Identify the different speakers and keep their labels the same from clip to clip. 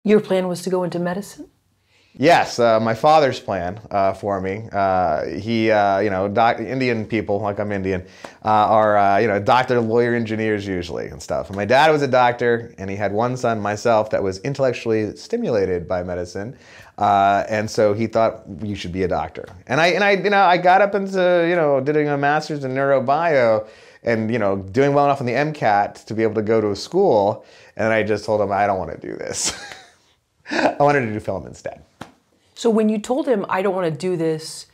Speaker 1: Your plan was to go into medicine?
Speaker 2: Yes, my father's plan for me. Indian people, like I'm Indian, are, doctor, lawyer, engineers usually and stuff. And my dad was a doctor, and he had one son, myself, that was intellectually stimulated by medicine. And so he thought you should be a doctor. And I got up into, doing a master's in neurobio and, doing well enough on the MCAT to be able to go to a school. And I just told him, I don't want to do this. I wanted to do film instead.
Speaker 1: So when you told him, I don't want to do this,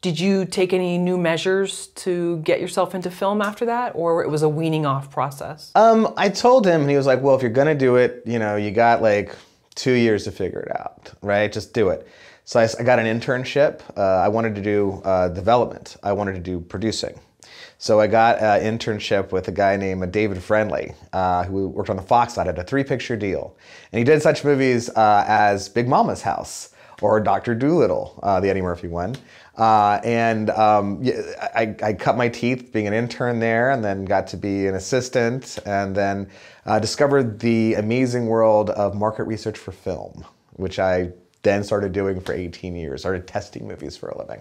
Speaker 1: did you take any new measures to get yourself into film after that? Or it was a weaning off process?
Speaker 2: I told him, and he was like, well, if you're going to do it, you got like 2 years to figure it out, right? Just do it. So I got an internship. I wanted to do development. I wanted to do producing. So I got an internship with a guy named David Friendly, who worked on the Fox side, had a 3-picture deal. And he did such movies as Big Mama's House or Dr. Dolittle, the Eddie Murphy one. I cut my teeth being an intern there and then got to be an assistant and then discovered the amazing world of market research for film, which I then started doing for 18 years, started testing movies for a living.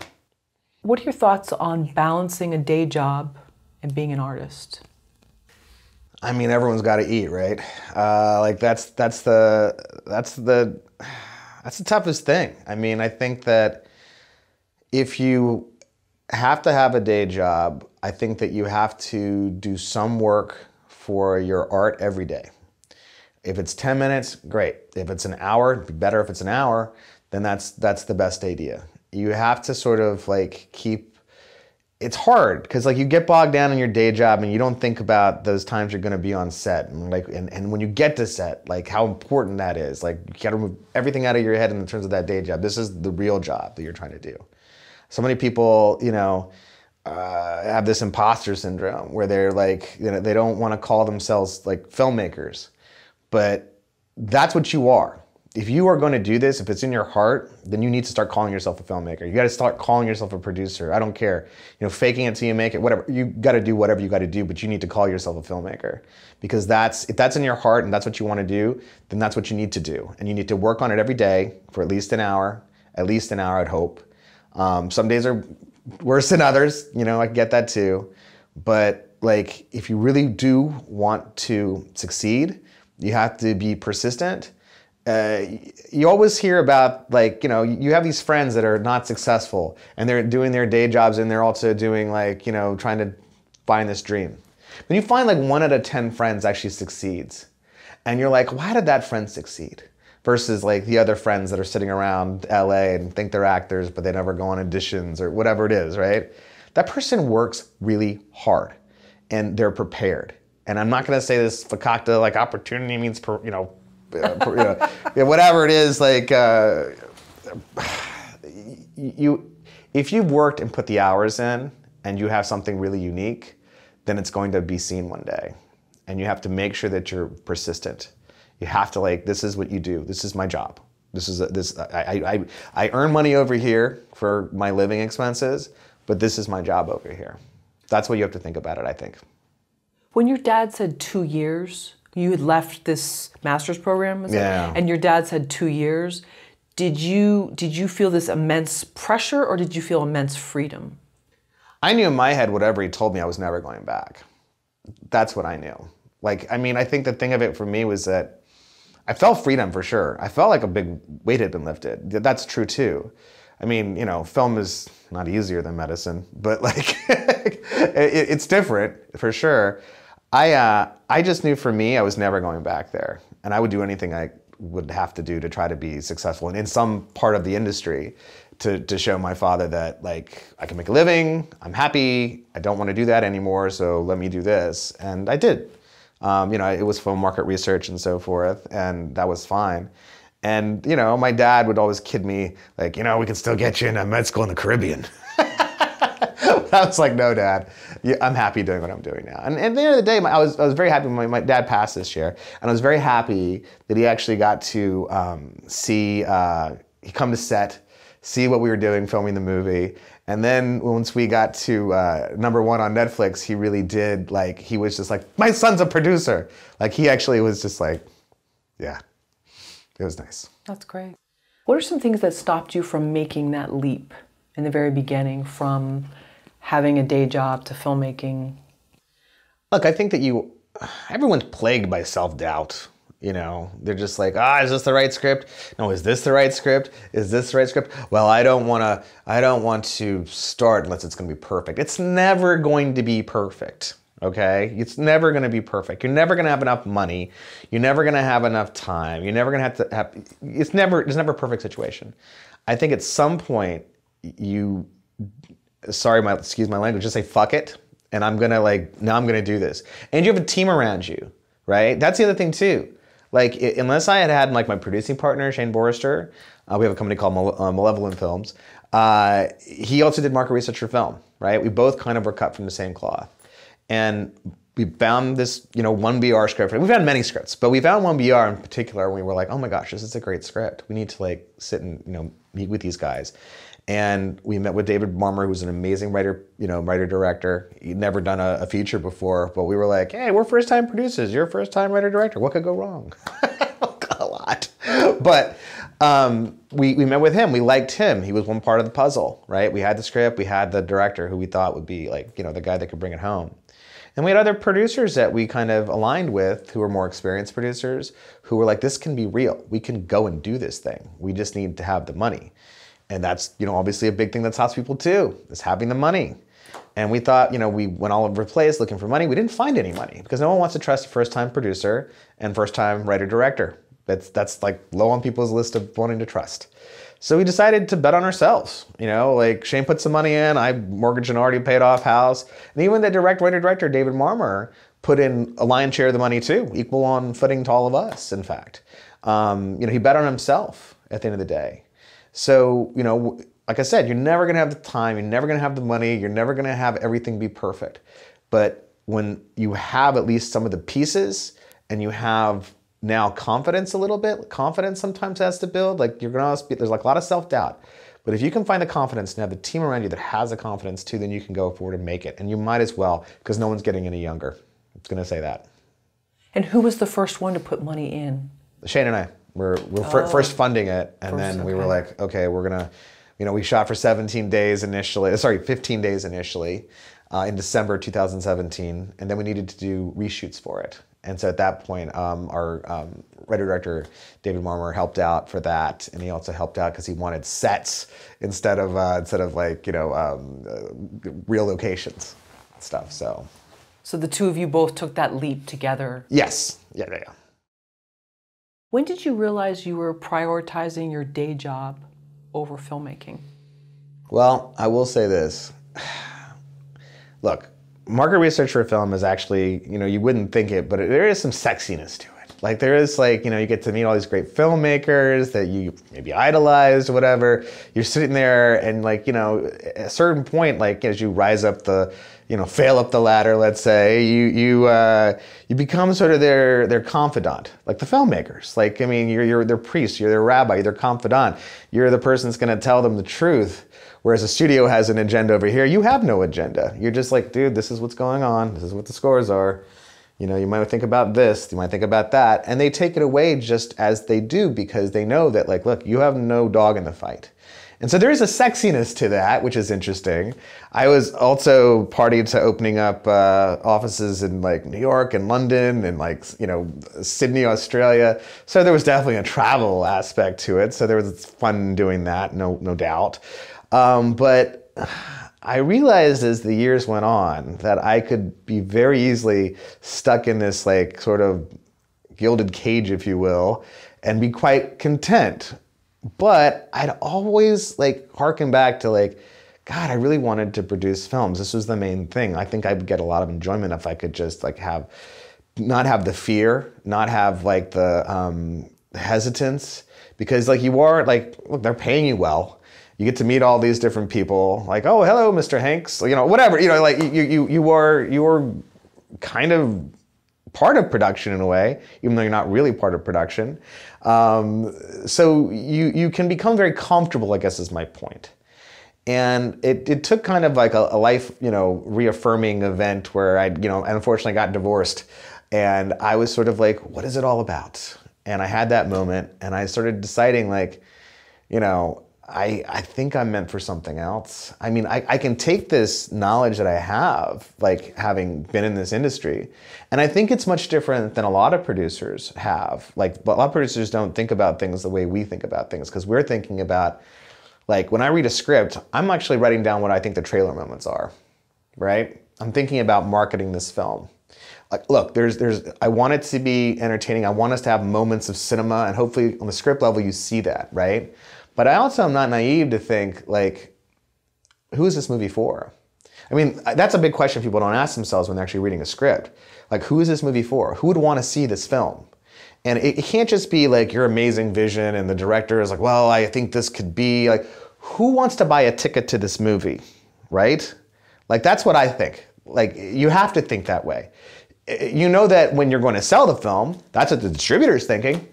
Speaker 1: What are your thoughts on balancing a day job and being an artist?
Speaker 2: I mean, everyone's got to eat, right? That's the toughest thing. I mean, I think that if you have to have a day job, I think that you have to do some work for your art every day. If it's 10 minutes, great. If it's an hour, it'd be better if it's an hour, then that's the best idea. You have to sort of it's hard because you get bogged down in your day job and you don't think about those times you're going to be on set and when you get to set, how important that is. You got to remove everything out of your head in terms of that day job. This is the real job that you're trying to do. So many people, have this imposter syndrome where they're they don't want to call themselves filmmakers, but that's what you are. If you are going to do this, if it's in your heart, then you need to start calling yourself a filmmaker. You got to start calling yourself a producer. I don't care. Faking it till you make it, whatever. You got to do whatever you got to do, but you need to call yourself a filmmaker. Because if that's in your heart and that's what you want to do, then that's what you need to do. And you need to work on it every day for at least an hour, I'd hope. Some days are worse than others, I get that too. But if you really do want to succeed, you have to be persistent. You always hear about you have these friends that are not successful and they're doing their day jobs and they're also doing trying to find this dream. Then you find 1 out of 10 friends actually succeeds. And you're like, why did that friend succeed? Versus the other friends that are sitting around LA and think they're actors but they never go on auditions or whatever it is, right? That person works really hard and they're prepared. And I'm not gonna say this fakakta opportunity means whatever it is, if you've worked and put the hours in and you have something really unique, then it's going to be seen one day. And you have to make sure that you're persistent. You have to this is what you do. This is my job. I earn money over here for my living expenses, but this is my job over here. That's what you have to think about it, I think.
Speaker 1: When your dad said 2 years, you had left this master's program,
Speaker 2: yeah.
Speaker 1: And your dad said 2 years. Did you feel this immense pressure or did you feel immense freedom?
Speaker 2: I knew in my head whatever he told me I was never going back. That's what I knew. I think the thing of it for me was that I felt freedom for sure. I felt like a big weight had been lifted. That's true too. Film is not easier than medicine, but it's different for sure. I just knew for me, I was never going back there. And I would do anything I would have to do to try to be successful and in some part of the industry to show my father that I can make a living, I'm happy, I don't want to do that anymore, so let me do this. And I did. It was film market research and so forth, and that was fine. And, my dad would always kid me, we can still get you into med school in the Caribbean. I was like, no, Dad, I'm happy doing what I'm doing now. And at the end of the day, I was very happy when my dad passed this year. And I was very happy that he actually got to he come to set, see what we were doing, filming the movie. And then once we got to #1 on Netflix, he really did, he was just like, my son's a producer. He actually was just like, yeah. It was nice.
Speaker 1: That's great. What are some things that stopped you from making that leap in the very beginning from having a day job to filmmaking?
Speaker 2: Look, I think that everyone's plagued by self-doubt. You know, they're just like, is this the right script? No, is this the right script? Is this the right script? Well, I don't want to start unless it's going to be perfect. It's never going to be perfect. Okay? It's never going to be perfect. You're never going to have enough money. You're never going to have enough time. You're never going to have, there's never a perfect situation. I think at some point excuse my language, just say fuck it. And I'm going to now I'm going to do this. And you have a team around you, right? That's the other thing too. Like, unless I had my producing partner, Shane Borster, we have a company called Malevolent Films. He also did market research for film, right? We both kind of were cut from the same cloth. And we found this, 1BR script. We've had many scripts, but we found 1BR in particular when we were like, oh my gosh, this is a great script. We need to sit and, meet with these guys. And we met with David Marmer, who's an amazing writer, writer-director. He'd never done a feature before, but we were like, hey, we're first-time producers. You're a first-time writer-director. What could go wrong? A lot. But we met with him. We liked him. He was one part of the puzzle, right? We had the script. We had the director who we thought would be the guy that could bring it home. And we had other producers that we kind of aligned with who were more experienced producers who were like, this can be real. We can go and do this thing. We just need to have the money. And that's, obviously a big thing that stops people too, is having the money. And we thought, we went all over the place looking for money. We didn't find any money because no one wants to trust a first-time producer and first-time writer-director. That's low on people's list of wanting to trust. So we decided to bet on ourselves. Shane put some money in, I mortgaged an already paid off house. And even the writer-director, David Marmer, put in a lion's share of the money too, equal on footing to all of us, in fact. He bet on himself at the end of the day. So, like I said, you're never going to have the time, you're never going to have the money, you're never going to have everything be perfect. But when you have at least some of the pieces and you have now confidence a little bit, confidence sometimes has to build, there's a lot of self-doubt. But if you can find the confidence and have the team around you that has the confidence too, then you can go forward and make it. And you might as well, because no one's getting any younger. It's going to say that.
Speaker 1: And who was the first one to put money in?
Speaker 2: Shane and I. We're first funding it, and then we were like, okay, we're gonna, we shot for 15 days initially, in December 2017, and then we needed to do reshoots for it. And so at that point, our writer-director, David Marmer, helped out for that, and he also helped out because he wanted sets instead of real locations and stuff, so.
Speaker 1: So the two of you both took that leap together?
Speaker 2: Yes, yeah.
Speaker 1: When did you realize you were prioritizing your day job over filmmaking?
Speaker 2: Well, I will say this. Look, market research for film is actually, you wouldn't think it, but there is some sexiness to it. There is you get to meet all these great filmmakers that you maybe idolized or whatever. You're sitting there and at a certain point, as you rise up the, fail up the ladder, let's say, you become sort of their confidant, like the filmmakers. You're their priest, you're their rabbi, you're their confidant. You're the person that's going to tell them the truth. Whereas a studio has an agenda over here, you have no agenda. You're just like, dude, this is what's going on. This is what the scores are. You might think about this, you might think about that. And they take it away just as they do because they know that, look, you have no dog in the fight. And so there is a sexiness to that, which is interesting. I was also party to opening up offices in New York and London and Sydney, Australia. So there was definitely a travel aspect to it. So there was fun doing that, no doubt. But I realized as the years went on that I could be very easily stuck in this sort of gilded cage, if you will, and be quite content. But I'd always harken back to God, I really wanted to produce films. This was the main thing. I think I'd get a lot of enjoyment if I could just not have the fear, not have the hesitance, because you are look, they're paying you well. You get to meet all these different people, oh, hello, Mr. Hanks, whatever, you are kind of part of production in a way, even though you're not really part of production. So you can become very comfortable, I guess is my point. And it took kind of a life, reaffirming event where I, unfortunately got divorced. And I was sort of what is it all about? And I had that moment, and I started deciding, like, you know, I think I'm meant for something else. I mean, I can take this knowledge that I have, like having been in this industry, and I think it's much different than a lot of producers have. Like, a lot of producers don't think about things the way we think about things, because we're thinking about, like, when I read a script, I'm actually writing down what I think the trailer moments are, right? I'm thinking about marketing this film. Like, look, I want it to be entertaining. I want us to have moments of cinema, and hopefully on the script level you see that, right? But I also am not naive to think, like, who is this movie for? I mean, that's a big question people don't ask themselves when they're actually reading a script. Like, who is this movie for? Who would want to see this film? And it can't just be like your amazing vision and the director is like, well, I think this could be, like, who wants to buy a ticket to this movie, right? Like, that's what I think. Like, you have to think that way. You know that when you're going to sell the film, that's what the distributor's thinking.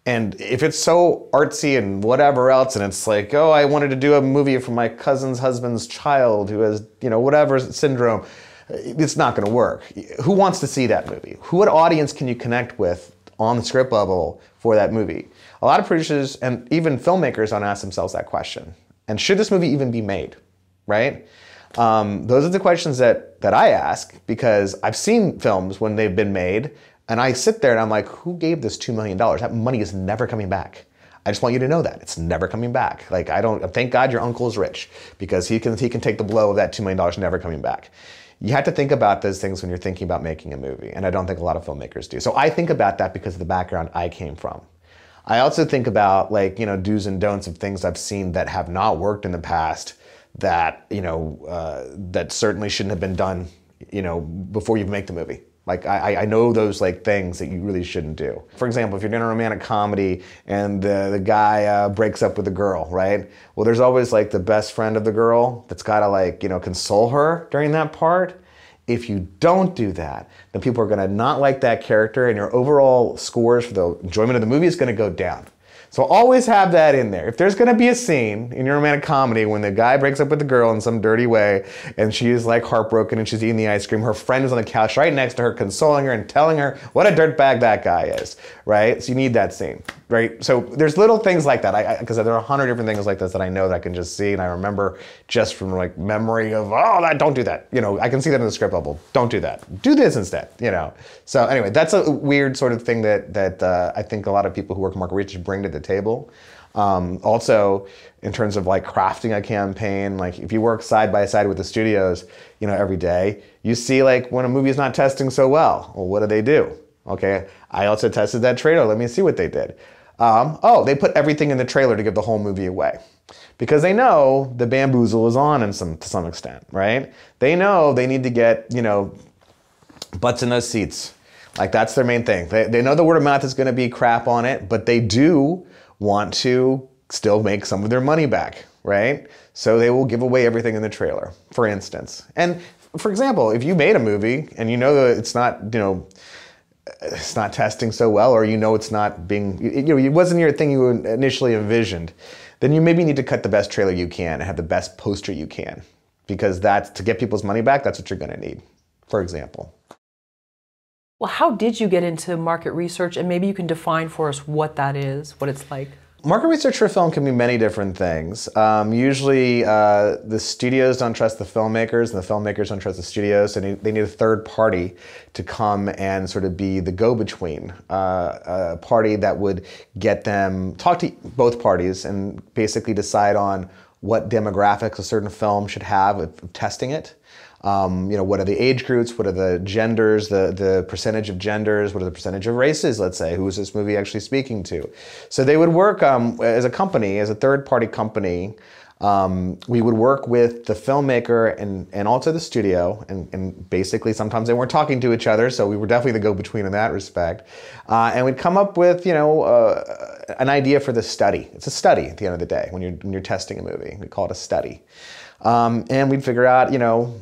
Speaker 2: And if it's so artsy and whatever else, and it's like, oh, I wanted to do a movie for my cousin's husband's child who has, you know, whatever syndrome, it's not going to work. Who wants to see that movie? What audience can you connect with on the script level for that movie? A lot of producers and even filmmakers don't ask themselves that question. And should this movie even be made, right? Those are the questions that I ask, because I've seen films when they've been made, and I sit there and I'm like, who gave this $2 million? That money is never coming back. I just want you to know that. It's never coming back. Like, thank God your uncle is rich, because he can take the blow of that $2 million never coming back. You have to think about those things when you're thinking about making a movie, and I don't think a lot of filmmakers do. So I think about that because of the background I came from. I also think about, like, you know, do's and don'ts of things I've seen that have not worked in the past that, you know, that certainly shouldn't have been done, you know, before you make the movie. Like, I know those, like, things that you really shouldn't do. For example, if you're doing a romantic comedy and the guy breaks up with the girl, right? Well, there's always, like, the best friend of the girl that's gotta, like, you know, console her during that part. If you don't do that, then people are gonna not like that character, and your overall scores for the enjoyment of the movie is gonna go down. So always have that in there. If there's gonna be a scene in your romantic comedy when the guy breaks up with the girl in some dirty way, and she is, like, heartbroken and she's eating the ice cream, her friend is on the couch right next to her, consoling her and telling her what a dirtbag that guy is, right? So you need that scene, right? So there's little things like that, because there are 100 different things like this that I know that I can just see, and I remember just from, like, memory of, oh, don't do that. You know, I can see that in the script level. Don't do that. Do this instead, you know? So anyway, that's a weird sort of thing that I think a lot of people who work in market research bring to the table. Also, in terms of, like, crafting a campaign, like, if you work side by side with the studios, you know, every day, you see, like, when a movie is not testing so well. Well, what do? Okay, I also tested that trailer. Let me see what they did. Oh, they put everything in the trailer to give the whole movie away, because they know the bamboozle is on to some extent, right? They know they need to get, you know, butts in those seats. Like, that's their main thing. They know the word of mouth is going to be crap on it, but they do want to still make some of their money back, right? So they will give away everything in the trailer, for instance. And for example, if you made a movie and you know that it's not, you know, it's not testing so well, or you know it's not being, you know, it wasn't your thing you initially envisioned, then you maybe need to cut the best trailer you can and have the best poster you can, because that's, to get people's money back, that's what you're going to need, for example.
Speaker 1: Well, how did you get into market research? And maybe you can define for us what that is, what it's like.
Speaker 2: Market research for film can be many different things. Usually the studios don't trust the filmmakers, and the filmmakers don't trust the studios, so they need a third party to come and sort of be the go-between, a party that would get them, talk to both parties and basically decide on what demographics a certain film should have of testing it. You know, what are the age groups, what are the genders, the percentage of genders, what are the percentage of races, let's say, who is this movie actually speaking to? So they would work as a company, as a third-party company. We would work with the filmmaker and also the studio, and basically sometimes they weren't talking to each other, so we were definitely the go-between in that respect. And we'd come up with, you know, an idea for the study. It's a study at the end of the day when you're testing a movie. We call it a study. And we'd figure out, you know,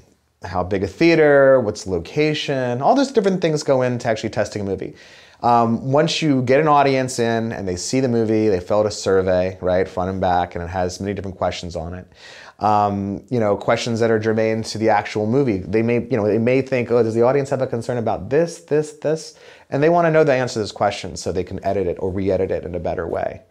Speaker 2: how big a theater, what's the location, all those different things go into actually testing a movie. Once you get an audience in and they see the movie, they fill out a survey, right, front and back, and it has many different questions on it. Questions that are germane to the actual movie. They may think, oh, does the audience have a concern about this, this, this? And they want to know the answer to those questions so they can edit it or re-edit it in a better way.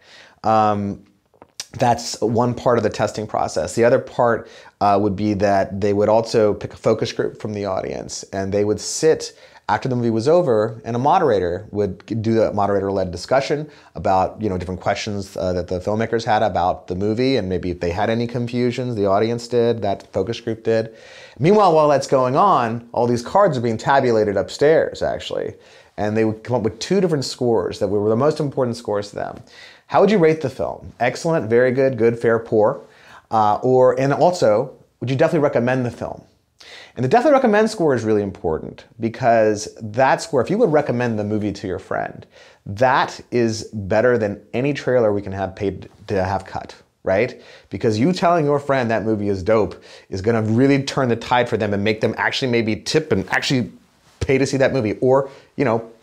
Speaker 2: That's one part of the testing process. The other part would be that they would also pick a focus group from the audience, and they would sit after the movie was over, and a moderator would do a moderator-led discussion about different questions that the filmmakers had about the movie, and maybe if they had any confusions, the audience did, that focus group did. Meanwhile, while that's going on, all these cards are being tabulated upstairs, actually, and they would come up with 2 different scores that were the most important scores to them. How would you rate the film? Excellent, very good, good, fair, poor, and also, would you definitely recommend the film? And the definitely recommend score is really important because that score, if you would recommend the movie to your friend, that is better than any trailer we can have paid to have cut, right? Because you telling your friend that movie is dope is gonna really turn the tide for them and make them actually maybe tip and actually pay to see that movie, or,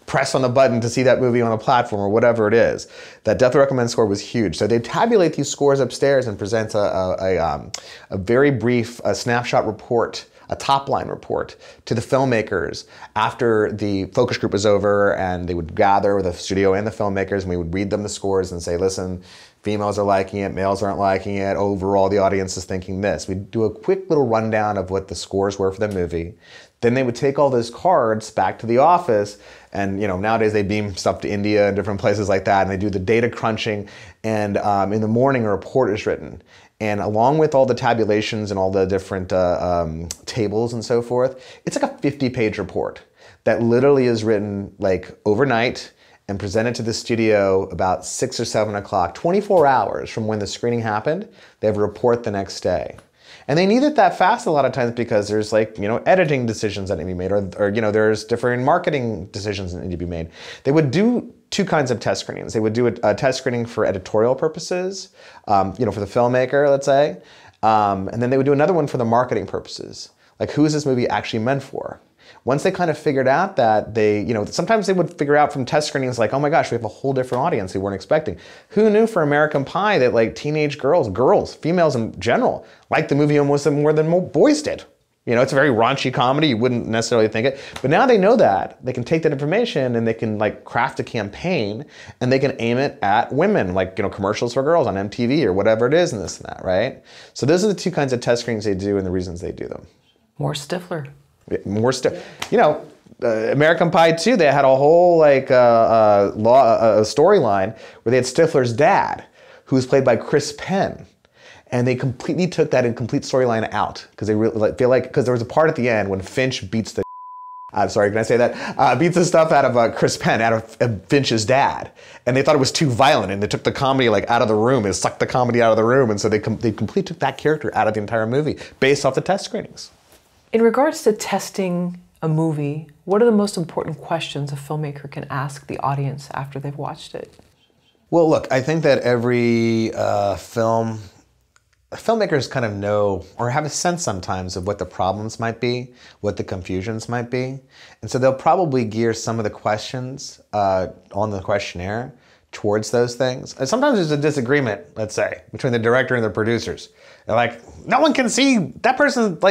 Speaker 2: press on the button to see that movie on a platform or whatever it is. That definitely recommend score was huge. So they tabulate these scores upstairs and present a very brief snapshot report, a top-line report to the filmmakers after the focus group was over, and they would gather with the studio and the filmmakers, and we would read them the scores and say, listen, females are liking it, males aren't liking it, overall the audience is thinking this. We'd do a quick little rundown of what the scores were for the movie. Then they would take all those cards back to the office, and nowadays they beam stuff to India and different places like that, and they do the data crunching, and in the morning a report is written. And along with all the tabulations and all the different tables and so forth, it's like a 50-page report that literally is written like overnight and presented to the studio about 6 or 7 o'clock, 24 hours from when the screening happened. They have a report the next day. And they need it that fast a lot of times because there's editing decisions that need to be made, or there's different marketing decisions that need to be made. They would do 2 kinds of test screenings. They would do a test screening for editorial purposes, for the filmmaker, let's say, and then they would do another one for the marketing purposes. Like, who is this movie actually meant for? Once they kind of figured out that sometimes they would figure out from test screenings like, oh my gosh, we have a whole different audience we weren't expecting. Who knew for American Pie that teenage girls, females in general, liked the movie almost more than boys did? It's a very raunchy comedy, you wouldn't necessarily think it. But now they know that. They can take that information and they can craft a campaign and they can aim it at women, commercials for girls on MTV or whatever it is and this and that, right? So those are the 2 kinds of test screenings they do and the reasons they do them.
Speaker 1: More Stifler.
Speaker 2: More stuff. American Pie 2, they had a whole storyline where they had Stifler's dad, who was played by Chris Penn. And they completely took that complete storyline out because they really feel because there was a part at the end when Finch beats the I'm sorry, can I say that? Beats the stuff out of Chris Penn, out of Finch's dad. And they thought it was too violent, and they took the comedy out of the room, and sucked the comedy out of the room, and so they completely took that character out of the entire movie based off the test screenings.
Speaker 1: In regards to testing a movie, what are the most important questions a filmmaker can ask the audience after they've watched it?
Speaker 2: Well, look, I think that every filmmakers kind of know or have a sense sometimes of what the problems might be, what the confusions might be. And so they'll probably gear some of the questions on the questionnaire towards those things. And sometimes there's a disagreement, let's say, between the director and the producers. They're like, no one can see, that person, no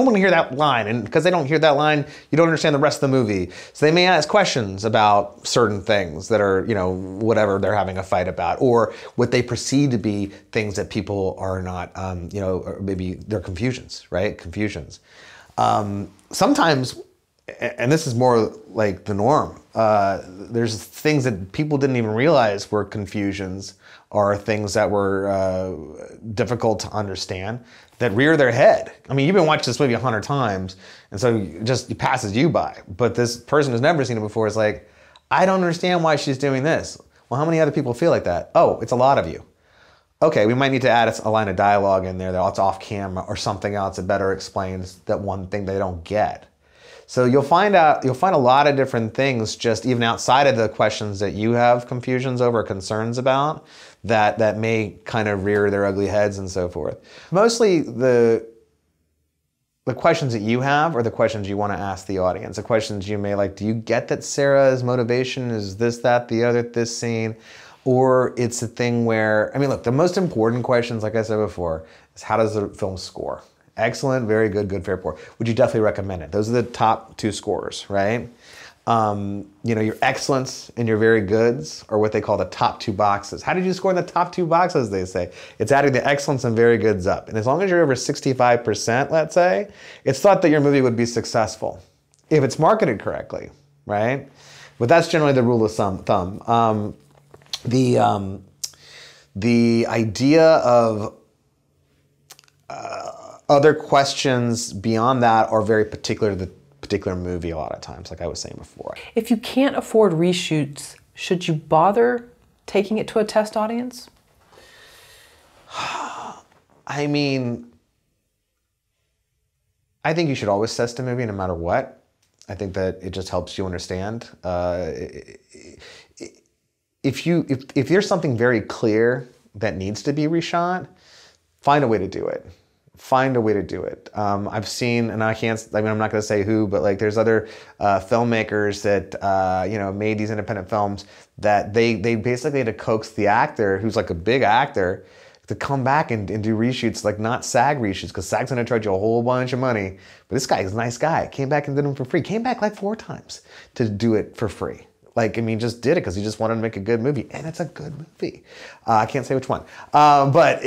Speaker 2: one can hear that line, and because they don't hear that line, you don't understand the rest of the movie. So they may ask questions about certain things that are, whatever they're having a fight about, or what they perceive to be things that people are not, or maybe they're confusions, right? Confusions. Sometimes, and this is more like the norm, there's things that people didn't even realize were confusions, or things that were difficult to understand, that rear their head. I mean, you've been watching this movie 100 times, and so it passes you by. But this person who's never seen it before is like, I don't understand why she's doing this. Well, how many other people feel like that? Oh, it's a lot of you. Okay, we might need to add a line of dialogue in there that's off camera or something else that better explains that one thing they don't get. So you'll find a lot of different things just even outside of the questions that you have confusions over, concerns about, that may kind of rear their ugly heads and so forth. Mostly the questions that you have or the questions you want to ask the audience? The questions you may like, do you get that Sarah's motivation is this, that, the other, this scene? Or it's a thing where, I mean, look, the most important questions, like I said before, is how does the film score? Excellent, very good, good, fair, poor. Would you definitely recommend it? Those are the top 2 scores, right? You know, your excellence and your very goods are what they call the top 2 boxes. How did you score in the top 2 boxes, they say? It's adding the excellence and very goods up. And as long as you're over 65%, let's say, it's thought that your movie would be successful if it's marketed correctly, right? But that's generally the rule of thumb. The idea of other questions beyond that are very particular to the particular movie a lot of times, like I was saying before.
Speaker 1: If you can't afford reshoots, should you bother taking it to a test audience?
Speaker 2: I mean, I think you should always test a movie no matter what. I think that it just helps you understand. If there's something very clear that needs to be reshot, find a way to do it. Find a way to do it. I've seen, and I'm not going to say who, but like there's other filmmakers that you know, made these independent films that they basically had to coax the actor, who's like a big actor, to come back and do reshoots, like not SAG reshoots, because SAG's going to charge you a whole bunch of money. But this guy is a nice guy. Came back and did them for free. Came back like 4 times to do it for free. Like, I mean, just did it because he just wanted to make a good movie, and it's a good movie. I can't say which one, but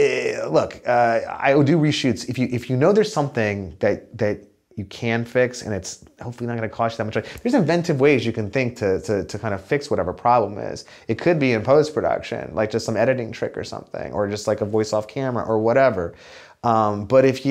Speaker 2: look, I will do reshoots if you know there's something that you can fix, and it's hopefully not going to cost you that much. There's inventive ways you can think to kind of fix whatever problem is. It could be in post-production, like just some editing trick or something, or just like a voice off camera or whatever. But if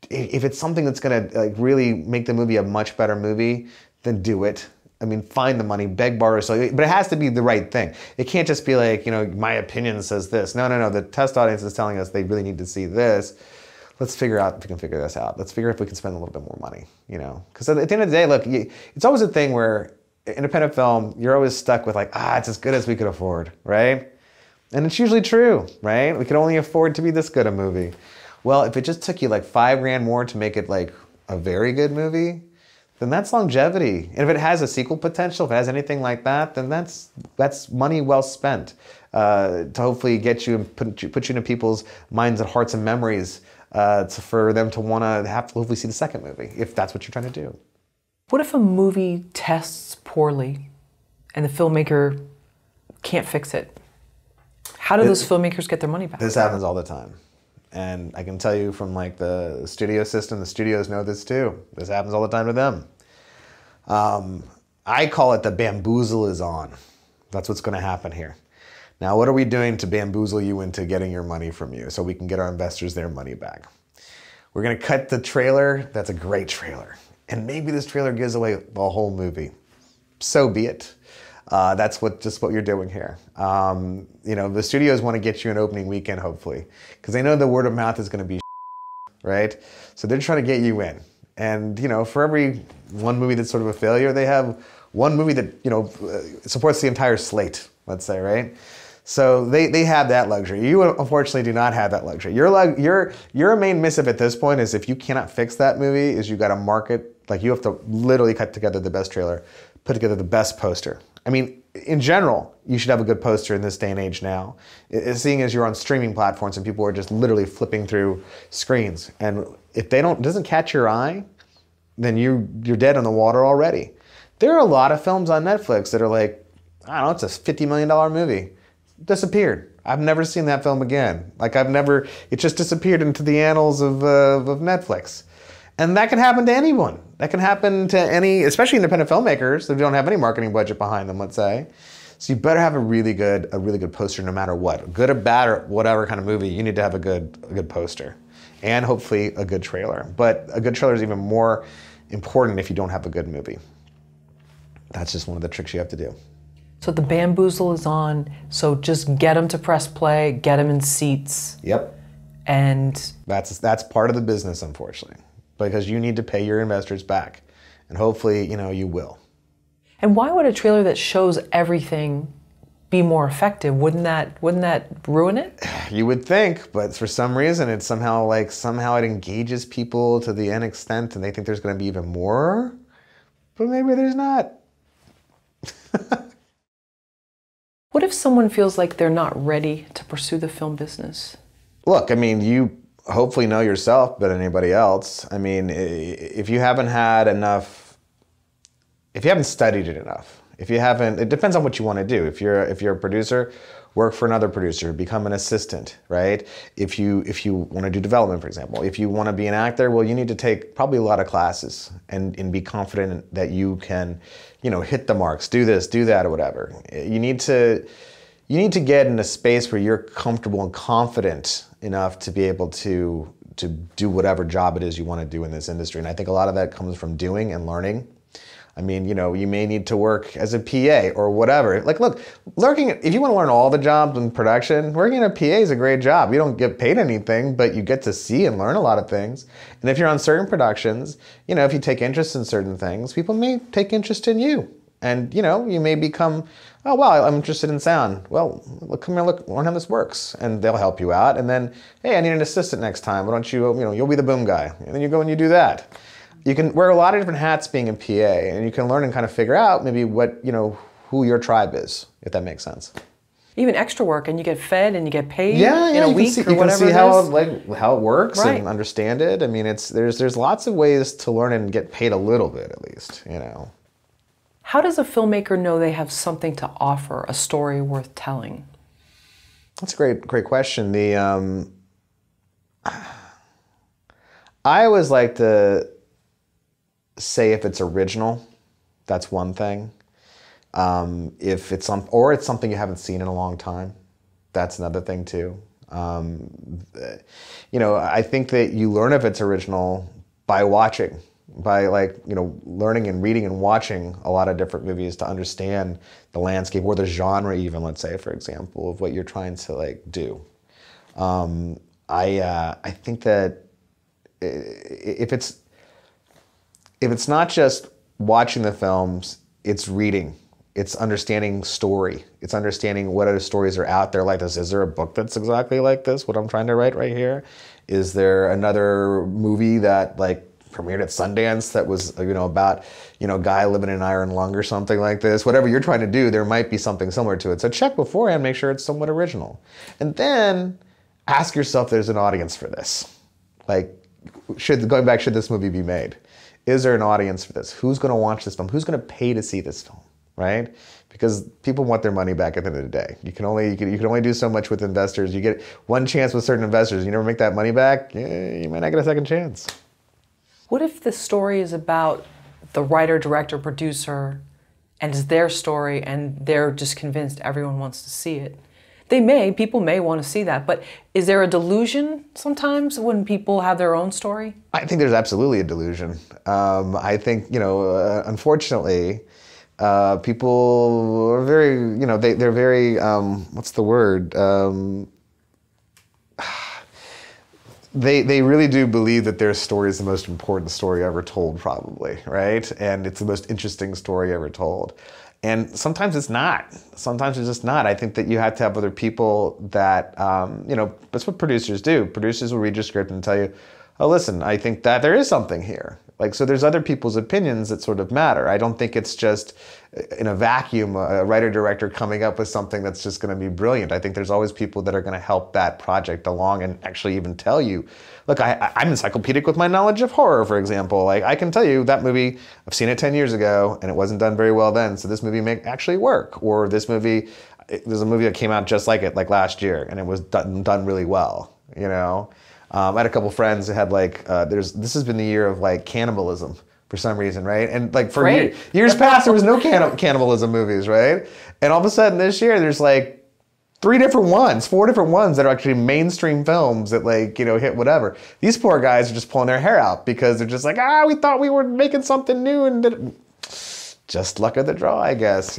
Speaker 2: it's something that's going to like really make the movie a much better movie, then do it. I mean, find the money, beg, borrow, but it has to be the right thing. It can't just be like, you know, my opinion says this. No. The test audience is telling us they really need to see this. Let's figure out if we can figure this out. Let's figure if we can spend a little bit more money, you know? Because at the end of the day, look, it's always a thing where independent film, you're always stuck with like, it's as good as we could afford, right? And it's usually true, right? We could only afford to be this good a movie. Well, if it just took you like $5,000 more to make it like a very good movie, then that's longevity. And if it has a sequel potential, if it has anything like that, then that's money well spent to hopefully get you and put you into people's minds and hearts and memories for them to want to have to hopefully see the second movie, if that's what you're trying to do.
Speaker 1: What if a movie tests poorly and the filmmaker can't fix it? How do those filmmakers get their money back?
Speaker 2: This happens all the time. And I can tell you from like the studio system, the studios know this too. This happens all the time to them. I call it the bamboozle is on. That's what's going to happen here. Now, what are we doing to bamboozle you into getting your money from you so we can get our investors their money back? We're going to cut the trailer. That's a great trailer. And maybe this trailer gives away the whole movie. So be it. That's just what you're doing here. You know, the studios want to get you an opening weekend, hopefully, because they know the word of mouth is going to be right? So they're trying to get you in. And, you know, for every one movie that's sort of a failure, they have one movie that, you know, supports the entire slate, let's say, right? So they have that luxury. You unfortunately do not have that luxury. Your main missive at this point is if you cannot fix that movie, is you got to market, like you have to literally cut together the best trailer, put together the best poster. I mean, in general, you should have a good poster in this day and age now. Seeing as you're on streaming platforms and people are just literally flipping through screens. And if doesn't catch your eye, then you're dead in the water already. There are a lot of films on Netflix that are like, I don't know, it's a $50 million movie. Disappeared. I've never seen that film again. Like it just disappeared into the annals of Netflix. And that can happen to anyone. That can happen to any, especially independent filmmakers that don't have any marketing budget behind them, let's say. So you better have a really good poster no matter what. Good or bad or whatever kind of movie, you need to have a good poster. And hopefully a good trailer. But a good trailer is even more important if you don't have a good movie. That's just one of the tricks you have to do.
Speaker 1: So the bamboozle is on, so just get them to press play, get them in seats.
Speaker 2: Yep.
Speaker 1: And
Speaker 2: that's part of the business, unfortunately, because you need to pay your investors back. And hopefully, you know, you will.
Speaker 1: And why would a trailer that shows everything be more effective. Wouldn't that ruin it?
Speaker 2: You would think, but for some reason it's somehow it engages people to the end extent and they think there's going to be even more, but maybe there's not.
Speaker 1: What if someone feels like they're not ready to pursue the film business?
Speaker 2: Look, I mean, you hopefully know yourself better than anybody else. I mean, if you haven't had enough, if you haven't studied it enough, if you haven't, it depends on what you want to do. If you're a producer, work for another producer, become an assistant, right? If you want to do development, for example, if you want to be an actor, well, you need to take probably a lot of classes and be confident that you can, hit the marks, do this, do that, or whatever. You need to get in a space where you're comfortable and confident enough to be able to do whatever job it is you want to do in this industry. And I think a lot of that comes from doing and learning. I mean, you may need to work as a PA or whatever. Like, look, if you want to learn all the jobs in production, working in a PA is a great job. You don't get paid anything, but you get to see and learn a lot of things. And if you're on certain productions, if you take interest in certain things, people may take interest in you. And, you may become, oh, wow, I'm interested in sound. Well, come here, learn how this works. And they'll help you out. And then, hey, I need an assistant next time. Why don't you, you'll be the boom guy. And then you go and you do that. You can wear a lot of different hats being a PA, and you can learn and kind of figure out maybe what, who your tribe is, if that makes sense.
Speaker 1: Even extra work, and you get fed and you get paid
Speaker 2: in a week or whatever. You can see how it works
Speaker 1: right.
Speaker 2: And understand it. I mean, there's lots of ways to learn and get paid a little bit at least,
Speaker 1: How does a filmmaker know they have something to offer, a story worth telling?
Speaker 2: That's a great question. I always like to say if it's original, that's one thing. If it's something you haven't seen in a long time, that's another thing too. I think that you learn if it's original by watching, by learning and reading and watching a lot of different movies to understand the landscape or the genre even, let's say, for example, of what you're trying to do. I think that if it's not just watching the films, it's reading. It's understanding story. It's understanding what other stories are out there like this. Is there a book that's exactly like this, what I'm trying to write right here? Is there another movie that premiered at Sundance that was about a guy living in an iron lung or something like this? Whatever you're trying to do, there might be something similar to it. So check beforehand, make sure it's somewhat original. And then ask yourself if there's an audience for this. Should this movie be made? Is there an audience for this? Who's going to watch this film? Who's going to pay to see this film, right? Because people want their money back at the end of the day. You can only do so much with investors. You get one chance with certain investors. You never make that money back, you might not get a second chance.
Speaker 1: What if the story is about the writer, director, producer, and it's their story, and they're just convinced everyone wants to see it? People may want to see that, but is there a delusion sometimes when people have their own story?
Speaker 2: I think there's absolutely a delusion. I think, unfortunately, people are very, they're very, what's the word? They really do believe that their story is the most important story ever told, probably, right? And it's the most interesting story ever told. And sometimes it's not. Sometimes it's just not. I think that you have to have other people that, that's what producers do. Producers will read your script and tell you, oh, listen, I think that there is something here. So there's other people's opinions that sort of matter. I don't think it's just in a vacuum, a writer-director coming up with something that's just going to be brilliant. I think there's always people that are going to help that project along and actually even tell you, look, I'm encyclopedic with my knowledge of horror, for example. I can tell you that movie, I've seen it 10 years ago and it wasn't done very well then, so this movie may actually work. Or this movie, there's a movie that came out just like it, last year, and it was done really well, I had a couple friends that had this has been the year of cannibalism for some reason, right? And for years past, there was no cannibalism movies, right? And all of a sudden this year, there's 4 different ones that are actually mainstream films that hit whatever. These poor guys are just pulling their hair out because they're just we thought we were making something new and just luck of the draw, I guess,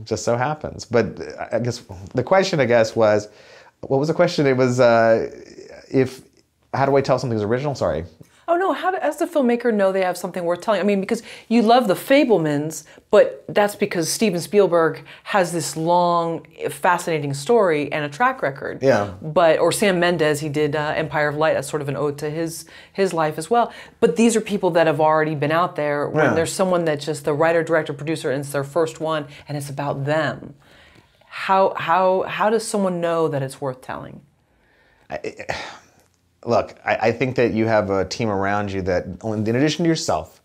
Speaker 2: just so happens. But I guess the question, was, what was the question? It was how do I tell something's original? Sorry.
Speaker 1: Oh no, as the filmmaker know they have something worth telling? I mean, because you love the Fabelmans, but that's because Steven Spielberg has this long, fascinating story and a track record.
Speaker 2: Yeah.
Speaker 1: Or Sam Mendes, he did Empire of Light as sort of an ode to his life as well. But these are people that have already been out there. When there's someone that's just the writer, director, producer, and it's their first one, and it's about them. How does someone know that it's worth telling?
Speaker 2: Look, I think that you have a team around you that, in addition to yourself,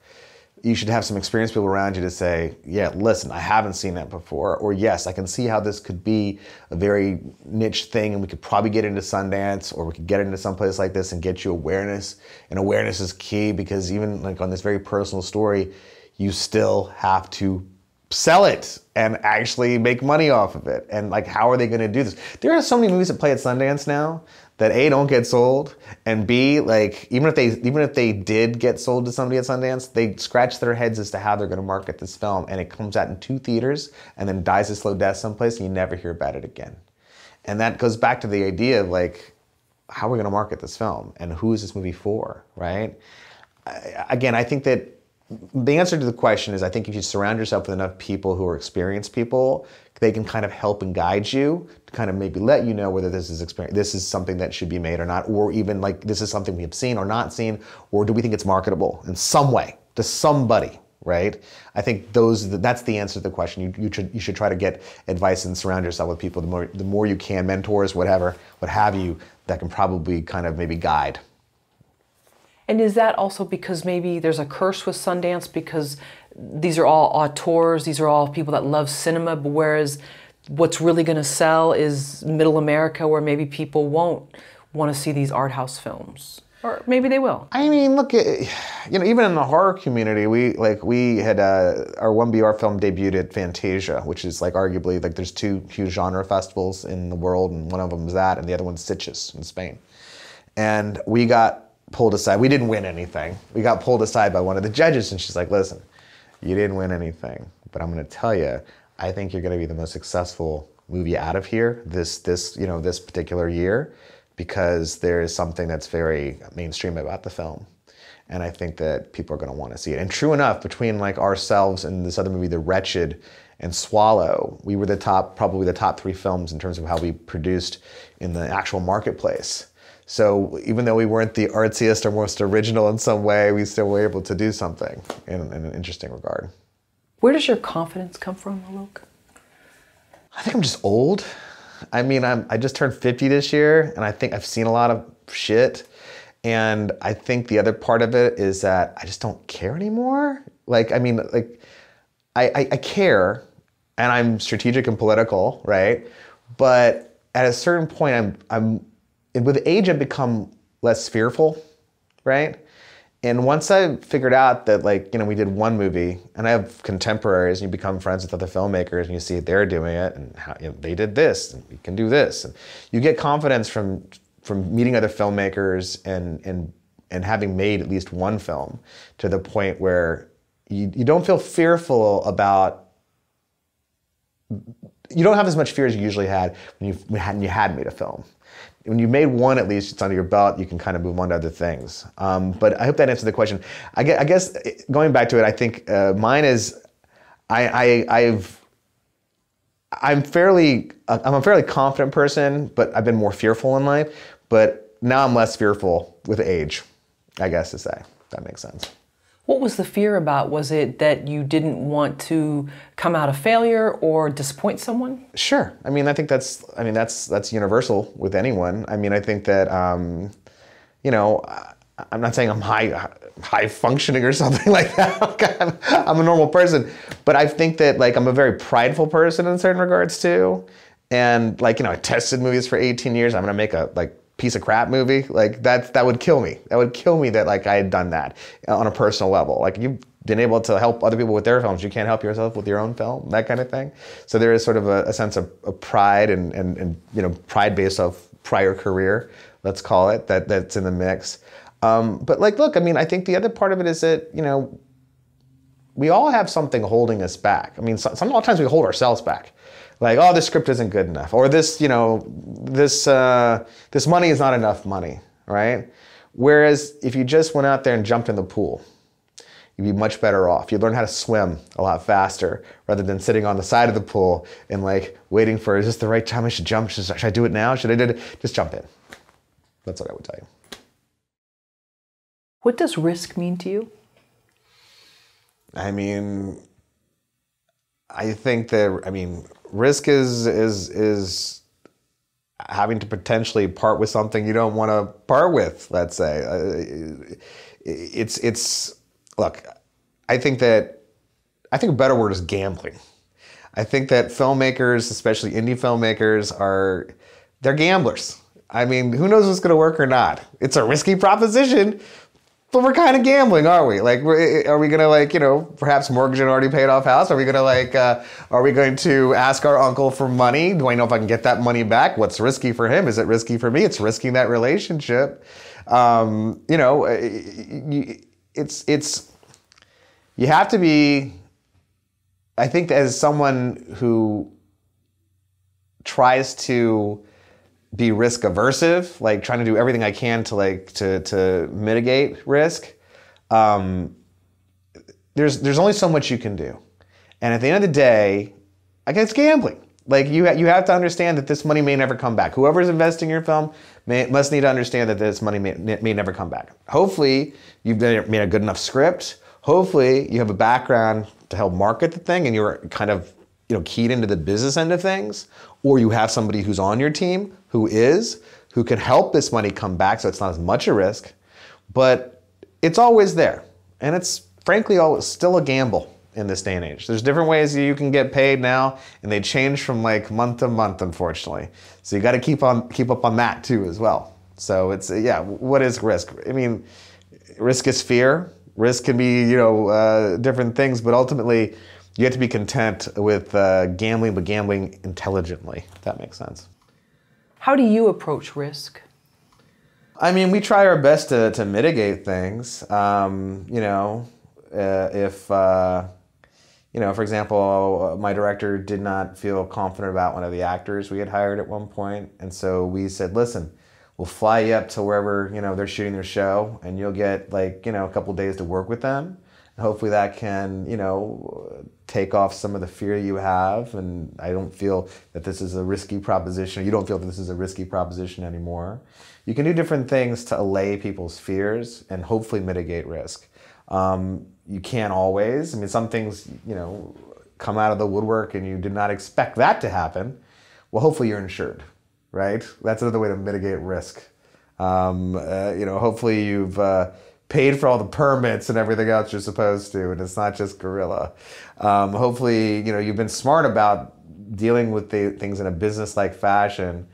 Speaker 2: you should have some experienced people around you to say, yeah, listen, I haven't seen that before, or yes, I can see how this could be a very niche thing and we could probably get into Sundance, or we could get into someplace like this and get you awareness. And awareness is key, because even like on this very personal story, you still have to sell it and actually make money off of it. And like, how are they gonna do this? There are so many movies that play at Sundance now that A, don't get sold, and B, like, even if they did get sold to somebody at Sundance, they scratch their heads as to how they're gonna market this film, and it comes out in 2 theaters and then dies a slow death someplace and you never hear about it again. And that goes back to the idea of like, how are we gonna market this film and who is this movie for, right? Again, I think that the answer to the question is, I think if you surround yourself with enough people who are experienced people, they can kind of help and guide you to kind of maybe let you know whether this is something that should be made or not, or even like this is something we have seen or not seen, or do we think it's marketable in some way to somebody, right? I think that's the answer to the question. You should try to get advice and surround yourself with people. The more you can, mentors, what have you, that can probably kind of maybe guide.
Speaker 1: And is that also because maybe there's a curse with Sundance because these are all auteurs, these are all people that love cinema, but whereas what's really going to sell is middle America, where maybe people won't want to see these art house films? Or maybe they will.
Speaker 2: I mean, look, even in the horror community, we had our 1BR film debuted at Fantasia, which is like arguably, like, there's 2 huge genre festivals in the world, and one of them is that, and the other one's Sitges in Spain. And we got pulled aside. We didn't win anything. We got pulled aside by one of the judges, and she's like, listen, you didn't win anything, but I'm going to tell you, I think you're going to be the most successful movie out of here this particular year, because there is something that's very mainstream about the film. And I think that people are going to want to see it. And true enough, between like ourselves and this other movie, The Wretched and Swallow, we were probably the top 3 films in terms of how we produced in the actual marketplace. So even though we weren't the artsiest or most original in some way, we still were able to do something in an interesting regard.
Speaker 1: Where does your confidence come from, Alok?
Speaker 2: I think I'm just old. I mean, I just turned 50 this year, and I think I've seen a lot of shit. And I think the other part of it is that I just don't care anymore. Like, I mean, like, I care, and I'm strategic and political, right? But at a certain point, with age, I've become less fearful, right? And once I figured out that, like, we did one movie, and I have contemporaries, and you become friends with other filmmakers, and you see they're doing it, and how they did this, and we can do this. And you get confidence from meeting other filmmakers and having made at least one film, to the point where you don't feel fearful about. You don't have as much fear as you usually had when you had made a film. When you made one, at least it's under your belt, you can kind of move on to other things. But I hope that answered the question. I guess going back to it, I think mine is, I'm a fairly confident person, but I've been more fearful in life. But now I'm less fearful with age, I guess to say, if that makes sense.
Speaker 1: What was the fear about? Was it that you didn't want to come out a failure or disappoint someone?
Speaker 2: Sure. I mean, I think that's universal with anyone. I mean, I think that, I'm not saying I'm high functioning or something like that. I'm a normal person, but I think that, like, I'm a very prideful person in certain regards too. And, like, I tested movies for 18 years. I'm gonna make a piece of crap movie, like that would kill me. That would kill me that, like, I had done that on a personal level. Like, you've been able to help other people with their films, you can't help yourself with your own film, that kind of thing. So there is sort of a sense of pride and pride based off prior career, let's call it, that's in the mix. But, like, look, I mean, I think the other part of it is that, we all have something holding us back. I mean, sometimes we hold ourselves back. Like, oh, this script isn't good enough, or this money is not enough money, right? Whereas if you just went out there and jumped in the pool, you'd be much better off. You'd learn how to swim a lot faster rather than sitting on the side of the pool and like waiting for, is this the right time I should jump? Should I do it now? Should I do it? Just jump in. That's what I would tell you.
Speaker 1: What does risk mean to you?
Speaker 2: I mean, I think that, risk is having to potentially part with something you don't want to part with, let's say. Look, I think a better word is gambling. I think that filmmakers, especially indie filmmakers, they're gamblers. I mean, who knows what's going to work or not? It's a risky proposition, but we're kind of gambling, aren't we? Like, are we going to, perhaps mortgage an already paid off house? Are we going to ask our uncle for money? Do I know if I can get that money back? What's risky for him? Is it risky for me? It's risking that relationship. You have to be, I think, as someone who tries to be risk aversive, like trying to do everything I can to mitigate risk. There's only so much you can do, and at the end of the day, I guess gambling. Like you have to understand that this money may never come back. Whoever's investing in your film must need to understand that this money may never come back. Hopefully, you've made a good enough script. Hopefully, you have a background to help market the thing, and you're kind of keyed into the business end of things, or you have somebody who's on your team who can help this money come back, so it's not as much a risk, but it's always there. And it's frankly always still a gamble in this day and age. There's different ways you can get paid now, and they change from like month to month, unfortunately. So you got to keep up on that too as well. So it's, what is risk? I mean, risk is fear. Risk can be, different things, but ultimately, you have to be content with gambling, but gambling intelligently, if that makes sense.
Speaker 1: How do you approach risk?
Speaker 2: I mean, we try our best to mitigate things. For example, my director did not feel confident about one of the actors we had hired at one point, and so we said, listen, we'll fly you up to wherever, they're shooting their show, and you'll get a couple days to work with them. Hopefully that can, take off some of the fear you have, and I don't feel that this is a risky proposition. You don't feel that this is a risky proposition anymore. You can do different things to allay people's fears and hopefully mitigate risk. You can't always. I mean, some things, come out of the woodwork and you did not expect that to happen. Well, hopefully you're insured, right? That's another way to mitigate risk. Hopefully you've paid for all the permits and everything else you're supposed to, and it's not just guerrilla. Hopefully, you've been smart about dealing with the things in a business-like fashion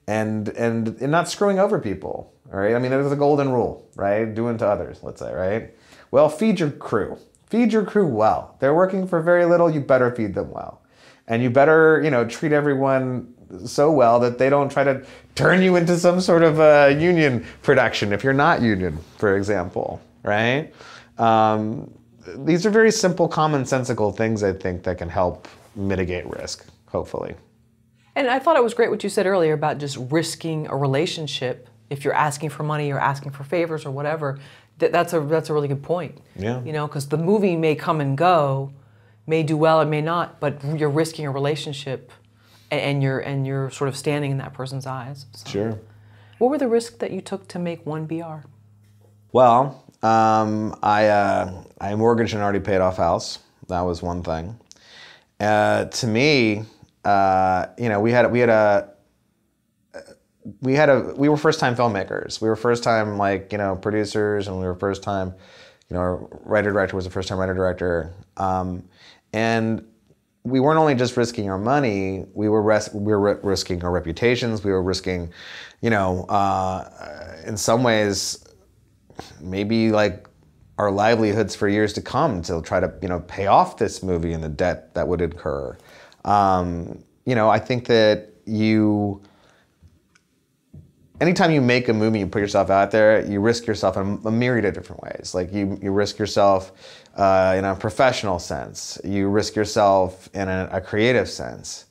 Speaker 2: and not screwing over people, all right? I mean, there's a golden rule, right? Do unto others, let's say, right? Well, feed your crew. Feed your crew well. They're working for very little, you better feed them well. And you better, treat everyone so well that they don't try to turn you into some sort of union production if you're not union, for example, right? These are very simple, commonsensical things, I think, that can help mitigate risk, hopefully.
Speaker 1: And I thought it was great what you said earlier about just risking a relationship. If you're asking for money or asking for favors or whatever, that's a really good point.
Speaker 2: Yeah.
Speaker 1: Because the movie may come and go, may do well, it may not, but you're risking a relationship, and you're sort of standing in that person's eyes. So.
Speaker 2: Sure.
Speaker 1: What were the risks that you took to make 1BR?
Speaker 2: Well, I mortgaged an already paid off house. That was one thing. To me, we were first-time filmmakers. We were first-time producers, and we were first-time, our writer-director was a first-time writer-director. And we weren't only just risking our money, we were risking our reputations, we were risking, in some ways, maybe our livelihoods for years to come to try to, pay off this movie and the debt that would incur. I think that anytime you make a movie, you put yourself out there, you risk yourself in a myriad of different ways. Like you risk yourself in a professional sense. You risk yourself in a creative sense.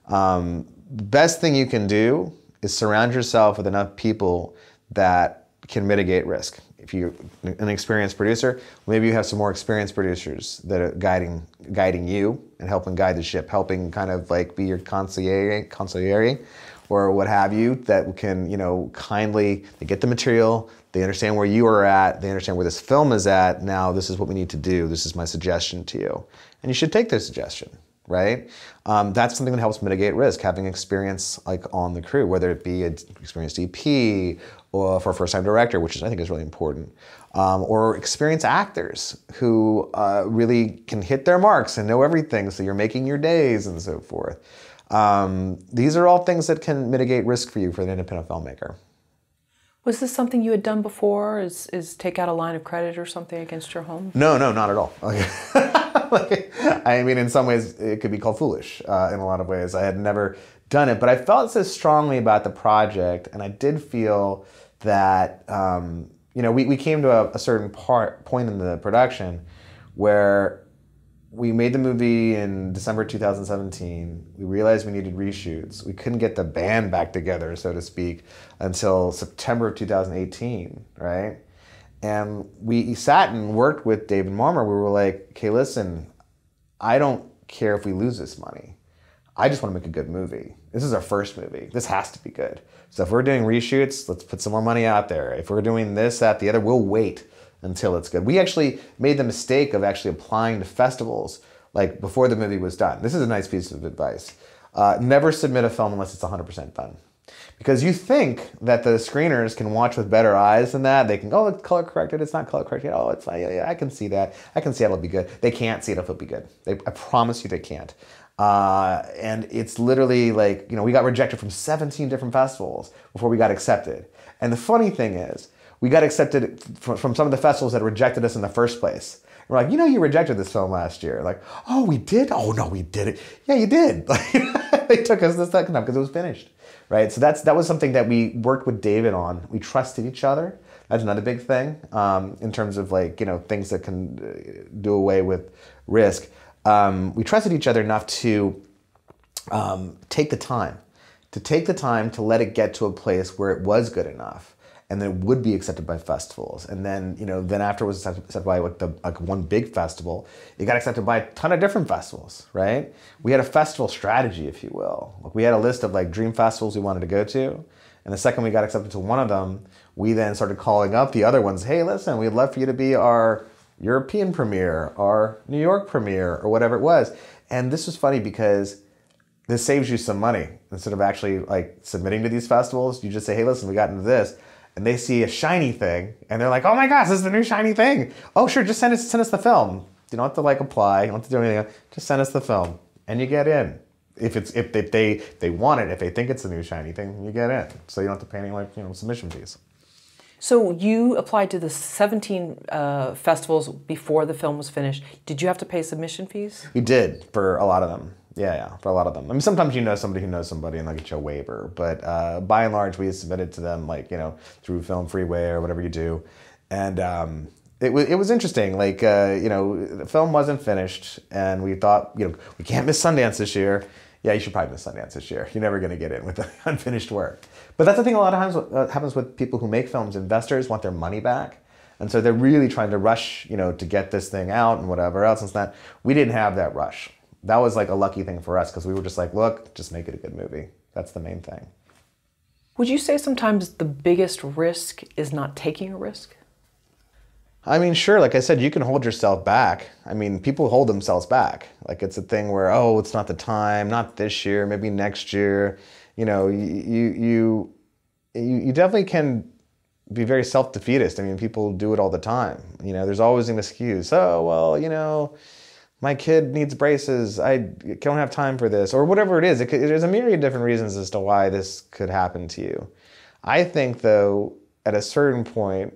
Speaker 2: The best thing you can do is surround yourself with enough people that can mitigate risk. If you're an experienced producer, maybe you have some more experienced producers that are guiding you and helping guide the ship, helping kind of like be your consigliere or what have you, that can, you know, kindly, they get the material, they understand where you are at, they understand where this film is at, now this is what we need to do, this is my suggestion to you. And you should take their suggestion, right? That's something that helps mitigate risk, having experience like on the crew, whether it be an experienced DP or for a first-time director, which I think is really important, or experienced actors who really can hit their marks and know everything, so you're making your days and so forth. These are all things that can mitigate risk for you for an independent filmmaker.
Speaker 1: Was this something you had done before? Is take out a line of credit or something against your home?
Speaker 2: No, not at all. I mean, in some ways, it could be called foolish. In a lot of ways, I had never done it, but I felt so strongly about the project, and I did feel that you know, we came to a certain point in the production where we made the movie in December 2017. We realized we needed reshoots. We couldn't get the band back together, so to speak, until September of 2018, right? And we sat and worked with David Marmer. We were like, okay, listen, I don't care if we lose this money. I just want to make a good movie. This is our first movie. This has to be good. So if we're doing reshoots, let's put some more money out there. If we're doing this, that, the other, we'll wait until it's good. We actually made the mistake of actually applying to festivals like before the movie was done. This is a nice piece of advice. Never submit a film unless it's 100% done. Because you think that the screeners can watch with better eyes than that. They can go, oh, it's color corrected, it's not color corrected. Oh, it's fine, yeah, I can see that. I can see it'll be good. They can't see it if it'll be good. I promise you they can't. And it's literally like, you know, we got rejected from 17 different festivals before we got accepted. And the funny thing is, we got accepted from some of the festivals that rejected us in the first place. We're like, you know, you rejected this film last year. Like, oh, we did? Oh, no, we did it. Yeah, you did. They took us the second time because it was finished, right? So that was something that we worked with David on. We trusted each other. That's another big thing in terms of like, you know, things that can do away with risk. We trusted each other enough to take the time to let it get to a place where it was good enough, and then it would be accepted by festivals. And then, you know, then after it was accepted by like one big festival, it got accepted by a ton of different festivals, right? We had a festival strategy, if you will. Like we had a list of like dream festivals we wanted to go to. And the second we got accepted to one of them, we then started calling up the other ones. Hey, listen, we'd love for you to be our European premiere, our New York premiere, or whatever it was. And this was funny because this saves you some money. Instead of actually like submitting to these festivals, you just say, hey, listen, we got into this. And they see a shiny thing, and they're like, oh my gosh, this is the new shiny thing. Oh, sure, just send us the film. You don't have to like apply, you don't have to do anything. Just send us the film, and you get in. If they want it, if they think it's a new shiny thing, you get in. So you don't have to pay any like, you know, submission fees.
Speaker 1: So you applied to the 17 festivals before the film was finished. Did you have to pay submission fees?
Speaker 2: We did for a lot of them. Yeah, for a lot of them. I mean, sometimes you know somebody who knows somebody and they'll get you a waiver. But by and large, we submitted to them, like, you know, through Film Freeway or whatever you do. And it was interesting. Like, you know, the film wasn't finished and we thought, you know, we can't miss Sundance this year. Yeah, you should probably miss Sundance this year. You're never going to get in with the unfinished work. But that's the thing a lot of times happens with people who make films. Investors want their money back. And so they're really trying to rush, you know, to get this thing out and whatever else. It's not, we didn't have that rush. That was like a lucky thing for us because we were just like, look, just make it a good movie. That's the main thing.
Speaker 1: Would you say sometimes the biggest risk is not taking a risk?
Speaker 2: I mean, sure, like I said, you can hold yourself back. I mean, people hold themselves back. Like it's a thing where, oh, it's not the time, not this year, maybe next year. You know, you definitely can be very self-defeatist. I mean, people do it all the time. You know, there's always an excuse. Oh, well, you know, my kid needs braces, I don't have time for this, or whatever it is. There's a myriad of different reasons as to why this could happen to you. I think, though, at a certain point,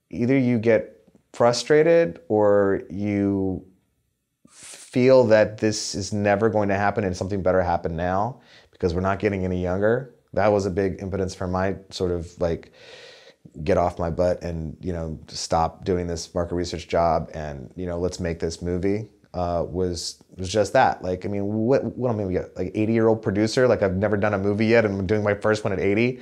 Speaker 2: either you get frustrated or you feel that this is never going to happen and something better happen now because we're not getting any younger. That was a big impetus for my sort of like get off my butt and, you know, stop doing this market research job and, you know, let's make this movie. Was just that. Like, I mean, what am I, like 80-year-old producer? Like I've never done a movie yet and I'm doing my first one at 80.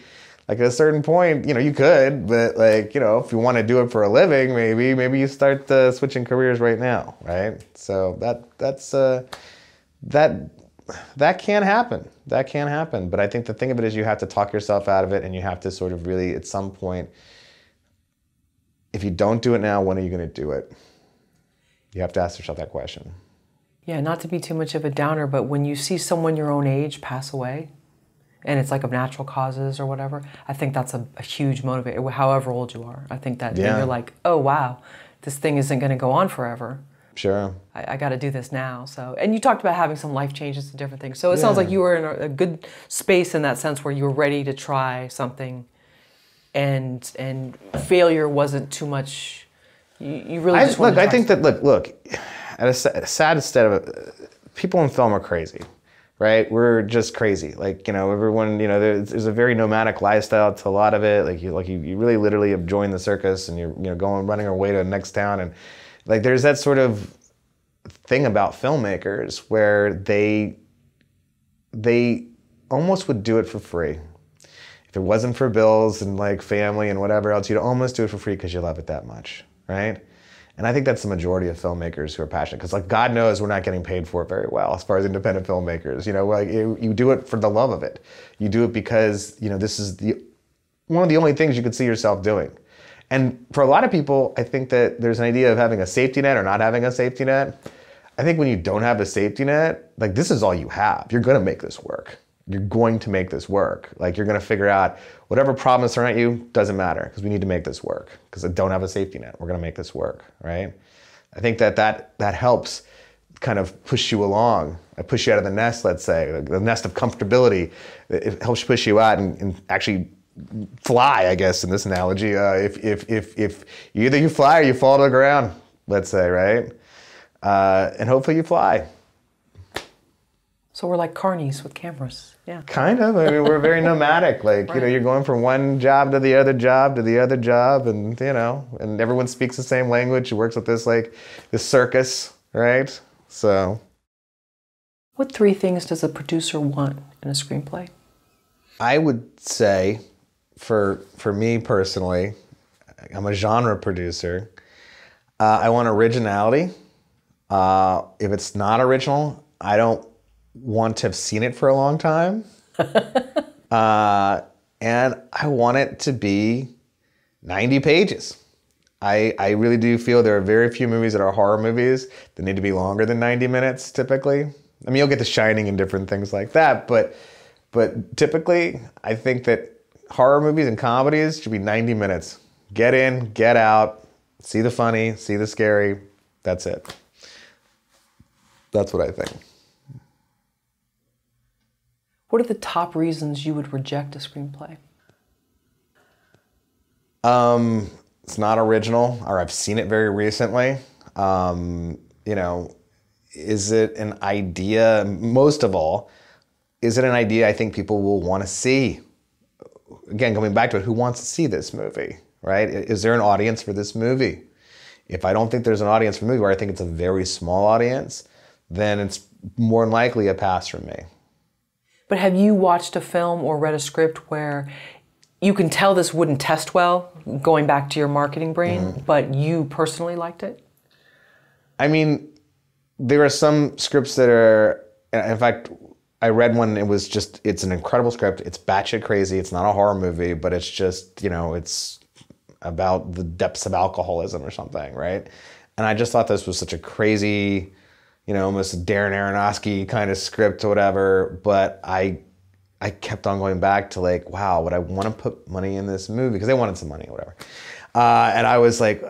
Speaker 2: Like at a certain point, you know, you could, but like, you know, if you want to do it for a living, maybe you start switching careers right now, right? So that can happen. That can happen. But I think the thing of it is you have to talk yourself out of it, and you have to sort of really, at some point, if you don't do it now, when are you going to do it? You have to ask yourself that question.
Speaker 1: Yeah, not to be too much of a downer, but when you see someone your own age pass away, and it's like of natural causes or whatever, I think that's a huge motivator, however old you are. I think that you're like, oh wow, this thing isn't going to go on forever.
Speaker 2: Sure.
Speaker 1: I got to do this now. So, and you talked about having some life changes and different things. So it sounds like you were in a good space in that sense where you were ready to try something, and failure wasn't too much. You really just wanted to try
Speaker 2: I think that look, at a sad state of it, people in film are crazy, right? We're just crazy. Like, you know, everyone, you know, there's a very nomadic lifestyle to a lot of it. Like you really literally have joined the circus, and you're, you know, running away to the next town, and like there's that sort of thing about filmmakers where they almost would do it for free. If it wasn't for bills and like family and whatever else, you'd almost do it for free because you love it that much, right? And I think that's the majority of filmmakers who are passionate, because like God knows we're not getting paid for it very well as far as independent filmmakers. You know, like you do it for the love of it. You do it because, you know, this is one of the only things you could see yourself doing. And for a lot of people, I think that there's an idea of having a safety net or not having a safety net. I think when you don't have a safety net, like this is all you have. You're gonna make this work. You're going to make this work. Like you're gonna figure out whatever problems thrown at you, doesn't matter, because we need to make this work. Because I don't have a safety net, we're gonna make this work, right? I think that helps kind of push you along. I push you out of the nest, let's say, the nest of comfortability. It helps push you out and actually fly, I guess, in this analogy. If either you fly or you fall to the ground, let's say, right? And hopefully you fly.
Speaker 1: So we're like carnies with cameras, yeah.
Speaker 2: Kind of. I mean, we're very nomadic. Like, right. You know, you're going from one job to the other job to the other job, and you know, and everyone speaks the same language. It works with this circus, right? So.
Speaker 1: What 3 things does a producer want in a screenplay? I
Speaker 2: would say, for me personally, I'm a genre producer. I want originality. If it's not original, I don't want to have seen it for a long time. And I want it to be 90 pages. I really do feel there are very few movies that are horror movies that need to be longer than 90 minutes typically. I mean, you'll get The Shining and different things like that, but typically I think that horror movies and comedies should be 90 minutes. Get in, get out, see the funny, see the scary, that's it. That's what I think.
Speaker 1: What are the top reasons you would reject a screenplay?
Speaker 2: It's not original, or I've seen it very recently. You know, is it an idea, most of all, is it an idea I think people will want to see? Again, going back to it, who wants to see this movie, right? Is there an audience for this movie? If I don't think there's an audience for the movie, or I think it's a very small audience, then it's more than likely a pass from me.
Speaker 1: But have you watched a film or read a script where you can tell this wouldn't test well, going back to your marketing brain, but you personally liked it?
Speaker 2: I mean, there are some scripts that are, in fact, I read one, it's an incredible script. It's batshit crazy. It's not a horror movie, but it's just, you know, it's about the depths of alcoholism or something, right? And I just thought this was such a crazy, you know, almost Darren Aronofsky kind of script or whatever, but I kept on going back to like, wow, would I want to put money in this movie? Because they wanted some money or whatever. And I was like,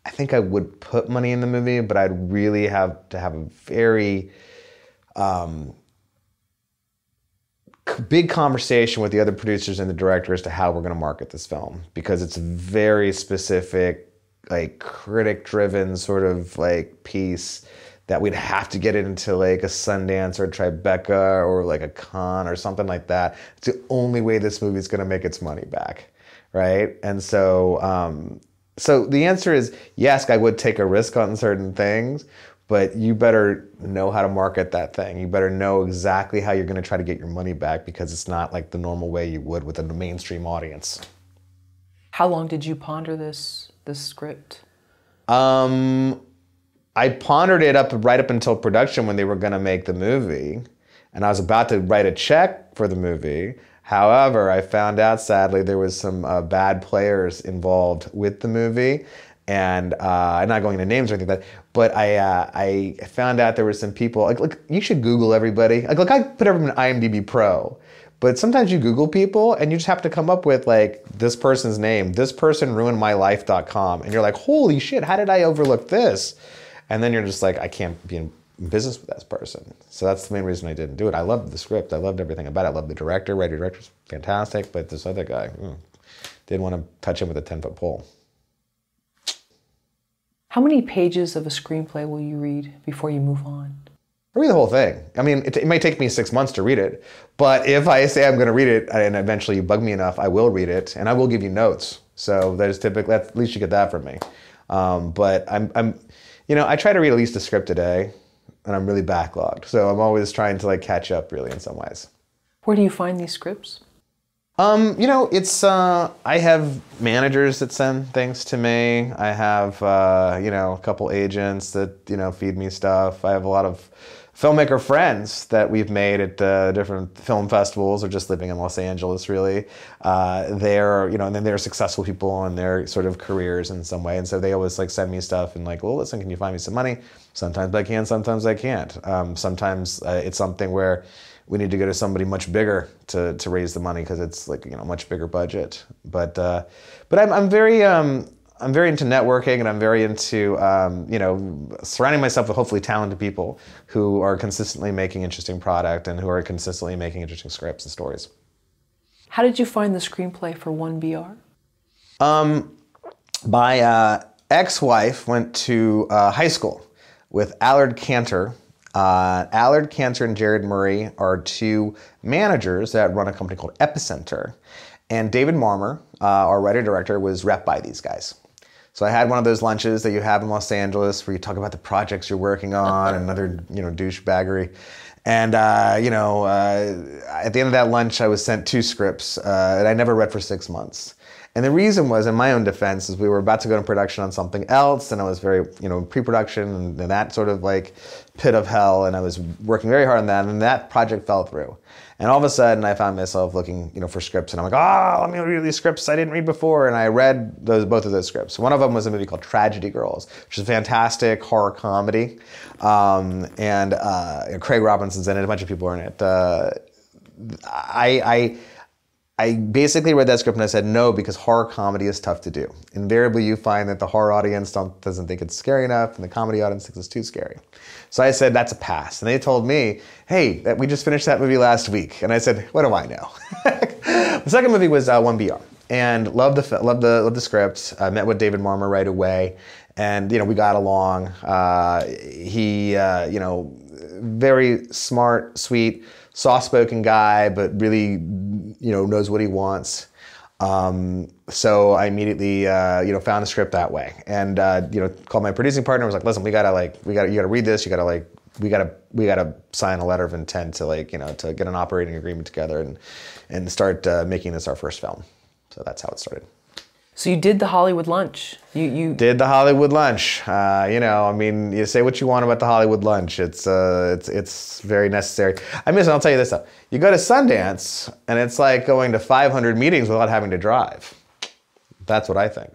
Speaker 2: I think I would put money in the movie, but I'd really have to have a very big conversation with the other producers and the director as to how we're going to market this film, because it's a very specific, like critic-driven sort of like piece that we'd have to get it into like a Sundance or a Tribeca or like a Cannes or something like that. It's the only way this movie's going to make its money back, right? And so, so the answer is yes, I would take a risk on certain things, but you better know how to market that thing. You better know exactly how you're going to try to get your money back, because it's not like the normal way you would with a mainstream audience.
Speaker 1: How long did you ponder this script?
Speaker 2: I pondered it right up until production, when they were going to make the movie, and I was about to write a check for the movie. However, I found out, sadly, there was some bad players involved with the movie, and I'm not going into names or anything like that, but I found out there were some people, like, look, you should Google everybody. Like, look, I put everyone in IMDb Pro, but sometimes you Google people and you just have to come up with, like, this person's name, this person ruined my life.com, and you're like, holy shit, how did I overlook this? And then you're just like, I can't be in business with this person. So that's the main reason I didn't do it. I loved the script. I loved everything about it. I loved the director. Writer-director's fantastic, but this other guy, didn't want to touch him with a 10-foot pole.
Speaker 1: How many pages of a screenplay will you read before you move on?
Speaker 2: I read the whole thing. I mean, it might take me 6 months to read it, but if I say I'm going to read it and eventually you bug me enough, I will read it, and I will give you notes. So that is typically, at least you get that from me. But I try to read at least a script a day, and I'm really backlogged. So I'm always trying to, like, catch up, really, in some ways.
Speaker 1: Where do you find these scripts?
Speaker 2: I have managers that send things to me. I have, a couple agents that, feed me stuff. I have a lot of filmmaker friends that we've made at different film festivals, or just living in Los Angeles, really. And then they're successful people in their sort of careers in some way. And so they always, like, send me stuff and, like, well, listen, can you find me some money? Sometimes I can, sometimes I can't. Sometimes it's something where we need to go to somebody much bigger to raise the money, because it's, like, much bigger budget. But I'm very into networking, and I'm very into surrounding myself with hopefully talented people who are consistently making interesting product and who are consistently making interesting scripts and stories.
Speaker 1: How did you find the screenplay for 1BR?
Speaker 2: My ex-wife went to high school with Allard Cantor. Allard Cantor and Jared Murray are two managers that run a company called Epicenter. And David Marmer, our writer-director, was rep by these guys. So I had one of those lunches that you have in Los Angeles where you talk about the projects you're working on and other, douchebaggery. And, at the end of that lunch, I was sent 2 scripts that I never read for 6 months. And the reason was, in my own defense, is we were about to go into production on something else, and I was very, pre-production and that sort of, like, pit of hell, and I was working very hard on that, and that project fell through. And all of a sudden, I found myself looking, for scripts, and I'm like, let me read these scripts I didn't read before, and I read both of those scripts. One of them was a movie called Tragedy Girls, which is a fantastic horror comedy, and Craig Robinson's in it, a bunch of people are in it. I basically read that script and I said no, because horror comedy is tough to do. Invariably, you find that the horror audience doesn't think it's scary enough, and the comedy audience thinks it's too scary. So I said, that's a pass. And they told me, hey, we just finished that movie last week. And I said, what do I know? The second movie was 1BR, and loved the script. I met with David Marmer right away, and we got along. He very smart, sweet, soft-spoken guy, but really, knows what he wants. So I immediately, found the script that way, and called my producing partner. Was like, listen, you gotta read this. We gotta sign a letter of intent to to get an operating agreement together and start making this our first film. So that's how it started.
Speaker 1: So you did the Hollywood lunch. You
Speaker 2: did the Hollywood lunch. You say what you want about the Hollywood lunch. It's very necessary. I'll tell you this though. You go to Sundance, and it's like going to 500 meetings without having to drive. That's what I think.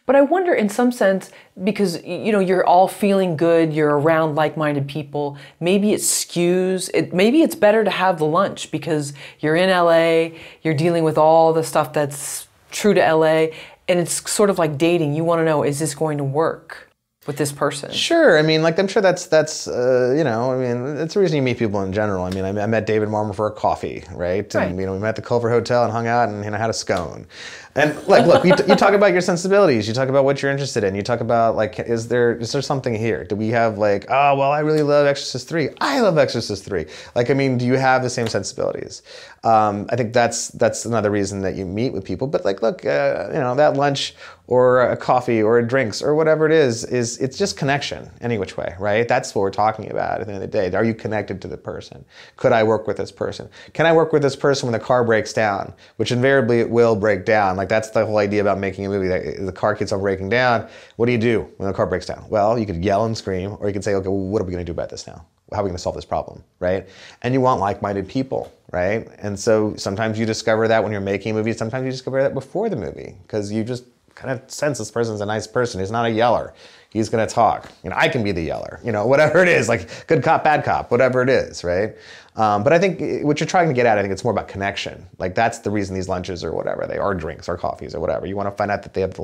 Speaker 1: But I wonder, in some sense, because you're all feeling good, you're around like-minded people. Maybe it skews. Maybe it's better to have the lunch because you're in LA. You're dealing with all the stuff that's true to LA, and it's sort of like dating. You want to know, is this going to work with this person?
Speaker 2: Sure. I'm sure that's it's the reason you meet people in general. I met David Marmer for a coffee, right? And we met at the Culver Hotel and hung out and had a scone. And look, you talk about your sensibilities. You talk about what you're interested in. You talk about is there something here? Do we have I really love Exorcist 3. I love Exorcist 3. Do you have the same sensibilities? I think that's another reason that you meet with people. But that lunch or a coffee or a drinks or whatever it is it's just connection, any which way, right? That's what we're talking about at the end of the day. Are you connected to the person? Could I work with this person? Can I work with this person when the car breaks down? Which invariably it will break down. Like that's the whole idea about making a movie. That the car keeps on breaking down. What do you do when the car breaks down? Well, you could yell and scream, or you could say, okay, well, what are we going to do about this now? How are we going to solve this problem, right? And you want like-minded people, right? And so sometimes you discover that when you're making a movie. Sometimes you discover that before the movie, because you just kind of sense this person's a nice person. He's not a yeller. He's going to talk. I can be the yeller. Whatever it is, like good cop, bad cop, whatever it is, right? But I think what you're trying to get at, I think it's more about connection. Like that's the reason these lunches or whatever they are, drinks or coffees or whatever. You want to find out that they have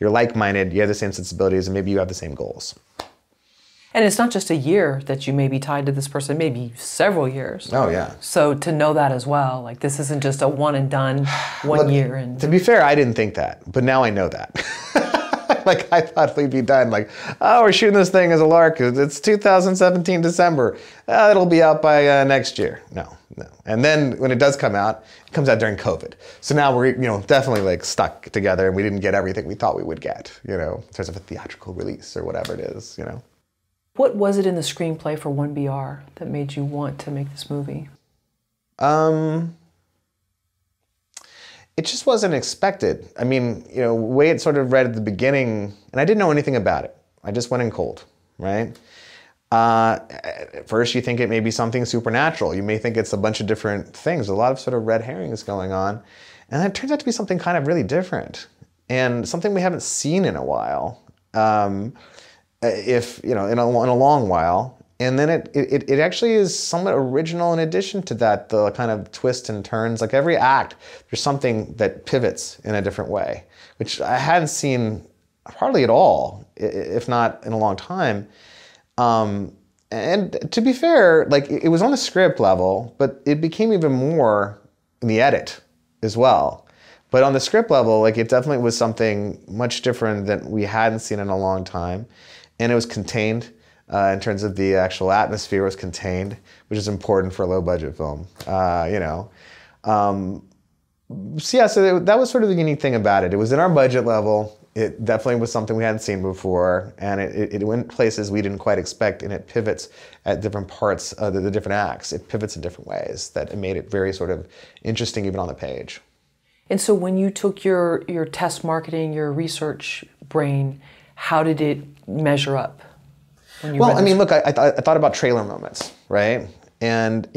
Speaker 2: you're like-minded, you have the same sensibilities, and maybe you have the same goals.
Speaker 1: And it's not just a year that you may be tied to this person, maybe several years.
Speaker 2: Oh, yeah.
Speaker 1: So to know that as well, like this isn't just a one and done, one year. And
Speaker 2: to be fair, I didn't think that, but now I know that. Like I thought we'd be done. Like, oh, we're shooting this thing as a lark. It's 2017 December. It'll be out by next year. No. And then when it does come out, it comes out during COVID. So now we're definitely like stuck together, and we didn't get everything we thought we would get. In terms of a theatrical release or whatever it is.
Speaker 1: What was it in the screenplay for 1BR that made you want to make this movie?
Speaker 2: It just wasn't expected. I mean, the way it sort of read at the beginning, and I didn't know anything about it. I just went in cold, right? At first you think it may be something supernatural. You may think it's a bunch of different things, a lot of sort of red herrings going on. And it turns out to be something kind of really different and something we haven't seen in a while. In a long while, and then it actually is somewhat original in addition to that, the kind of twists and turns. Like every act, there's something that pivots in a different way, which I hadn't seen hardly at all, if not in a long time. And to be fair, like it was on the script level, but it became even more in the edit as well. But on the script level, like it definitely was something much different that we hadn't seen in a long time. And it was contained in terms of the actual atmosphere was contained, which is important for a low-budget film, So yeah, so that was sort of the unique thing about it. It was in our budget level. It definitely was something we hadn't seen before, and it went places we didn't quite expect, and it pivots at different parts of the different acts. It pivots in different ways that it made it very sort of interesting even on the page.
Speaker 1: And so when you took your test marketing, your research brain, how did it measure up?
Speaker 2: Well, I mean, look, I thought about trailer moments, right? And,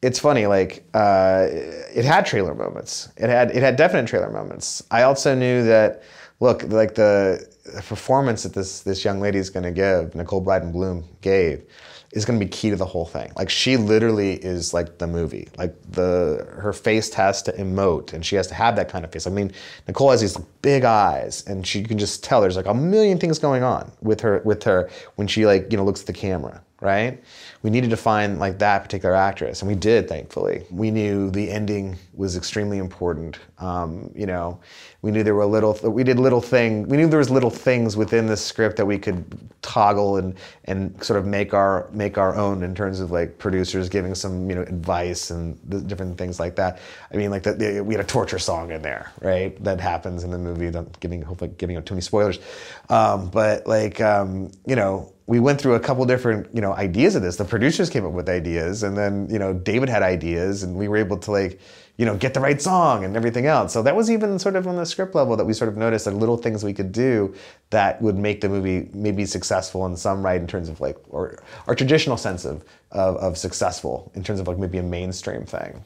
Speaker 2: it's funny, like, it had trailer moments. It had definite trailer moments. I also knew that, look, like the performance that this young lady is going to give, Nicole Bryden Bloom gave, is going to be key to the whole thing. Like she literally is like the movie. Like her face has to emote, and she has to have that kind of face. I mean, Nicole has these big eyes, and you can just tell there's like a million things going on with her when she looks at the camera, right? We needed to find like that particular actress, and we did, thankfully. We knew the ending was extremely important. We knew there were we knew there was little things within the script that we could toggle and sort of make our own in terms of like producers giving some advice and the different things like that. I mean, like we had a torture song in there, right? That happens in the movie. Hopefully giving out too many spoilers, but like we went through a couple different ideas of this. The producers came up with ideas, and then David had ideas, and we were able to get the right song and everything else. So that was even sort of on the script level that we sort of noticed like little things we could do that would make the movie maybe successful in some right in terms of like, or our traditional sense of successful in terms of like maybe a mainstream thing.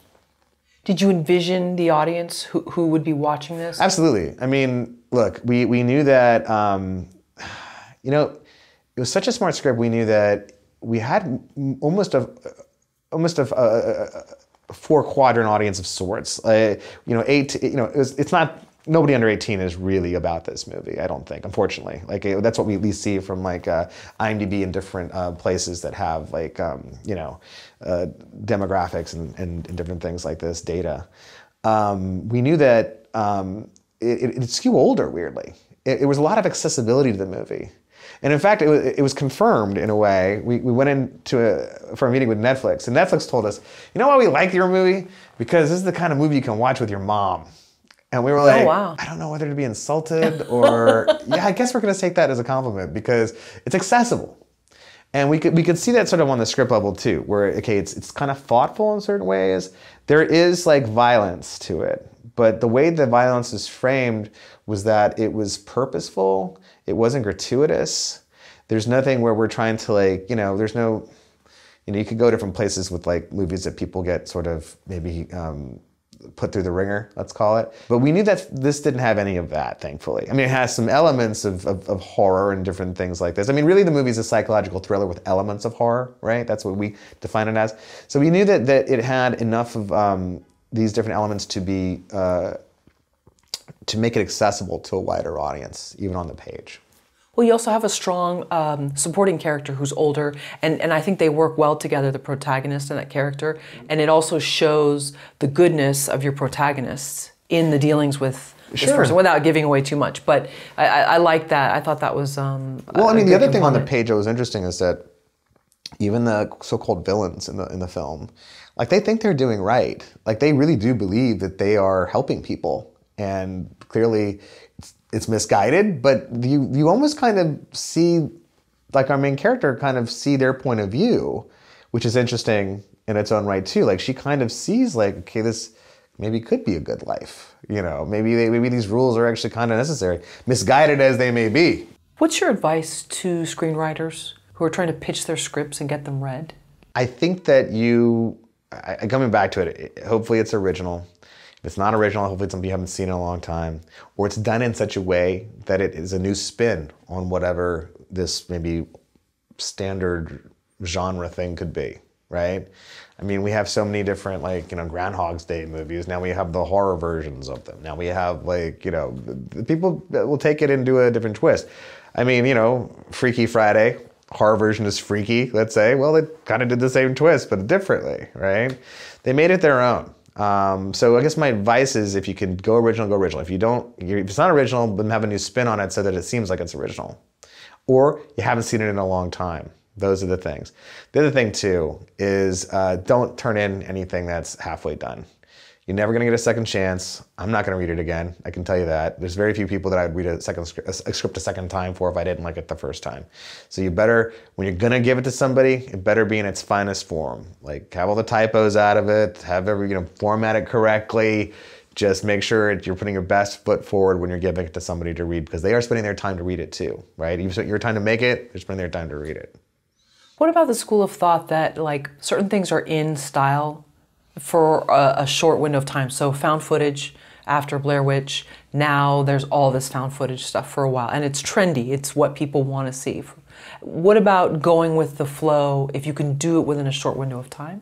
Speaker 1: Did you envision the audience who would be watching this?
Speaker 2: Absolutely. I mean, look, we knew that, it was such a smart script. We knew that we had almost a 4-quadrant audience of sorts. It's not, nobody under 18 is really about this movie, I don't think, unfortunately. Like that's what we at least see from like IMDb and different places that have like demographics and different things like this, data. We knew that it skewed older, weirdly. It was a lot of accessibility to the movie. And in fact, it was confirmed in a way. We went for a meeting with Netflix, and Netflix told us, you know why we like your movie? Because this is the kind of movie you can watch with your mom. And we were like,
Speaker 1: wow.
Speaker 2: I don't know whether to be insulted or, yeah, I guess we're going to take that as a compliment because it's accessible. And we could see that sort of on the script level too, where, okay, it's kind of thoughtful in certain ways. There is like violence to it, but the way the violence is framed was that it was purposeful. It wasn't gratuitous. There's nothing where we're trying to like, there's no, you could go different places with like movies that people get sort of maybe put through the ringer, let's call it. But we knew that this didn't have any of that, thankfully. I mean, it has some elements of horror and different things like this. I mean, really the movie's a psychological thriller with elements of horror, right? That's what we define it as. So we knew that it had enough of these different elements to be, to make it accessible to a wider audience, even on the page.
Speaker 1: Well, you also have a strong supporting character who's older, and I think they work well together, the protagonist and that character, and it also shows the goodness of your protagonists in the dealings with this person, without giving away too much. But I like that. I thought that was well,
Speaker 2: I mean, the other thing on the page that was interesting is that even the so-called villains in the film, like they think they're doing right. Like they really do believe that they are helping people, and clearly it's misguided, but you almost kind of see, like our main character kind of see their point of view, which is interesting in its own right too. Like she kind of sees like, okay, this maybe could be a good life. Maybe these rules are actually kind of necessary, misguided as they may be.
Speaker 1: What's your advice to screenwriters who are trying to pitch their scripts and get them read?
Speaker 2: I think that coming back to it, hopefully it's original. If it's not original, hopefully it's something you haven't seen in a long time, or it's done in such a way that it is a new spin on whatever this maybe standard genre thing could be, right? I mean, we have so many different, like, Groundhog's Day movies. Now we have the horror versions of them. Now we have, like, the people will take it and do a different twist. I mean, Freaky Friday, horror version is freaky, let's say. Well, it kind of did the same twist, but differently, right? They made it their own. So I guess my advice is if you can go original, go original. If it's not original, then have a new spin on it so that it seems like it's original. Or you haven't seen it in a long time. Those are the things. The other thing too is don't turn in anything that's halfway done. You're never going to get a second chance. I'm not going to read it again. I can tell you that. There's very few people that I'd read a script a second time for if I didn't like it the first time. So you better, when you're going to give it to somebody, it better be in its finest form. Like have all the typos out of it, have format it correctly. Just make sure you're putting your best foot forward when you're giving it to somebody to read, because they are spending their time to read it too, right? You spend your time to make it, they're spending their time to read it.
Speaker 1: What about the school of thought that like certain things are in style for a short window of time? So found footage after Blair Witch, now there's all this found footage stuff for a while, and it's trendy, it's what people want to see. What about going with the flow if you can do it within a short window of time?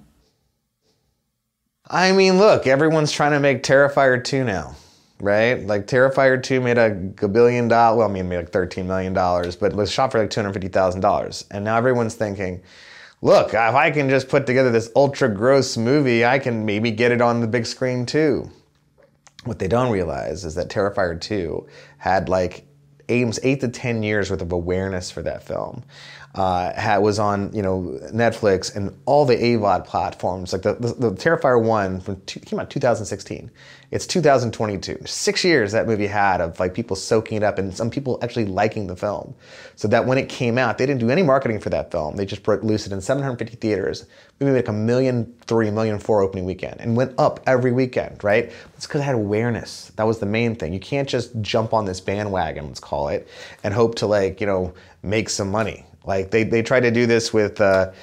Speaker 2: I mean, look, everyone's trying to make Terrifier 2 now, right? Like Terrifier 2 made $1 billion, well, I mean, made like $13 million, but it was shot for like $250,000. And now everyone's thinking, look, if I can just put together this ultra gross movie, I can maybe get it on the big screen too. What they don't realize is that Terrifier 2 had like 8 to 10 years worth of awareness for that film. Was on Netflix and all the AVOD platforms. Like the Terrifier 1 came out 2016. It's 2022. 6 years that movie had of like people soaking it up and some people actually liking the film. So that when it came out, they didn't do any marketing for that film. They just released it in 750 theaters. Maybe like $1.3 million, $1.4 million opening weekend and went up every weekend, right? It's because it had awareness. That was the main thing. You can't just jump on this bandwagon, let's call it, and hope to like, make some money. Like they tried to do this with the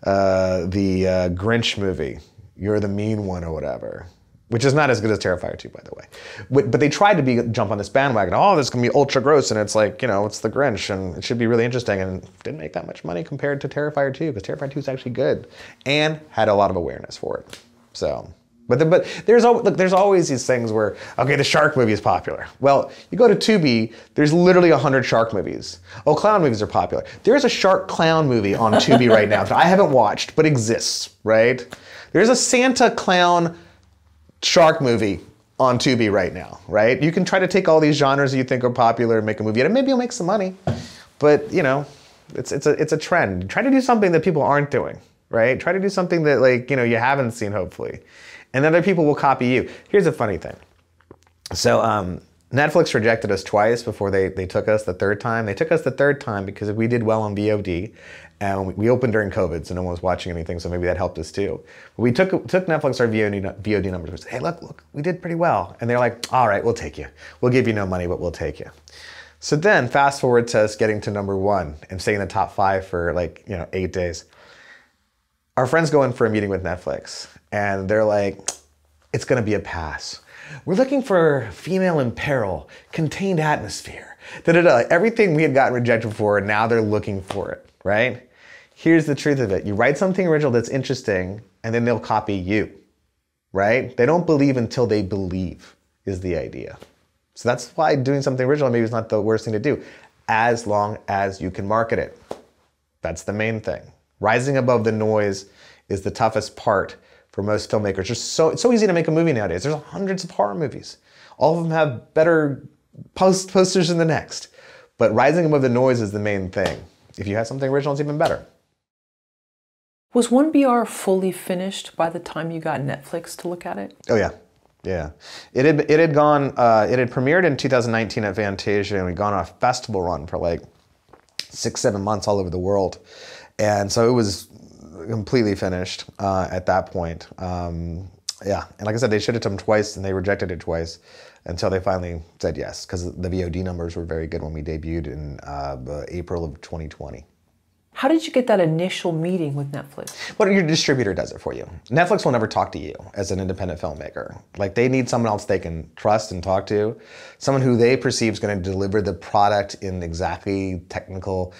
Speaker 2: Grinch movie, You're the Mean One or whatever, which is not as good as Terrifier 2, by the way. But they tried to jump on this bandwagon. Oh, this can be ultra gross, and it's like, it's the Grinch, and it should be really interesting, and didn't make that much money compared to Terrifier 2, because Terrifier 2 is actually good, and had a lot of awareness for it. So, but there's always these things where, okay, the shark movie is popular. Well, you go to Tubi, there's literally 100 shark movies. Oh, clown movies are popular. There's a shark clown movie on Tubi right now that I haven't watched, but exists, right? There's a Santa clown shark movie on Tubi right now, right? You can try to take all these genres that you think are popular and make a movie, and maybe you'll make some money, but it's a trend. Try to do something that people aren't doing, right? Try to do something that you haven't seen, hopefully, and other people will copy you. Here's a funny thing. So Netflix rejected us twice before they took us the third time. They took us the third time because we did well on VOD, and we opened during COVID, so no one was watching anything, so maybe that helped us too. But we took Netflix our VOD numbers. We said, hey, look, we did pretty well. And they're like, all right, we'll take you. We'll give you no money, but we'll take you. So then fast forward to us getting to #1 and staying in the top 5 for 8 days. Our friends go in for a meeting with Netflix, and they're like, it's gonna be a pass. We're looking for female in peril, contained atmosphere, da-da-da. Everything we had gotten rejected for, now they're looking for it, right? Here's the truth of it. You write something original that's interesting, and then they'll copy you, right? They don't believe until they believe, is the idea. So that's why doing something original maybe is not the worst thing to do, as long as you can market it. That's the main thing. Rising above the noise is the toughest part for most filmmakers. It's so easy to make a movie nowadays. There's hundreds of horror movies. All of them have better posters than the next. But rising above the noise is the main thing. If you have something original, it's even better.
Speaker 1: Was 1BR fully finished by the time you got Netflix to look at it?
Speaker 2: Oh yeah, yeah. It had premiered in 2019 at Fantasia, and we'd gone on a festival run for like 6-7 months all over the world. And so it was completely finished at that point. Yeah, and like I said, they showed it to them twice and they rejected it twice until they finally said yes, because the VOD numbers were very good when we debuted in April of 2020.
Speaker 1: How did you get that initial meeting with Netflix?
Speaker 2: Well, your distributor does it for you. Netflix will never talk to you as an independent filmmaker. Like, they need someone else they can trust and talk to, someone who they perceive is going to deliver the product in exactly the technical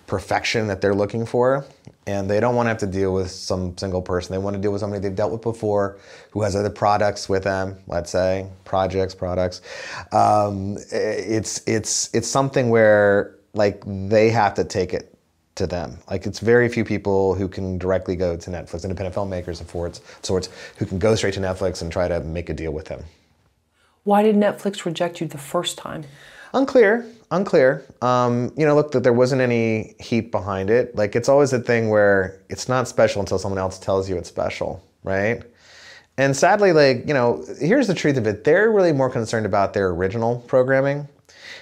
Speaker 2: perfection that they're looking for. And they don't want to have to deal with some single person. They want to deal with somebody they've dealt with before, who has other products with them, let's say, products. It's something where, like, they have to take it to them. Like, it's very few people who can directly go to Netflix, independent filmmakers of sorts, who can go straight to Netflix and try to make a deal with them.
Speaker 1: Why did Netflix reject you the first time?
Speaker 2: Unclear. Look, that there wasn't any heat behind it. Like, it's always a thing where it's not special until someone else tells you it's special, right? And sadly, here's the truth of it. They're really more concerned about their original programming.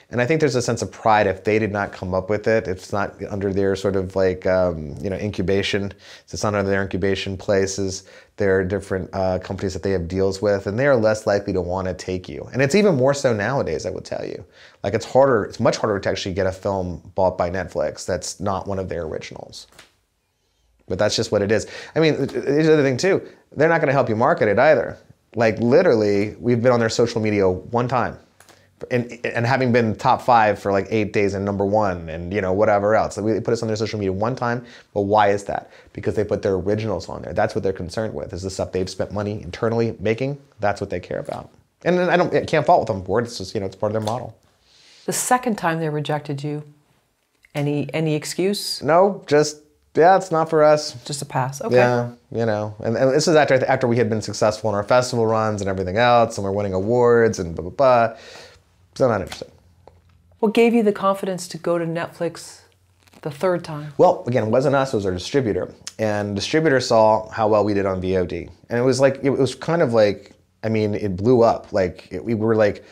Speaker 2: And I think there's a sense of pride if they did not come up with it. It's not under their sort of incubation. It's not under their incubation places. There are different companies that they have deals with, and they are less likely to want to take you. And it's even more so nowadays, I would tell you. Like, it's much harder to actually get a film bought by Netflix that's not one of their originals. But that's just what it is. I mean, here's the other thing too. They're not going to help you market it either. Like, literally, we've been on their social media one time. And having been top 5 for like 8 days and #1 and whatever else. They put us on their social media one time, but why is that? Because they put their originals on there. That's what they're concerned with, is the stuff they've spent money internally making. That's what they care about. And I can't fault them for it. It's just, it's part of their model.
Speaker 1: The second time they rejected you, any excuse?
Speaker 2: No, just, yeah, it's not for us.
Speaker 1: Just a pass, okay.
Speaker 2: Yeah, and this is after we had been successful in our festival runs and everything else, and we're winning awards and blah, blah, blah. So not interested.
Speaker 1: What gave you the confidence to go to Netflix the third time? Well,
Speaker 2: again, it wasn't us, it was our distributor. And the distributor saw how well we did on VOD. And it was kind of like, it blew up. We were like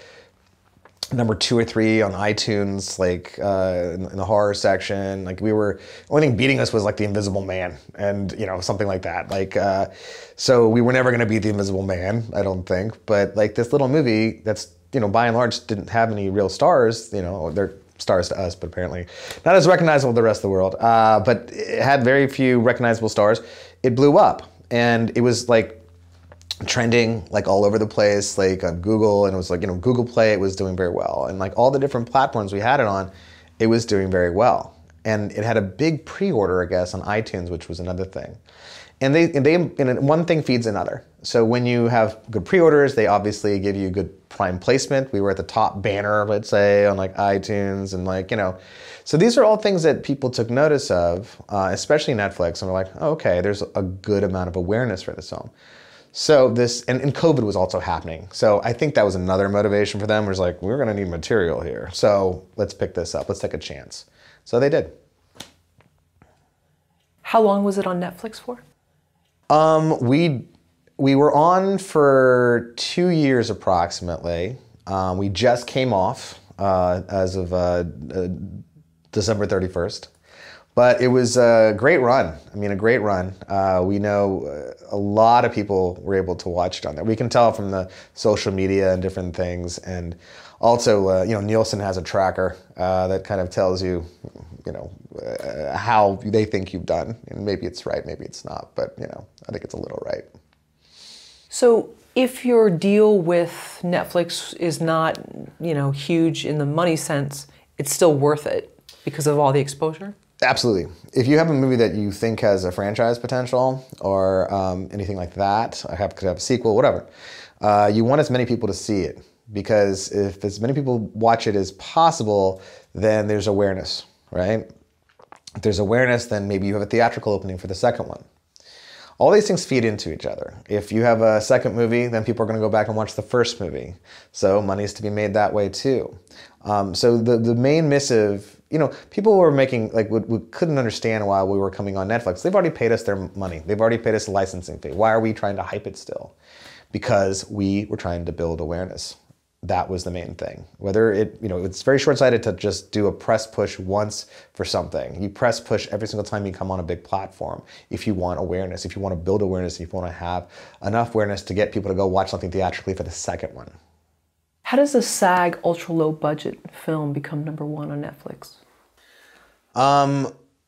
Speaker 2: number 2 or 3 on iTunes, in the horror section. The only thing beating us was like The Invisible Man and, something like that. So we were never gonna beat The Invisible Man, I don't think. But this little movie that's, by and large didn't have any real stars, they're stars to us, but apparently not as recognizable to the rest of the world. But it had very few recognizable stars. It blew up, and it was trending all over the place, on Google, and it was Google Play, it was doing very well. And all the different platforms we had it on, it was doing very well. And it had a big pre-order, I guess, on iTunes, which was another thing. And one thing feeds another. So when you have good pre-orders, they obviously give you good prime placement. We were at the top banner, let's say, on iTunes and So these are all things that people took notice of, especially Netflix, and we're like, oh, okay, there's a good amount of awareness for this film. So and COVID was also happening. So I think that was another motivation for them. It was like, we're gonna need material here. So let's pick this up, let's take a chance. So they did.
Speaker 1: How long was it on Netflix for?
Speaker 2: we were on for 2 years approximately. We just came off as of December 31st. But it was a great run. I mean, a great run. We know a lot of people were able to watch it on there. We can tell from the social media and different things. And also, you know, Nielsen has a tracker that kind of tells you, you know, how they think you've done. And maybe it's right, maybe it's not. But, you know, I think it's a little right.
Speaker 1: So if your deal with Netflix is not, you know, huge in the money sense, it's still worth it because of all the exposure?
Speaker 2: Absolutely. If you have a movie that you think has a franchise potential or anything like that, could have a sequel, whatever, you want as many people to see it, because if as many people watch it as possible, then there's awareness, right? If there's awareness, then maybe you have a theatrical opening for the second one. All these things feed into each other. If you have a second movie, then people are going to go back and watch the first movie. So money is to be made that way too. So the main missive, you know, people were making, like, we couldn't understand why we were coming on Netflix. They've already paid us their money. They've already paid us a licensing fee. Why are we trying to hype it still? Because we were trying to build awareness. That was the main thing. Whether it, you know, it's very short-sighted to just do a press push once for something. You press push every single time you come on a big platform if you want awareness, if you want to build awareness, if you want to have enough awareness to get people to go watch something theatrically for the second one.
Speaker 1: How does a SAG ultra-low budget film become #1 on Netflix?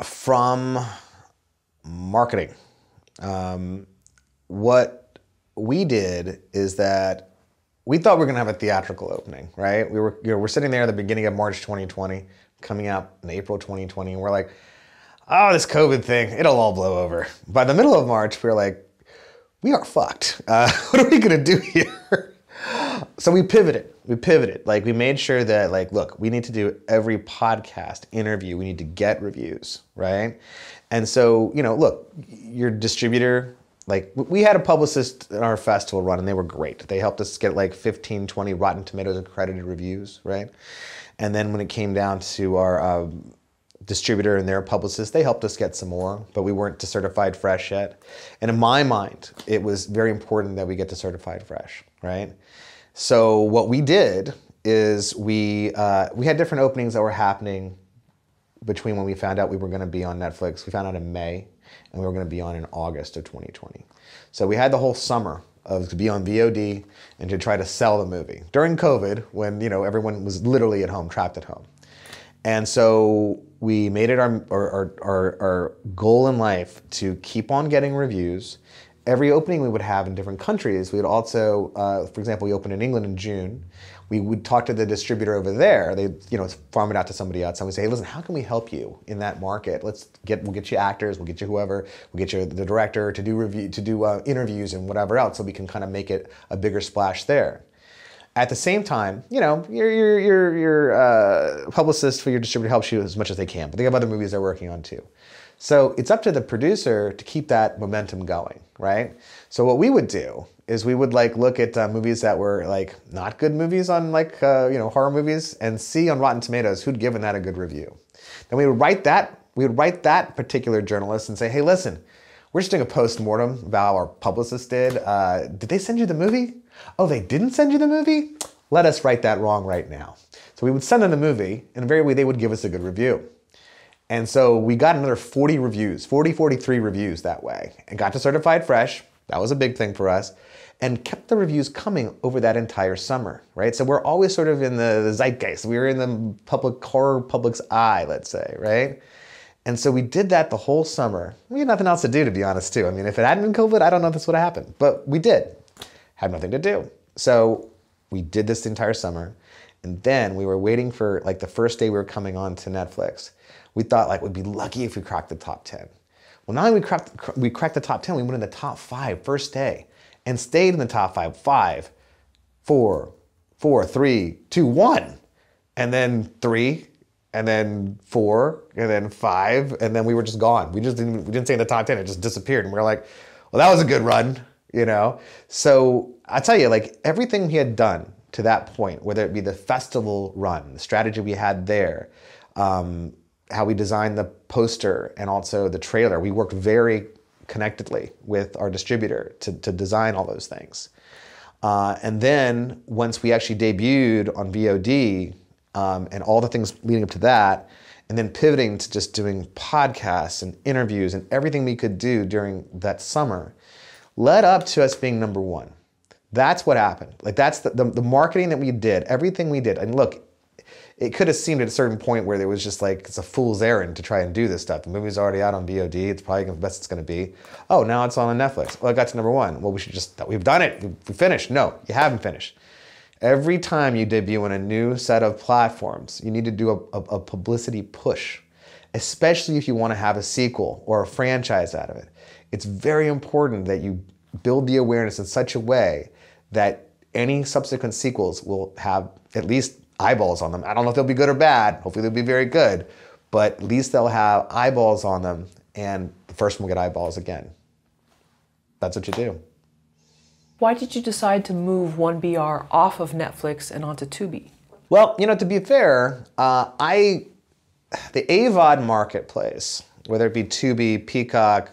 Speaker 2: From marketing. What we did is that we thought we were going to have a theatrical opening, right? We're sitting there at the beginning of March 2020, coming out in April 2020, and we're like, oh, this COVID thing, it'll all blow over. By the middle of March, we were like, we are fucked. What are we going to do here? So we pivoted. Like, we made sure that, like, look, we need to do every podcast, interview, we need to get reviews, right? And so, you know, look, your distributor, like, we had a publicist in our festival run, and they were great. They helped us get like 15, 20 Rotten Tomatoes accredited reviews, right? And then when it came down to our distributor and their publicist, they helped us get some more, but we weren't to certified fresh yet. And in my mind, it was very important that we get to certified fresh, right? So what we did is we had different openings that were happening between when we found out we were going to be on Netflix. We found out in May, and we were going to be on in August of 2020. So we had the whole summer to be on VOD and to try to sell the movie during COVID, when, you know, everyone was literally at home, trapped at home. And so we made it our goal in life to keep on getting reviews. Every opening we would have in different countries, we would also, for example, we opened in England in June. We would talk to the distributor over there. They, you know, farm it out to somebody else, and we say, hey, listen, how can we help you in that market? We'll get you actors, we'll get you whoever, we'll get you the director to do interviews and whatever else, so we can kind of make it a bigger splash there. At the same time, you know, your publicist for your distributor helps you as much as they can, but they have other movies they're working on too. So it's up to the producer to keep that momentum going, right? So what we would do is we would, like, look at movies that were, like, not good movies on, like, you know, horror movies, and see on Rotten Tomatoes who'd given that a good review. Then we would write that particular journalist and say, hey, listen, we're just doing a post-mortem about how our publicist did. Did they send you the movie? Oh, they didn't send you the movie? Let us right that wrong right now. So we would send them the movie, and invariably they would give us a good review. And so we got another 43 reviews that way, and got to certified fresh. That was a big thing for us, and kept the reviews coming over that entire summer, right? So we're always sort of in the zeitgeist. We were in the public's eye, let's say, right? And so we did that the whole summer. We had nothing else to do, to be honest, too. I mean, if it hadn't been COVID, I don't know if this would have happened, but we did. Had nothing to do. So we did this the entire summer, and then we were waiting for, like, the first day we were coming on to Netflix. We thought, like, we'd be lucky if we cracked the top 10. Well, not only we cracked the top 10, we went in the top 5 first day and stayed in the top 5. 5, 4, 3, 2, 1. And then 3, and then 4, and then 5, and then we were just gone. We didn't stay in the top 10, it just disappeared. And we were like, well, that was a good run, you know? So I tell you, like, everything we had done to that point, whether it be the festival run, the strategy we had there, how we designed the poster and also the trailer. We worked very connectedly with our distributor to design all those things. And then once we actually debuted on VOD and all the things leading up to that, and then pivoting to just doing podcasts and interviews and everything we could do during that summer, led up to us being #1. That's what happened. Like that's the marketing that we did, everything we did. And look, it could have seemed at a certain point where there was just like, it's a fool's errand to try and do this stuff. The movie's already out on VOD. It's probably the best it's going to be. Oh, now it's on Netflix. Well, it got to #1. Well, we've done it. We finished. No, you haven't finished. Every time you debut on a new set of platforms, you need to do a publicity push, especially if you want to have a sequel or a franchise out of it. It's very important that you build the awareness in such a way that any subsequent sequels will have at least eyeballs on them. I don't know if they'll be good or bad. Hopefully they'll be very good, but at least they'll have eyeballs on them, and the first one will get eyeballs again. That's what you do.
Speaker 1: Why did you decide to move 1BR off of Netflix and onto Tubi?
Speaker 2: Well, you know, to be fair, the AVOD marketplace, whether it be Tubi, Peacock,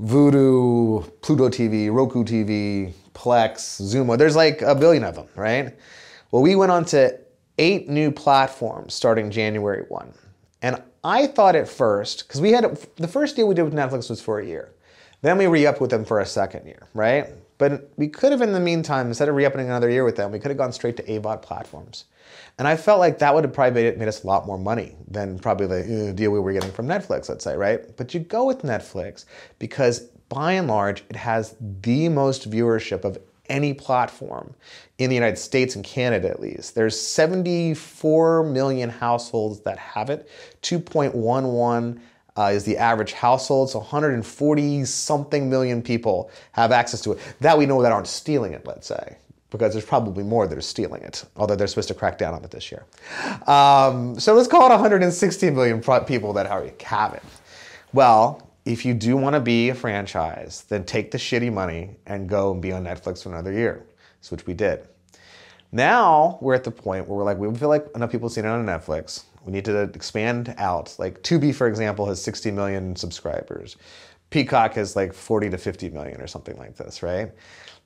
Speaker 2: Vudu, Pluto TV, Roku TV, Plex, Zumo, there's like a billion of them, right? Well, we went on to 8 new platforms starting January 1. And I thought at first, because the first deal we did with Netflix was for a year. Then we re-upped with them for a second year, right? But we could have, in the meantime, instead of re-upping another year with them, we could have gone straight to AVOD platforms. And I felt like that would have probably made us a lot more money than probably the deal we were getting from Netflix, let's say, right? But you go with Netflix because, by and large, it has the most viewership of any platform in the United States and Canada, at least. There's 74 million households that have it. 2.11 is the average household, so 140 something million people have access to it. That we know that aren't stealing it, let's say, because there's probably more that are stealing it, although they're supposed to crack down on it this year. So let's call it 160 million people that have it. Well, if you do want to be a franchise, then take the shitty money and go and be on Netflix for another year, which we did. Now we're at the point where we're like, we feel like enough people have seen it on Netflix. We need to expand out. Like Tubi, for example, has 60 million subscribers. Peacock has like 40 to 50 million or something like this, right?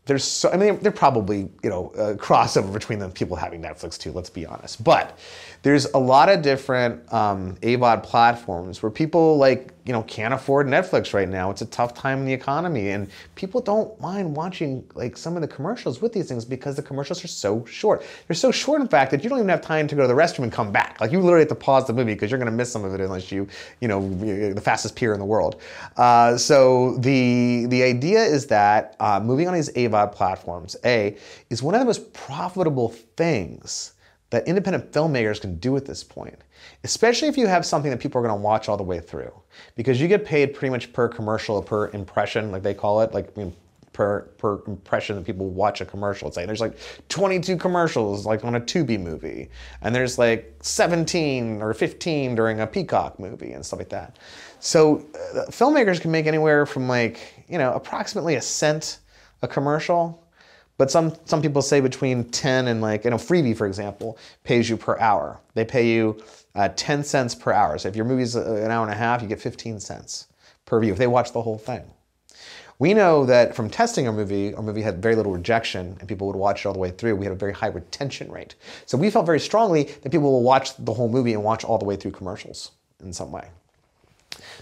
Speaker 2: They're probably, you know, a crossover between them people having Netflix too, let's be honest. But there's a lot of different AVOD platforms where people can't afford Netflix right now. It's a tough time in the economy, and people don't mind watching like some of the commercials with these things because the commercials are so short. They're so short, in fact, that you don't even have time to go to the restroom and come back. Like you literally have to pause the movie because you're going to miss some of it unless you're the fastest peer in the world. So the idea is that moving on these AVOD platforms, is one of the most profitable things that independent filmmakers can do at this point, especially if you have something that people are going to watch all the way through, because you get paid pretty much per commercial, per impression, like they call it, per impression that people watch a commercial. It's like there's like 22 commercials like on a Tubi movie, and there's like 17 or 15 during a Peacock movie and stuff like that. So filmmakers can make anywhere from approximately a cent a commercial, but some people say between 10 and Freebie, for example, pays you per hour. They pay you 10 cents per hour. So if your movie's an hour and a half, you get 15 cents per view if they watch the whole thing. We know that from testing our movie had very little rejection and people would watch it all the way through. We had a very high retention rate. So we felt very strongly that people will watch the whole movie and watch all the way through commercials in some way.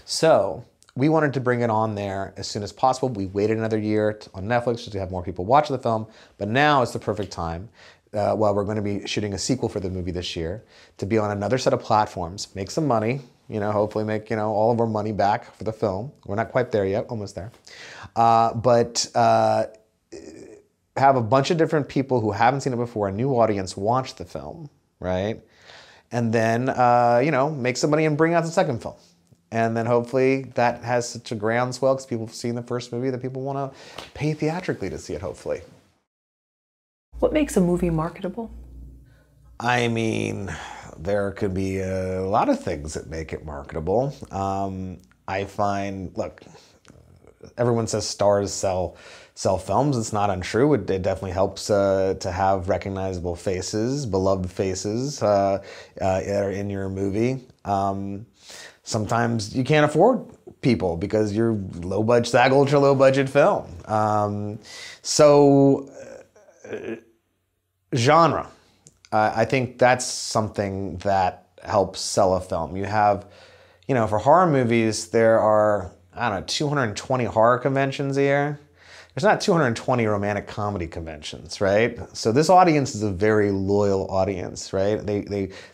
Speaker 2: So we wanted to bring it on there as soon as possible. We waited another year on Netflix just to have more people watch the film, but now is the perfect time, while we're going to be shooting a sequel for the movie this year, to be on another set of platforms, make some money, hopefully make, all of our money back for the film. We're not quite there yet, almost there. But have a bunch of different people who haven't seen it before, a new audience, watch the film, right? And then, make some money and bring out the second film. And then hopefully that has such a groundswell because people have seen the first movie that people want to pay theatrically to see it, hopefully.
Speaker 1: What makes a movie marketable?
Speaker 2: I mean, there could be a lot of things that make it marketable. I find, look, everyone says stars sell films. It's not untrue. It definitely helps to have recognizable faces, beloved faces that are in your movie. Sometimes you can't afford people because you're low budget, SAG ultra low budget film. Genre. I think that's something that helps sell a film. You have, for horror movies, there are, I don't know, 220 horror conventions a year. There's not 220 romantic comedy conventions, right? So this audience is a very loyal audience, right?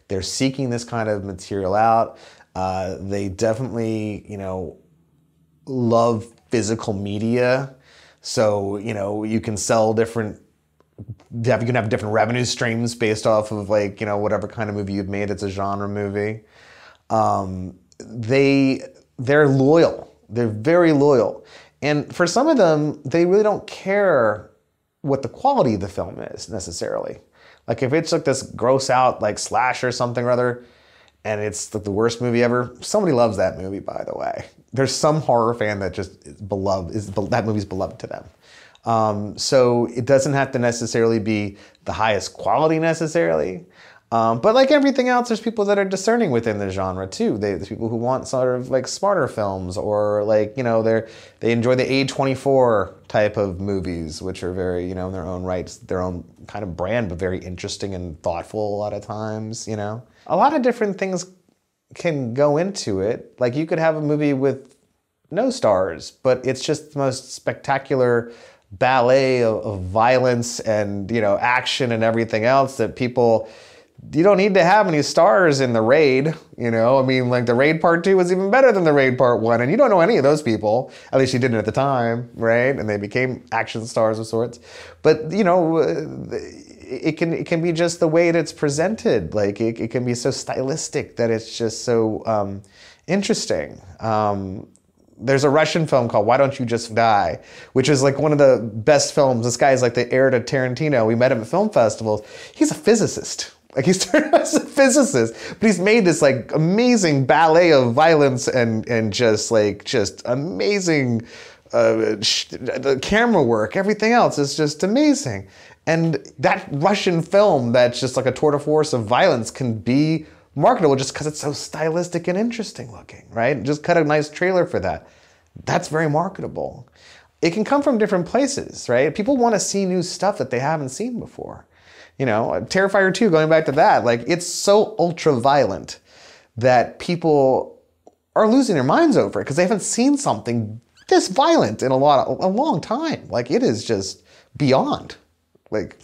Speaker 2: They're seeking this kind of material out. They definitely, love physical media. So, you can sell you can have different revenue streams based off of whatever kind of movie you've made. It's a genre movie. They're loyal. They're very loyal. And for some of them, they really don't care what the quality of the film is necessarily. Like if it's like this gross out slash or something or other, and it's like the worst movie ever, somebody loves that movie, by the way. There's some horror fan that just is beloved, that movie's beloved to them. So it doesn't have to necessarily be the highest quality necessarily. But like everything else, there's people that are discerning within the genre too. There's people who want sort of smarter films, or they enjoy the A24 type of movies, which are very, in their own rights, their own kind of brand, but very interesting and thoughtful a lot of times, A lot of different things can go into it. Like you could have a movie with no stars, but it's just the most spectacular ballet of violence and, action and everything else that people... You don't need to have any stars in The Raid, The Raid Part 2 was even better than The Raid Part 1, and you don't know any of those people. At least you didn't at the time, right? And they became action stars of sorts. But, it can be just the way that it's presented. It can be so stylistic that it's just so interesting. There's a Russian film called Why Don't You Just Die, which is one of the best films. This guy is the heir to Tarantino. We met him at film festivals. He's a physicist. He started as a physicist, but he's made this amazing ballet of violence and just amazing the camera work, everything else is just amazing. And that Russian film that's just a tour de force of violence can be marketable just because it's so stylistic and interesting looking, right? Just cut a nice trailer for that. That's very marketable. It can come from different places, right? People want to see new stuff that they haven't seen before. Terrifier 2, going back to that, it's so ultra violent that people are losing their minds over it because they haven't seen something this violent in a long time. It is just beyond.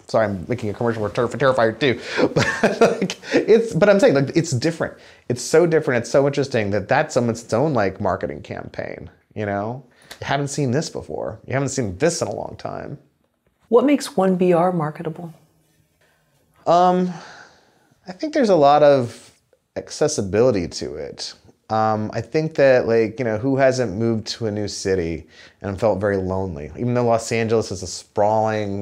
Speaker 2: Sorry, I'm making a commercial for Terrifier 2, but I'm saying it's different. It's so different. It's so interesting that's its own marketing campaign. You haven't seen this before. You haven't seen this in a long time.
Speaker 1: What makes 1BR marketable?
Speaker 2: I think there's a lot of accessibility to it. I think that who hasn't moved to a new city and felt very lonely? Even though Los Angeles is a sprawling,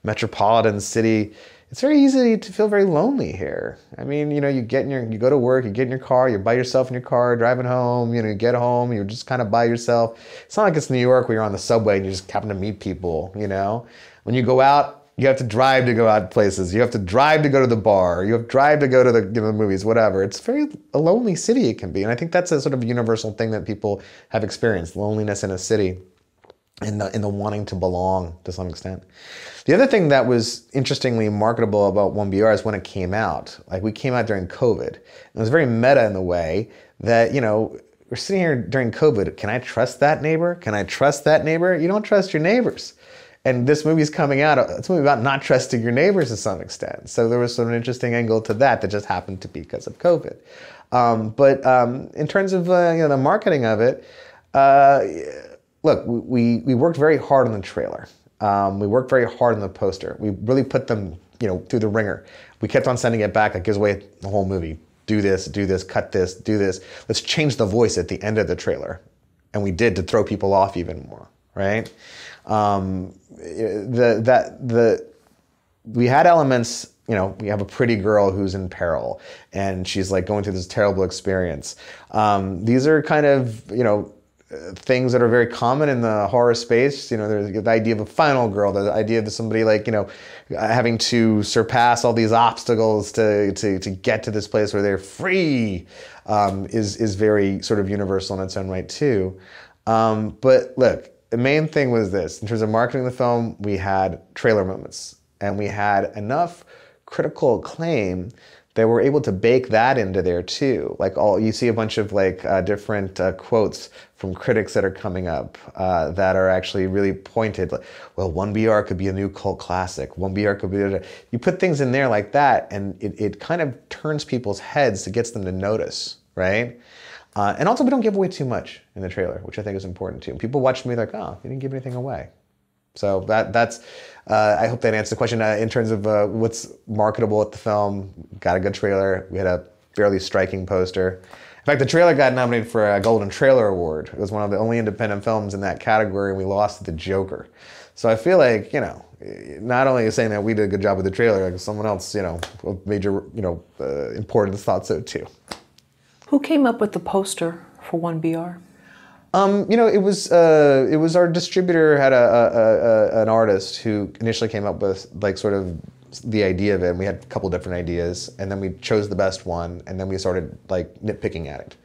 Speaker 2: metropolitan city, it's very easy to feel very lonely here. I mean, you go to work, you get in your car, you're by yourself in your car, driving home, you get home, you're just kind of by yourself. It's not like it's New York where you're on the subway and you just happen to meet people, When you go out, you have to drive to go out places. You have to drive to go to the bar. You have to drive to go to the movies, whatever. It's a lonely city it can be. And I think that's a sort of universal thing that people have experienced, loneliness in a city and the wanting to belong to some extent. The other thing that was interestingly marketable about 1BR is when it came out. We came out during COVID. And it was very meta in the way that, we're sitting here during COVID. Can I trust that neighbor? Can I trust that neighbor? You don't trust your neighbors. And this movie's coming out, it's a movie about not trusting your neighbors to some extent. So there was sort of an interesting angle to that just happened to be because of COVID. But in terms of the marketing of it, look, we worked very hard on the trailer. We worked very hard on the poster. We really put them through the ringer. We kept on sending it back. It gives away the whole movie. Do this, cut this, do this. Let's change the voice at the end of the trailer. And we did to throw people off even more, right? We had elements, we have a pretty girl who's in peril and she's going through this terrible experience. These are kind of, things that are very common in the horror space. You know, there's the idea of a final girl, the idea of somebody like, you know, having to surpass all these obstacles to get to this place where they're free, is very sort of universal in its own right too. But look, the main thing was this: in terms of marketing the film, we had trailer moments, and we had enough critical acclaim that we're able to bake that into there too. Like you see a bunch of like different quotes from critics that are coming up that are actually really pointed. Like, well, 1BR could be a new cult classic. 1BR could be. You put things in there like that, and it kind of turns people's heads. It gets them to notice, right? And also, we don't give away too much in the trailer, which I think is important too. People watch me like, oh, you didn't give anything away. So that's, I hope that answers the question. In terms of what's marketable at the film, got a good trailer. We had a fairly striking poster. In fact, the trailer got nominated for a Golden Trailer Award. It was one of the only independent films in that category, and we lost to The Joker. So I feel like, you know, not only is saying that we did a good job with the trailer, like someone else, you know, of major, you know, importance thought so too.
Speaker 1: Who came up with the poster for 1BR?
Speaker 2: You know, it was our distributor had an artist who initially came up with like sort of the idea of it, and we had a couple different ideas, and then we chose the best one, and then we started like nitpicking at it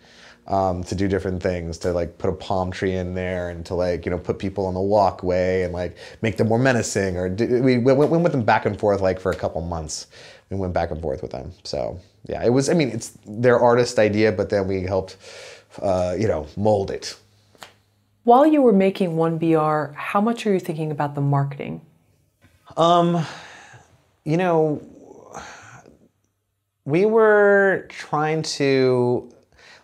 Speaker 2: to do different things, to like put a palm tree in there, and to like, you know, put people on the walkway and like make them more menacing, or we went with them back and forth like for a couple months. We went back and forth with them. So yeah, it was, I mean, it's their artist idea, but then we helped, you know, mold it.
Speaker 1: While you were making 1BR, how much are you thinking about the marketing?
Speaker 2: You know, we were trying to,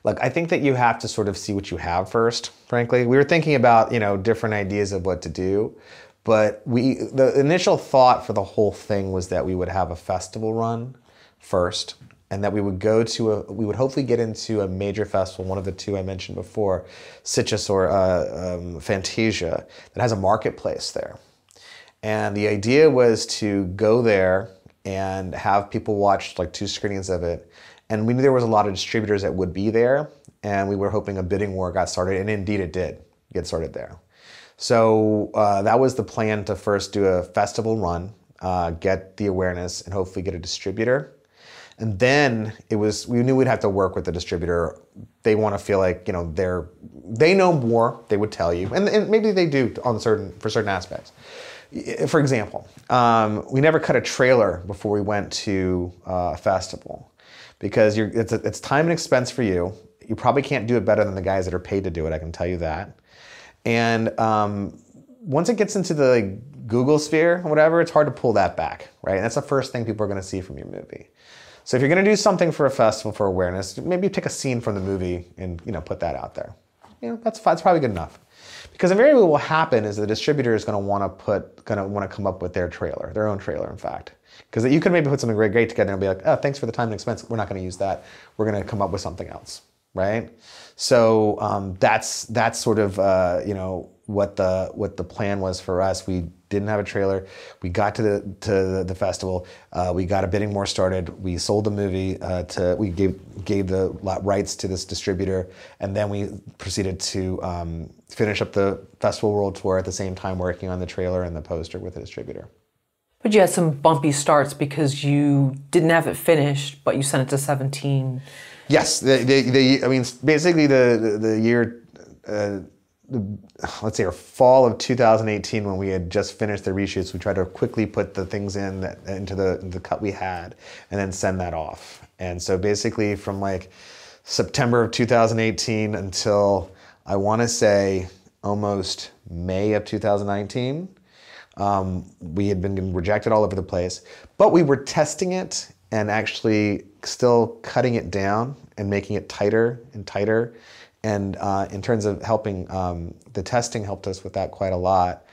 Speaker 2: look, I think that you have to sort of see what you have first, frankly. We were thinking about, you know, different ideas of what to do, but the initial thought for the whole thing was that we would have a festival run first, and that we would go to we would hopefully get into a major festival, one of the two I mentioned before, Citrus or Fantasia, that has a marketplace there. And the idea was to go there and have people watch like 2 screenings of it. And we knew there was a lot of distributors that would be there, and we were hoping a bidding war got started, and indeed it did get started there. So that was the plan, to first do a festival run, get the awareness, and hopefully get a distributor. And then we knew we'd have to work with the distributor. They want to feel like, you know, they know more, they would tell you. And maybe they do for certain aspects. For example, we never cut a trailer before we went to a festival, because it's time and expense for you. You probably can't do it better than the guys that are paid to do it, I can tell you that. And once it gets into the like, Google sphere or whatever, it's hard to pull that back, right? And that's the first thing people are going to see from your movie. So if you're going to do something for a festival for awareness, maybe pick a scene from the movie and, you know, put that out there. You know, that's probably good enough. Because invariably what will happen is the distributor is going to want to come up with their trailer, their own trailer, in fact. Because you could maybe put something great together and be like, oh, thanks for the time and expense. We're not going to use that. We're going to come up with something else, right? So that's sort of you know, what the plan was for us. We didn't have a trailer. We got to the festival. We got a bidding war started. We sold the movie we gave the rights to this distributor, and then we proceeded to finish up the festival world tour at the same time, working on the trailer and the poster with the distributor.
Speaker 1: But you had some bumpy starts because you didn't have it finished, but you sent it to 17.
Speaker 2: Yes, I mean, basically the year, let's say our fall of 2018, when we had just finished the reshoots, we tried to quickly put the things into the cut we had, and then send that off. And so basically from like September of 2018 until, I want to say, almost May of 2019, we had been rejected all over the place, but we were testing it and actually still cutting it down and making it tighter and tighter. And in terms of helping, the testing helped us with that quite a lot.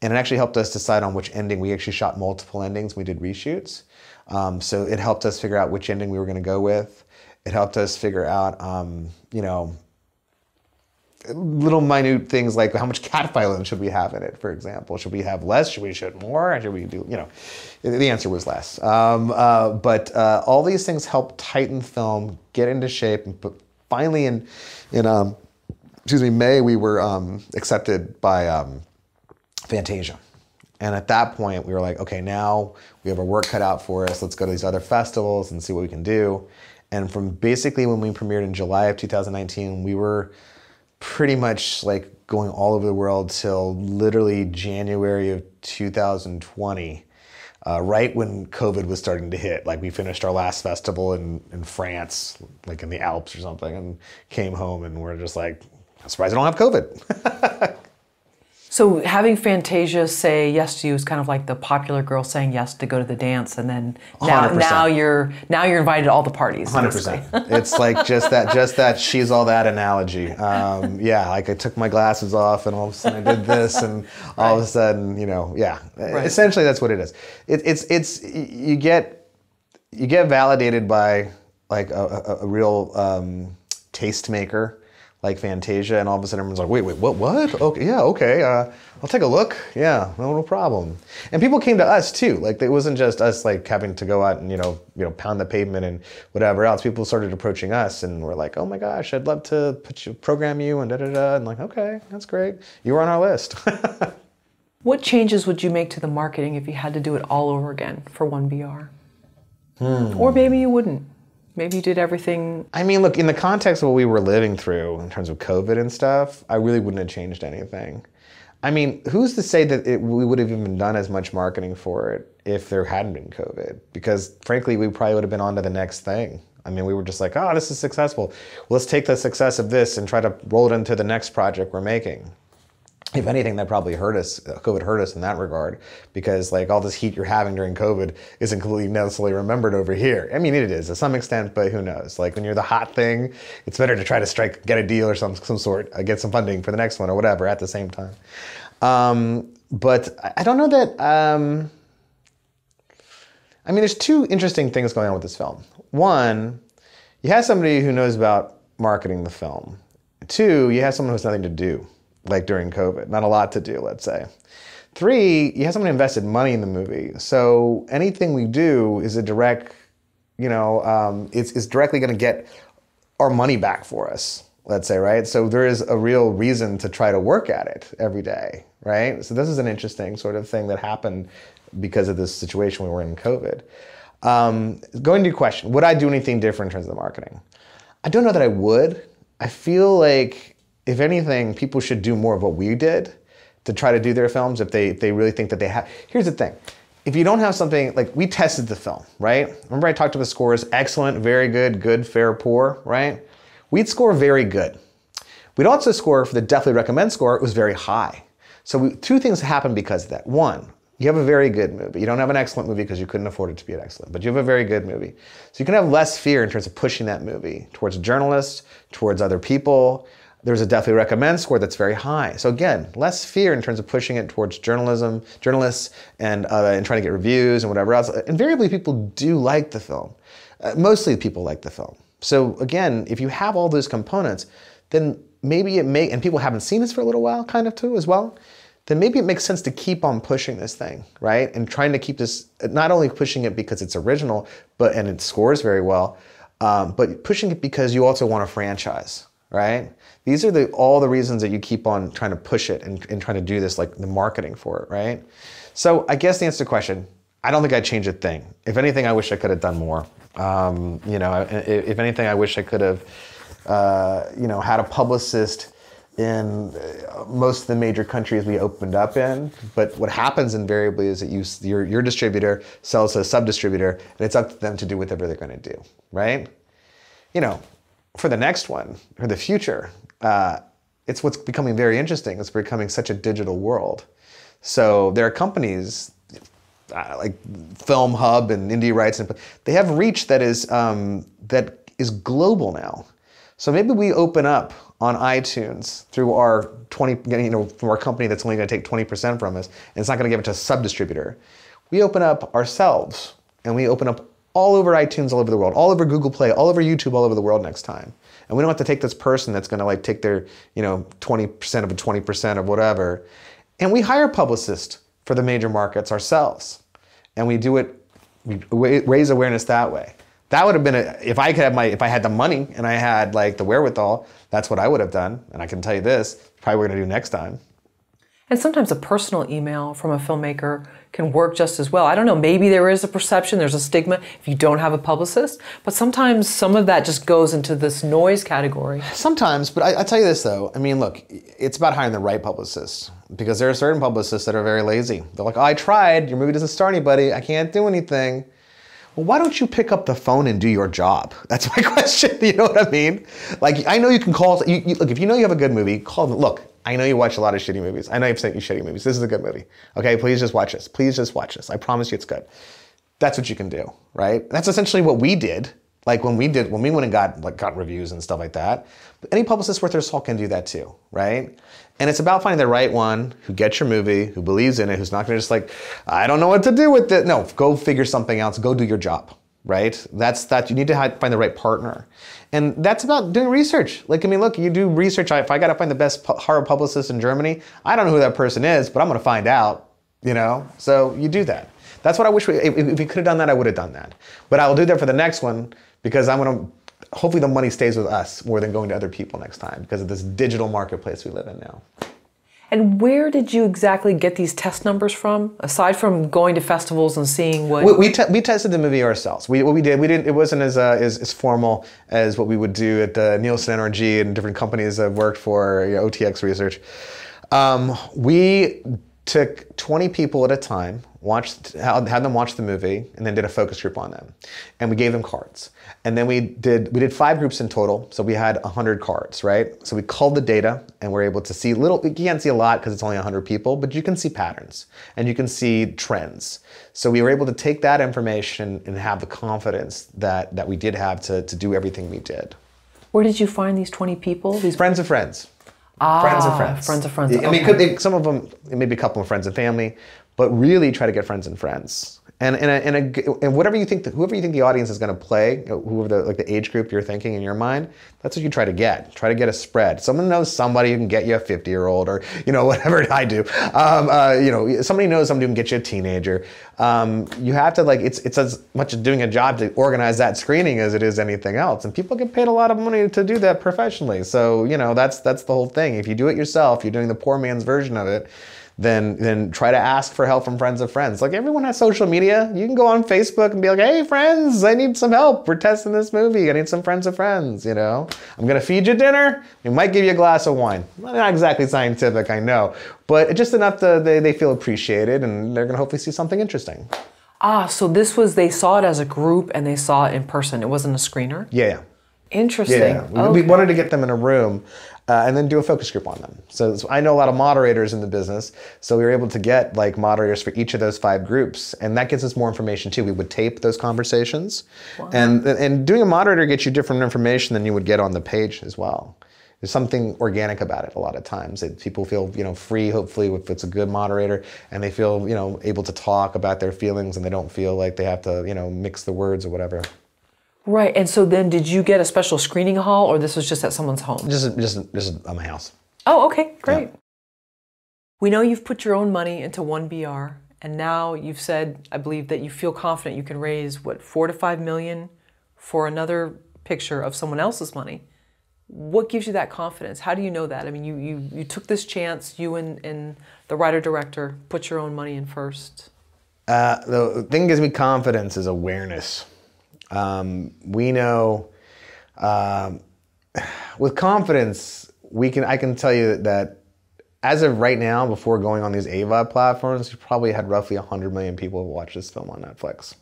Speaker 2: And it actually helped us decide on which ending. We actually shot multiple endings. We did reshoots. So it helped us figure out which ending we were going to go with. It helped us figure out, you know, little minute things like how much cat violence should we have in it, for example. Should we have less? Should we shoot more? Should we do, you know, the answer was less. But all these things help tighten film, get into shape, and finally in excuse me, May, we were accepted by Fantasia. And at that point, we were like, okay, now we have our work cut out for us. Let's go to these other festivals and see what we can do. And from basically when we premiered in July of 2019, we were pretty much like going all over the world till literally January of 2020, right when COVID was starting to hit. Like we finished our last festival in France, like in the Alps or something, and came home and we're just like, I'm surprised I don't have COVID.
Speaker 1: So having Fantasia say yes to you is kind of like the popular girl saying yes to go to the dance, and then now you're invited to all the parties.
Speaker 2: 100%. It's like just that she's all that analogy. Yeah, like I took my glasses off and all of a sudden I did this, and all of a sudden, you know, yeah. Right. Essentially, that's what it is. It's you get validated by like a real tastemaker, like Fantasia, and all of a sudden everyone's like, wait, what? Okay, yeah, okay, I'll take a look. Yeah, no problem. And people came to us too. Like it wasn't just us like having to go out and you know pound the pavement and whatever else. People started approaching us and were like, oh my gosh, I'd love to program you and and like, okay, that's great. You were on our list.
Speaker 1: What changes would you make to the marketing if you had to do it all over again for 1BR? Or maybe you wouldn't. Maybe you did everything.
Speaker 2: I mean, look, in the context of what we were living through in terms of COVID and stuff, I really wouldn't have changed anything. I mean, who's to say that we would have even done as much marketing for it if there hadn't been COVID? Because frankly, we probably would have been on to the next thing. I mean, we were just like, oh, this is successful. Well, let's take the success of this and try to roll it into the next project we're making. If anything, that probably hurt us. COVID hurt us in that regard, because like all this heat you're having during COVID isn't completely necessarily remembered over here. I mean, it is to some extent, but who knows? Like when you're the hot thing, it's better to try to get a deal or some sort, get some funding for the next one or whatever at the same time. But I don't know that. I mean, there's two interesting things going on with this film. One, you have somebody who knows about marketing the film. Two, you have someone who has nothing to do, like during COVID, not a lot to do, let's say. Three, you have someone who invested money in the movie. So anything we do is a direct, it's directly gonna get our money back for us, let's say, right? So there is a real reason to try to work at it every day, right? So this is an interesting sort of thing that happened because of this situation we were in COVID. Going to your question, would I do anything different in terms of the marketing? I don't know that I would. I feel like, if anything, people should do more of what we did to try to do their films if they really think that they have. Here's the thing. If you don't have something, like we tested the film, right? Remember I talked to the scores, excellent, very good, good, fair, poor, right? We'd score very good. We'd also score for the definitely recommend score, it was very high. So two things happened because of that. One, you have a very good movie. You don't have an excellent movie because you couldn't afford it to be an excellent, but you have a very good movie. So you can have less fear in terms of pushing that movie towards journalists, towards other people. There's a definitely recommend score that's very high. So again, less fear in terms of pushing it towards journalists, and trying to get reviews and whatever else. Invariably, people do like the film. Mostly people like the film. So again, if you have all those components, then maybe and people haven't seen this for a little while kind of too as well, then maybe it makes sense to keep on pushing this thing, right? And trying to keep this, not only pushing it because it's original, and it scores very well, but pushing it because you also want a franchise, right? These are all the reasons that you keep on trying to push it and trying to do this, like the marketing for it, right? So I guess the answer to the question, I don't think I'd change a thing. If anything, I wish I could have done more. If anything, I wish I could have, had a publicist in most of the major countries we opened up in. But what happens invariably is that your distributor sells to a sub-distributor, and it's up to them to do whatever they're going to do, right? For the next one, or the future, it's what's becoming very interesting. It's becoming such a digital world. So there are companies like Film Hub and Indie Rights, and they have reach that is global now. So maybe we open up on iTunes through our from our company that's only going to take 20% from us, and it's not going to give it to a sub-distributor. We open up ourselves, and we open up all over iTunes, all over the world, all over Google Play, all over YouTube, all over the world next time. And we don't have to take this person that's gonna take their 20% of a 20% of whatever. And we hire publicists for the major markets ourselves. And we do it, we raise awareness that way. That would have been if I could have if I had the money and I had like the wherewithal, that's what I would have done. And I can tell you this, probably we're gonna do next time.
Speaker 1: And sometimes a personal email from a filmmaker can work just as well. I don't know, maybe there is a perception, there's a stigma if you don't have a publicist, but sometimes some of that just goes into this noise category.
Speaker 2: Sometimes, but I tell you this though, I mean, look, it's about hiring the right publicist, because there are certain publicists that are very lazy. They're like, oh, I tried, your movie doesn't star anybody, I can't do anything. Well, why don't you pick up the phone and do your job? That's my question, you know what I mean? Like, I know you can call, look, if you know you have a good movie, call them, look, I know you watch a lot of shitty movies. I know you've sent you shitty movies. This is a good movie. Okay, please just watch this. Please just watch this. I promise you it's good. That's what you can do, right? That's essentially what we did. Like when we went and got reviews and stuff like that. But any publicist worth their salt can do that too, right? And it's about finding the right one who gets your movie, who believes in it, who's not gonna just like, I don't know what to do with it. No, go figure something else. Go do your job, right? That's you need to find the right partner. And that's about doing research. Like, I mean, look, you do research. If I gotta find the best horror publicist in Germany, I don't know who that person is, but I'm gonna find out, you know? So you do that. That's what I wish if we could have done that, I would have done that. But I will do that for the next one, because I'm gonna, hopefully the money stays with us more than going to other people next time, because of this digital marketplace we live in now.
Speaker 1: And where did you exactly get these test numbers from, aside from going to festivals and seeing what?
Speaker 2: We tested the movie ourselves. What we did, it wasn't as formal as what we would do at the Nielsen NRG and different companies I've worked for, you know, OTX Research. We took 20 people at a time, had them watch the movie, and then did a focus group on them. And we gave them cards. And then we did 5 groups in total, so we had 100 cards, right? So we culled the data, and we're able to see you can't see a lot because it's only 100 people, but you can see patterns, and you can see trends. So we were able to take that information and have the confidence that we did have to do everything we did.
Speaker 1: Where did you find these 20 people? These
Speaker 2: friends of friends.
Speaker 1: Friends of friends. Friends of friends.
Speaker 2: I mean, some of them, maybe a couple of friends and family, but really try to get friends and friends. And whoever you think the audience is going to play, whoever the age group you're thinking in your mind, that's what you try to get. Try to get a spread. Someone knows somebody who can get you a 50-year-old, or whatever I do. Somebody knows somebody who can get you a teenager. You have to it's as much as doing a job to organize that screening as it is anything else. And people get paid a lot of money to do that professionally. So that's the whole thing. If you do it yourself, you're doing the poor man's version of it. Then try to ask for help from friends of friends. Like, everyone has social media. You can go on Facebook and be like, hey friends, I need some help. We're testing this movie. I need some friends of friends, I'm gonna feed you dinner. We might give you a glass of wine. Not exactly scientific, I know, but just enough they feel appreciated, and they're gonna hopefully see something interesting.
Speaker 1: So they saw it as a group and they saw it in person. It wasn't a screener?
Speaker 2: Yeah.
Speaker 1: Interesting.
Speaker 2: Yeah. Okay. We wanted to get them in a room and then do a focus group on them. So I know a lot of moderators in the business, so we were able to get moderators for each of those 5 groups, and that gives us more information too. We would tape those conversations. Wow. And doing a moderator gets you different information than you would get on the page as well. There's something organic about it a lot of times. People feel free, hopefully, if it's a good moderator, and they feel able to talk about their feelings, and they don't feel like they have to mix the words or whatever.
Speaker 1: Right, and so then did you get a special screening hall, or this was just at someone's home?
Speaker 2: Just at my house.
Speaker 1: Oh, okay, great.
Speaker 2: Yeah.
Speaker 1: We know you've put your own money into 1BR, and now you've said, I believe, that you feel confident you can raise, $4 to $5 million for another picture of someone else's money. What gives you that confidence? How do you know that? I mean, you took this chance, you and the writer-director put your own money in first.
Speaker 2: The thing that gives me confidence is awareness. We know, with confidence, I can tell you that as of right now, before going on these AVOD platforms, we probably had roughly 100 million people watch this film on Netflix.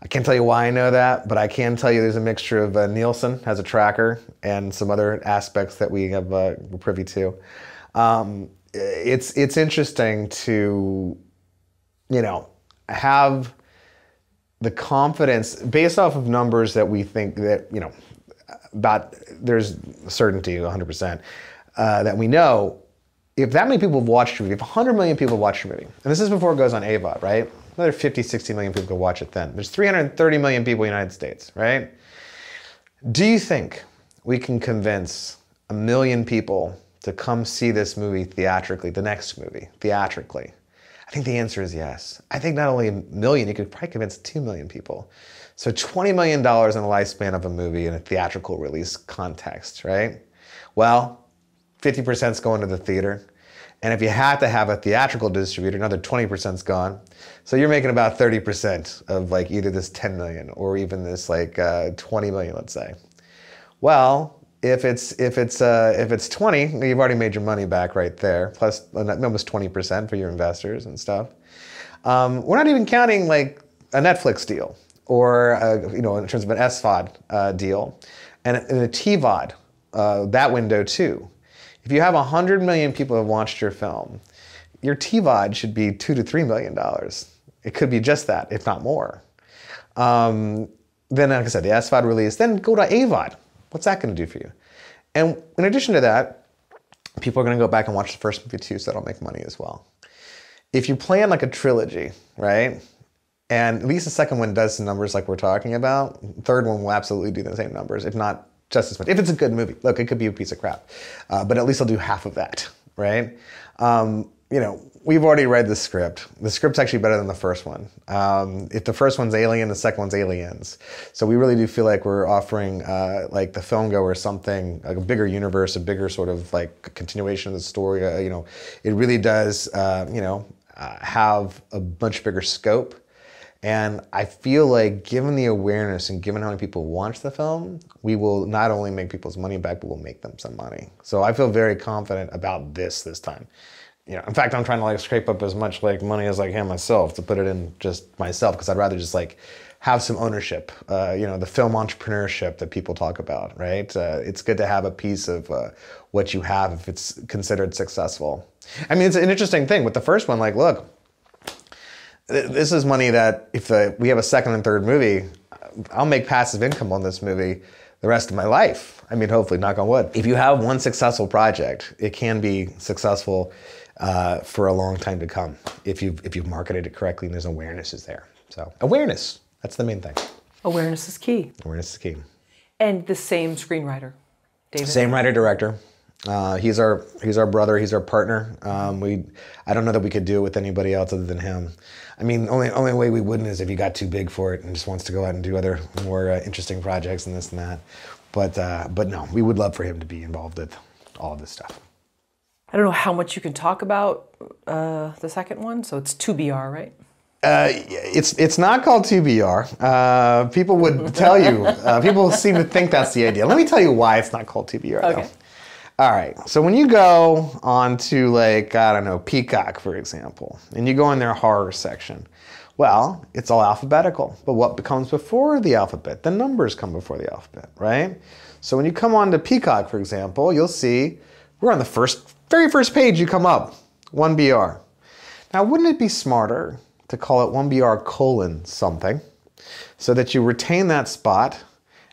Speaker 2: I can't tell you why I know that, but I can tell you there's a mixture of Nielsen has a tracker and some other aspects that we're privy to. It's interesting to, have the confidence based off of numbers that we think that, about, there's certainty 100%, that we know if that many people have watched your movie, if 100 million people have watched your movie, and this is before it goes on AVOD, right? Another 50, 60 million people could watch it then. There's 330 million people in the United States, right? Do you think we can convince 1 million people to come see this movie theatrically, the next movie, theatrically, I think the answer is yes. I think not only 1 million, you could probably convince 2 million people. So $20 million in the lifespan of a movie in a theatrical release context, right? Well, 50% is going to the theater. And if you have to have a theatrical distributor, another 20% is gone. So you're making about 30% of like either this 10 million or even this like 20 million, let's say. Well, if it's 20, you've already made your money back right there, plus almost 20% for your investors and stuff. We're not even counting like a Netflix deal or in terms of an SVOD deal and a TVOD, that window too. If you have 100 million people who have watched your film, your TVOD should be $2 to $3 million. It could be just that, if not more. Then, like I said, the SVOD release, then go to AVOD. What's that going to do for you? And in addition to that, people are going to go back and watch the first movie too, so that'll make money as well. If you plan like a trilogy, right? And at least the second one does the numbers like we're talking about. The third one will absolutely do the same numbers, if not just as much. If it's a good movie. Look, it could be a piece of crap. But at least I'll do half of that, right? We've already read the script. The script's actually better than the first one. If the first one's Alien, the second one's Aliens. So we really do feel like we're offering like the film goer something, like a bigger universe, a bigger sort of like continuation of the story. It really does, have a much bigger scope. And I feel like given the awareness and given how many people watch the film, we will not only make people's money back, but we'll make them some money. So I feel very confident about this time. In fact, I'm trying to like scrape up as much like money as I can myself to put it in just myself, because I'd rather just like have some ownership, the film entrepreneurship that people talk about, right? It's good to have a piece of what you have if it's considered successful. I mean, it's an interesting thing with the first one, like, look, this is money that if we have a second and third movie, I'll make passive income on this movie the rest of my life. I mean, hopefully, knock on wood. If you have one successful project, it can be successful for a long time to come if you've marketed it correctly and there's awareness is there. So awareness, that's the main thing. Awareness is key. Awareness is key.
Speaker 1: And the same screenwriter, David?
Speaker 2: Same writer-director. He's our brother. He's our partner. I don't know that we could do it with anybody else other than him. I mean, only way we wouldn't is if he got too big for it and just wants to go out and do other more interesting projects and this and that. But no, we would love for him to be involved with all of this stuff.
Speaker 1: I don't know how much you can talk about the second one. So it's 2BR, right?
Speaker 2: It's not called 2BR. People would tell you. People seem to think that's the idea. Let me tell you why it's not called 2BR. Okay. Though. All right, so when you go on to like, I don't know, Peacock, for example, and you go in their horror section, well, it's all alphabetical, but what comes before the alphabet? The numbers come before the alphabet, right? So when you come on to Peacock, for example, you'll see we're on the very first page you come up, 1BR. Now, wouldn't it be smarter to call it 1BR : something so that you retain that spot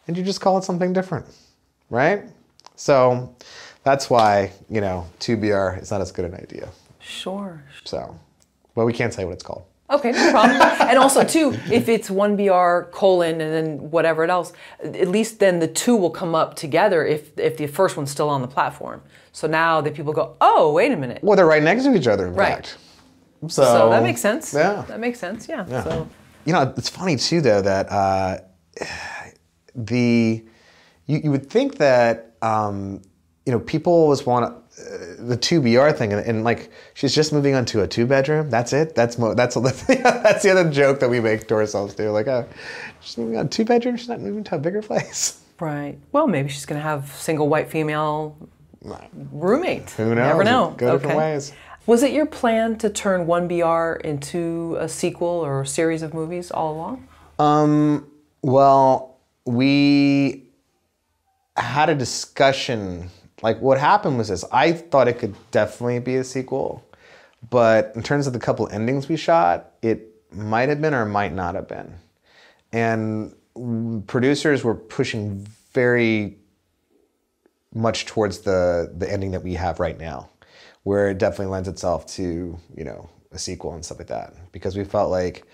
Speaker 2: and you just call it something different, right? So that's why, 2BR is not as good an idea.
Speaker 1: Sure.
Speaker 2: So, but we can't say what it's called.
Speaker 1: Okay, no problem. And also, too, if it's 1BR : and then whatever else, at least then the two will come up together if the first one's still on the platform. So now the people go, oh, wait a minute.
Speaker 2: Well, they're right next to each other, in fact.
Speaker 1: So that makes sense.
Speaker 2: Yeah.
Speaker 1: That makes sense, yeah. So.
Speaker 2: It's funny, too, though, that you would think that people always want the 2BR thing, and like she's just moving on to a 2-bedroom. That's it. That's the other joke that we make to ourselves too. Like, she's moving on 2-bedroom. She's not moving to a bigger place.
Speaker 1: Right. Well, maybe she's going to have single white female roommate.
Speaker 2: Who knows?
Speaker 1: Never know.
Speaker 2: Go different ways.
Speaker 1: Was it your plan to turn 1BR into a sequel or a series of movies all along?
Speaker 2: Well, we had a discussion. Like, what happened was this. I thought it could definitely be a sequel, but in terms of the couple endings we shot, it might have been or might not have been. And producers were pushing very much towards the ending that we have right now, where it definitely lends itself to, a sequel and stuff like that. Because we felt like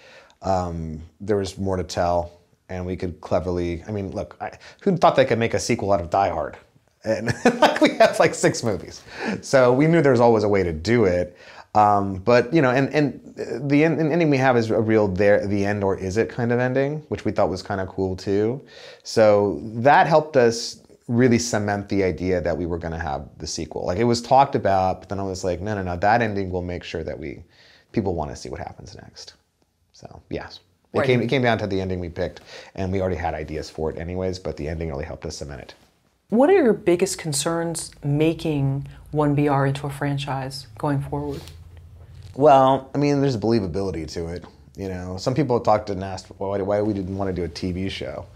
Speaker 2: there was more to tell and we could cleverly, look, who thought they could make a sequel out of Die Hard? And like we have like 6 movies. So we knew there was always a way to do it. But you know, and the ending we have is a real the end or is it kind of ending, which we thought was kind of cool too. So that helped us really cement the idea that we were going to have the sequel. Like it was talked about, but then I was like, no, that ending will make sure that people want to see what happens next. So yes, it came down to the ending we picked, and we already had ideas for it anyways, but the ending really helped us cement it.
Speaker 1: What are your biggest concerns making 1BR into a franchise going forward?
Speaker 2: Well, I mean, there's believability to it. You know, some people talked and asked why we didn't want to do a TV show.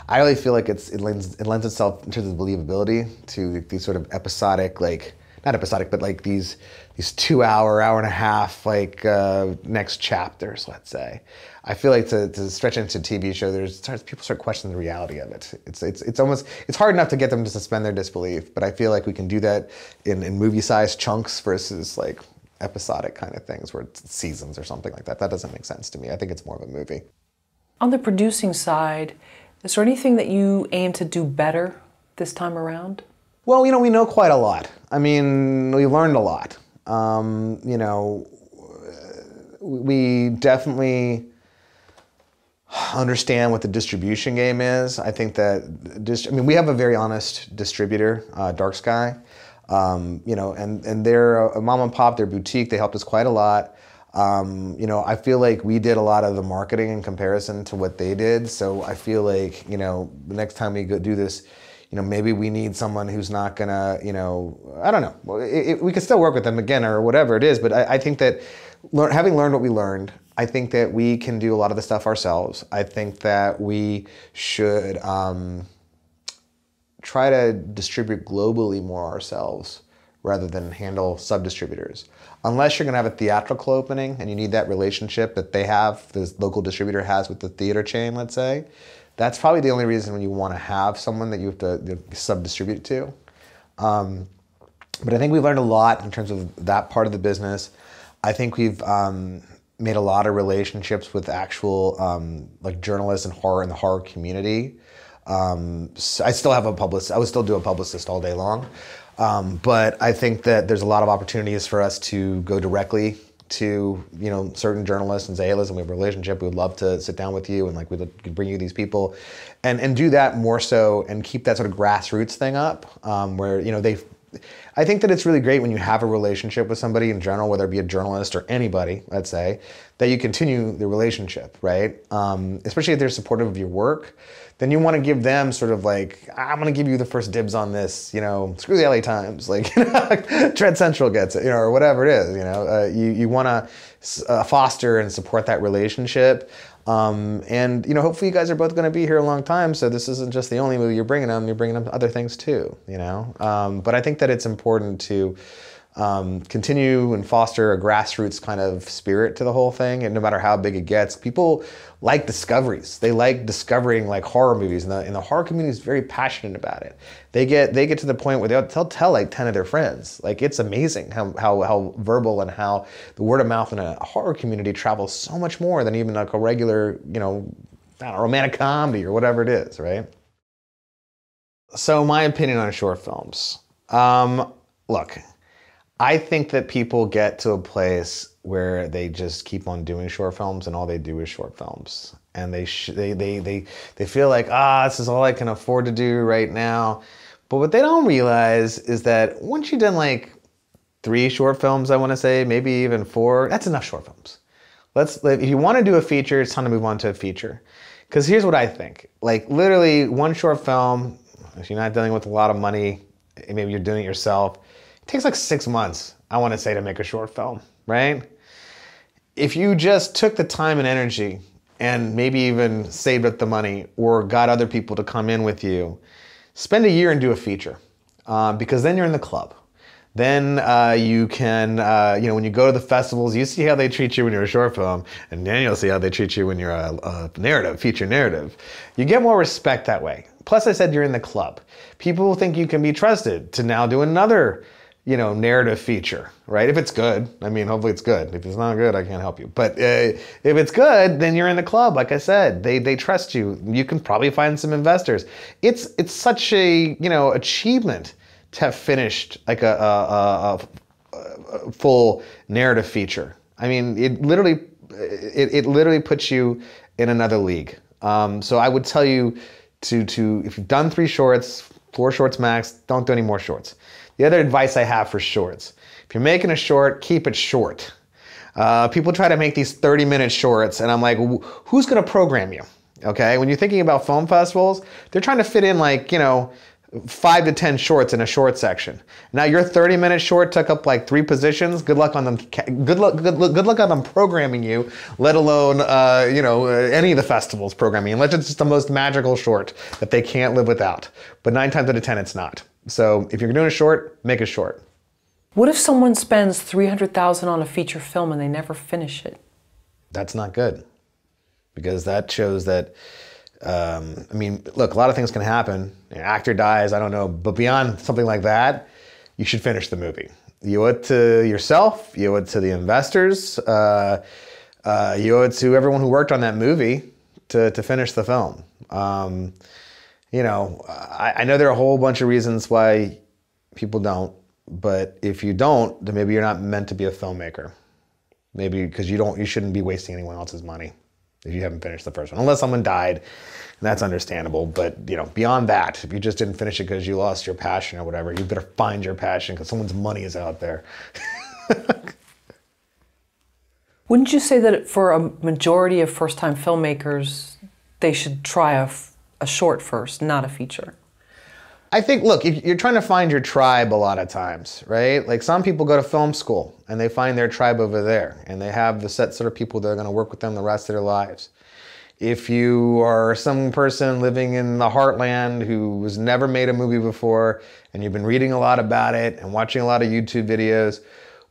Speaker 2: I really feel like it lends itself in terms of believability to these sort of episodic, like, not episodic, but like these 2 hour, hour and a half, like next chapters, let's say. I feel like to stretch into a TV show, people start questioning the reality of it. It's hard enough to get them to suspend their disbelief, but I feel like we can do that in movie-sized chunks versus like episodic kind of things where it's seasons or something like that. That doesn't make sense to me. I think it's more of a movie.
Speaker 1: On the producing side, is there anything that you aim to do better this time around?
Speaker 2: Well, you know, we know quite a lot. I mean, we learned a lot. You know, we definitely understand what the distribution game is. I think that, we have a very honest distributor, Dark Sky. You know, and they're a mom and pop, they're boutique, they helped us quite a lot. You know, I feel like we did a lot of the marketing in comparison to what they did. So I feel like, you know, the next time we go do this, you know, maybe we need someone who's not gonna, you know, I don't know. We could still work with them again or whatever it is, but I think that having learned what we learned, I think that we can do a lot of the stuff ourselves. I think that we should try to distribute globally more ourselves rather than handle sub-distributors. Unless you're gonna have a theatrical opening and you need that relationship that they have, this local distributor has with the theater chain, let's say, that's probably the only reason when you wanna have someone that you have to sub-distribute to. But I think we've learned a lot in terms of that part of the business. I think we've made a lot of relationships with actual like journalists and in the horror community. So I still have a publicist. I would still do a publicist all day long. But I think that there's a lot of opportunities for us to go directly to, you know, certain journalists and say, hey, listen, we have a relationship. We would love to sit down with you and like we'd bring you these people and do that more so and keep that sort of grassroots thing up where, you know, I think that it's really great when you have a relationship with somebody in general, whether it be a journalist or anybody, let's say, that you continue the relationship, right? Especially if they're supportive of your work, then you want to give them sort of like, I'm going to give you the first dibs on this, you know, screw the LA Times, like, you know, Tread Central gets it, you know, or whatever it is, you know. You want to foster and support that relationship. And, you know, hopefully you guys are both going to be here a long time, so this isn't just the only movie you're bringing them other things too, you know. But I think that it's important to continue and foster a grassroots kind of spirit to the whole thing, and no matter how big it gets, people like discoveries. They like discovering like horror movies, and the horror community is very passionate about it. They get to the point where they'll tell like 10 of their friends. Like, it's amazing how verbal and how the word of mouth in a horror community travels so much more than even like a regular, you know, I don't know, romantic comedy or whatever it is, right? So my opinion on short films. Look, I think that people get to a place where they just keep on doing short films and all they do is short films. And they feel like, this is all I can afford to do right now. But what they don't realize is that once you've done like 3 short films, I want to say, maybe even 4, that's enough short films. If you want to do a feature, it's time to move on to a feature. Because here's what I think. Like, literally, one short film, if you're not dealing with a lot of money, maybe you're doing it yourself, it takes like 6 months, I want to say, to make a short film, right? If you just took the time and energy and maybe even saved up the money or got other people to come in with you, spend a year and do a feature, because then you're in the club. Then you can, you know, when you go to the festivals, you see how they treat you when you're a short film, and then you'll see how they treat you when you're a feature narrative. You get more respect that way. Plus, I said you're in the club. People think you can be trusted to now do another, you know, narrative feature, right? If it's good, I mean, hopefully it's good. If it's not good, I can't help you. But if it's good, then you're in the club. Like I said, they trust you. You can probably find some investors. It's such a, you know, achievement to have finished like a full narrative feature. I mean, it literally puts you in another league. So I would tell you to if you've done 3 shorts, 4 shorts max, don't do any more shorts. The other advice I have for shorts, if you're making a short, keep it short. People try to make these 30-minute shorts, and I'm like, who's gonna program you? Okay, when you're thinking about film festivals, they're trying to fit in like, 5 to 10 shorts in a short section. Now your 30-minute short took up like 3 positions. Good luck on them. Good luck on them programming you. Let alone any of the festivals programming you. Unless it's just the most magical short that they can't live without. But 9 times out of 10, it's not. So if you're doing a short, make a short.
Speaker 1: What if someone spends $300,000 on a feature film and they never finish it?
Speaker 2: That's not good, because that shows that. Look, a lot of things can happen. An actor dies, I don't know, but beyond something like that, you should finish the movie. You owe it to yourself, you owe it to the investors, you owe it to everyone who worked on that movie to finish the film. I know there are a whole bunch of reasons why people don't, but if you don't, then maybe you're not meant to be a filmmaker. Maybe because you shouldn't be wasting anyone else's money if you haven't finished the first one, unless someone died, and that's understandable. But beyond that, if you just didn't finish it because you lost your passion or whatever, you better find your passion because someone's money is out there.
Speaker 1: Wouldn't you say that for a majority of first-time filmmakers, they should try a short first, not a feature?
Speaker 2: I think, look, you're trying to find your tribe a lot of times, right? Like some people go to film school and they find their tribe over there and they have the set sort of people that are going to work with them the rest of their lives. If you are some person living in the heartland who has never made a movie before and you've been reading a lot about it and watching a lot of YouTube videos,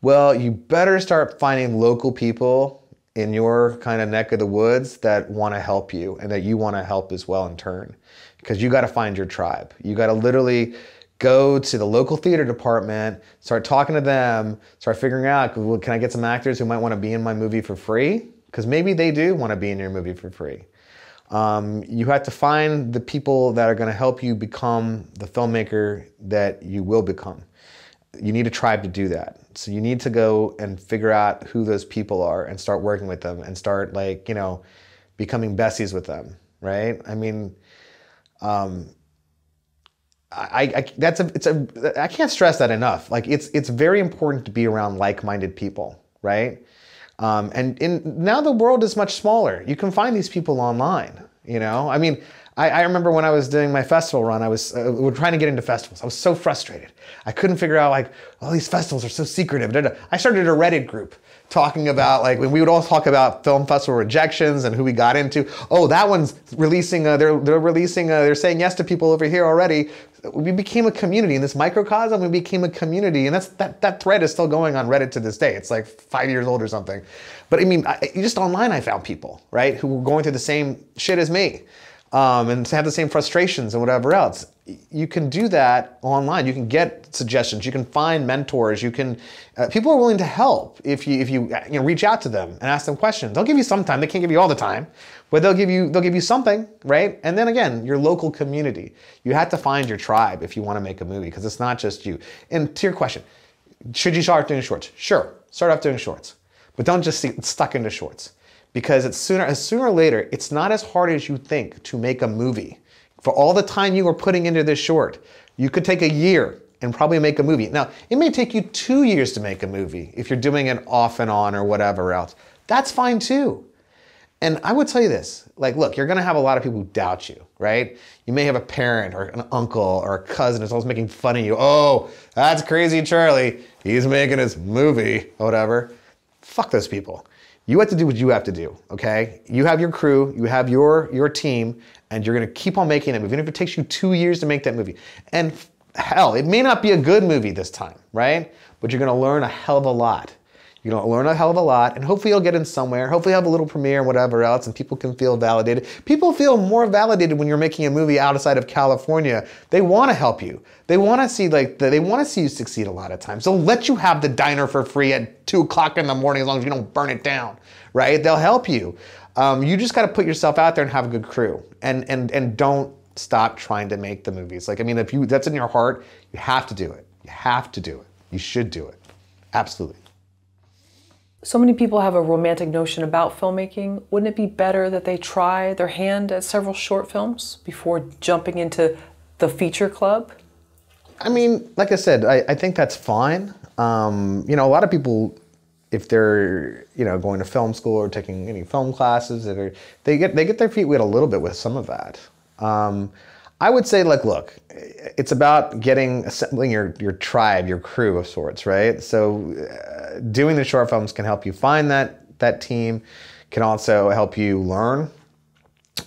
Speaker 2: well, you better start finding local people in your kind of neck of the woods that want to help you and that you want to help as well in turn. Because you got to find your tribe. You got to literally go to the local theater department, start talking to them, start figuring out, well, can I get some actors who might want to be in my movie for free? Because maybe they do want to be in your movie for free. You have to find the people that are going to help you become the filmmaker that you will become. You need a tribe to do that. So you need to go and figure out who those people are and start working with them and start becoming besties with them, right? I mean, I can't stress that enough. Like it's very important to be around like-minded people, right? Now the world is much smaller. You can find these people online, I mean, I remember when I was doing my festival run, we're trying to get into festivals. I was so frustrated. I couldn't figure out these festivals are so secretive. I started a Reddit group talking about when we would all talk about film festival rejections and who we got into. Oh, that one's releasing, they're saying yes to people over here already. We became a community in this microcosm. We became a community, and that thread is still going on Reddit to this day. It's like 5 years old or something. But I mean, just online I found people, right, who were going through the same shit as me. And have the same frustrations and whatever else. You can do that online. You can get suggestions. You can find mentors. You can. People are willing to help if you reach out to them and ask them questions. They'll give you some time. They can't give you all the time, but they'll give you something, right? And then again, your local community. You have to find your tribe if you want to make a movie, because it's not just you. And to your question, should you start doing shorts? Sure, start off doing shorts, but don't just get stuck into shorts. Because sooner or later, it's not as hard as you think to make a movie. For all the time you are putting into this short, you could take a year and probably make a movie. Now, it may take you 2 years to make a movie if you're doing it off and on or whatever else. That's fine too. And I would tell you this, look, you're gonna have a lot of people who doubt you, right? You may have a parent or an uncle or a cousin who's always making fun of you. Oh, that's crazy Charlie. He's making his movie or whatever. Fuck those people. You have to do what you have to do, okay? You have your crew, you have your team, and you're gonna keep on making that movie, even if it takes you 2 years to make that movie. And hell, it may not be a good movie this time, right? But you're gonna learn a hell of a lot. You're gonna learn a hell of a lot, and hopefully you'll get in somewhere. Hopefully you'll have a little premiere and whatever else, and people can feel validated. People feel more validated when you're making a movie outside of California. They wanna help you. They wanna see they wanna see you succeed a lot of times. They'll let you have the diner for free at 2 o'clock in the morning as long as you don't burn it down, right? They'll help you. You just gotta put yourself out there and have a good crew. And don't stop trying to make the movies. If that's in your heart, you have to do it. You have to do it. You should do it. Absolutely.
Speaker 1: So many people have a romantic notion about filmmaking. Wouldn't it be better that they try their hand at several short films before jumping into the feature club?
Speaker 2: I mean, like I said, I think that's fine. You know, a lot of people, if they're, you know, going to film school or taking any film classes, they get their feet wet a little bit with some of that. I would say, like, look, it's about assembling your tribe, your crew of sorts, right? So doing the short films can help you find that team, can also help you learn.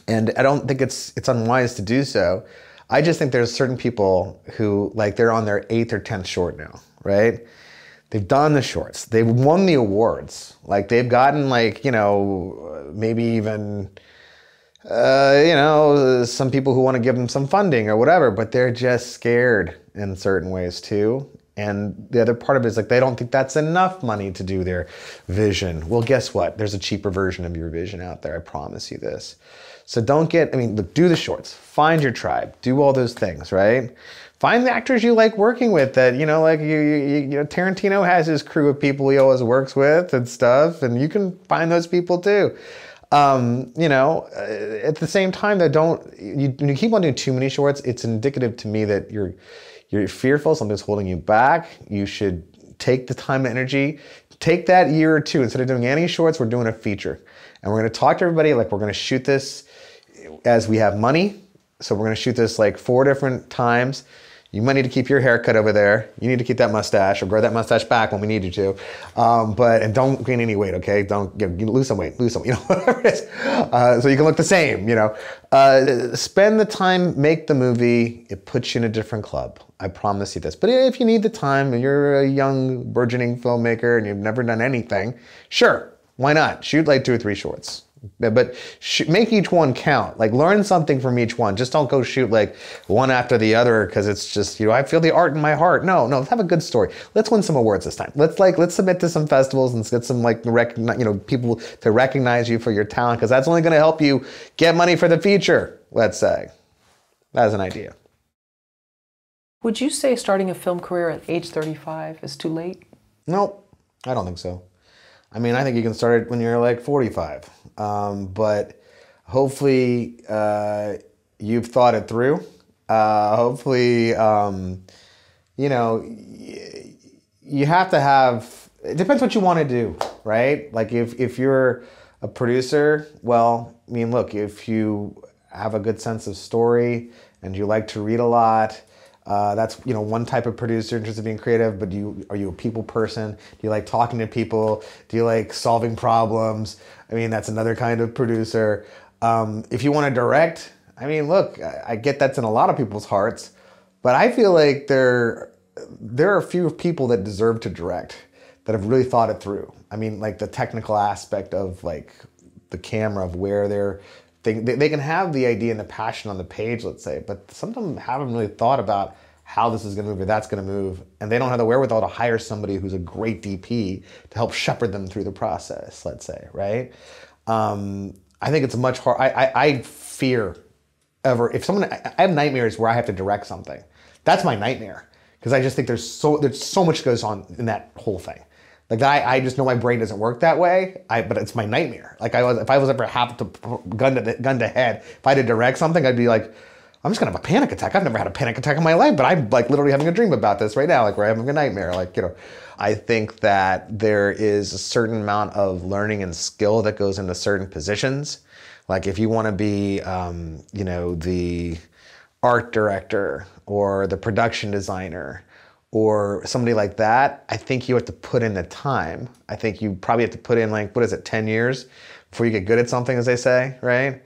Speaker 2: And I don't think it's unwise to do so. I just think there's certain people who, like, they're on their 8th or 10th short now, right? They've done the shorts. They've won the awards. Like, they've gotten, like, you know, maybe even, you know, some people who want to give them some funding or whatever, but they're just scared in certain ways too. And the other part of it is, like, they don't think that's enough money to do their vision. Well, guess what? There's a cheaper version of your vision out there. I promise you this. So don't get, I mean, look, do the shorts, find your tribe, do all those things, right? Find the actors you like working with that, you know, like you know, Tarantino has his crew of people he always works with and stuff, and you can find those people too. You know, at the same time, that when you keep on doing too many shorts, it's indicative to me that you're fearful, something's holding you back. You should take the time and energy, take that year or two, instead of doing any shorts, we're doing a feature. And we're gonna talk to everybody, like, we're gonna shoot this as we have money. So we're gonna shoot this like 4 different times. You might need to keep your haircut over there. You need to keep that mustache or grow that mustache back when we need you to. And don't gain any weight, okay? Don't lose some weight, you know, whatever it is. So you can look the same, you know. Spend the time, make the movie. It puts you in a different club. I promise you this. But if you need the time and you're a young burgeoning filmmaker and you've never done anything, sure, why not? Shoot like 2 or 3 shorts. But make each one count. Like, learn something from each one. Just don't go shoot like one after the other because it's just, you know, I feel the art in my heart. No, have a good story. Let's win some awards this time. Let's submit to some festivals and get some, like, people to recognize you for your talent, because that's only going to help you get money for the feature, let's say. That's an idea.
Speaker 1: Would you say starting a film career at age 35 is too late?
Speaker 2: Nope, I don't think so. I mean, I think you can start it when you're like 45. But hopefully you've thought it through. Hopefully, you know, you have to have, it depends what you want to do, right? Like, if you're a producer, well, I mean, look, if you have a good sense of story and you like to read a lot, that's, you know, one type of producer interested in being creative. But are you a people person? Do you like talking to people? Do you like solving problems? I mean, that's another kind of producer. If you want to direct, I mean, look, I get that's in a lot of people's hearts, but I feel like there are a few people that deserve to direct that have really thought it through. I mean, like, the technical aspect of, like, the camera, of where they can have the idea and the passion on the page, let's say, but some of them haven't really thought about how this is going to move or that's going to move, and they don't have the wherewithal to hire somebody who's a great DP to help shepherd them through the process, let's say, right? I think it's much hard. I fear I have nightmares where I have to direct something. That's my nightmare, because I just think there's so much goes on in that whole thing. Like, I just know my brain doesn't work that way. But it's my nightmare. Like, if I was ever have to gun to head, if I had to direct something, I'd be like, I'm just gonna have a panic attack. I've never had a panic attack in my life, but I'm, like, literally having a dream about this right now, like, where I'm having a nightmare. Like, you know, I think that there is a certain amount of learning and skill that goes into certain positions. Like, if you want to be, you know, the art director or the production designer, or somebody like that, I think you have to put in the time. I think you probably have to put in, like, 10 years before you get good at something, as they say, right?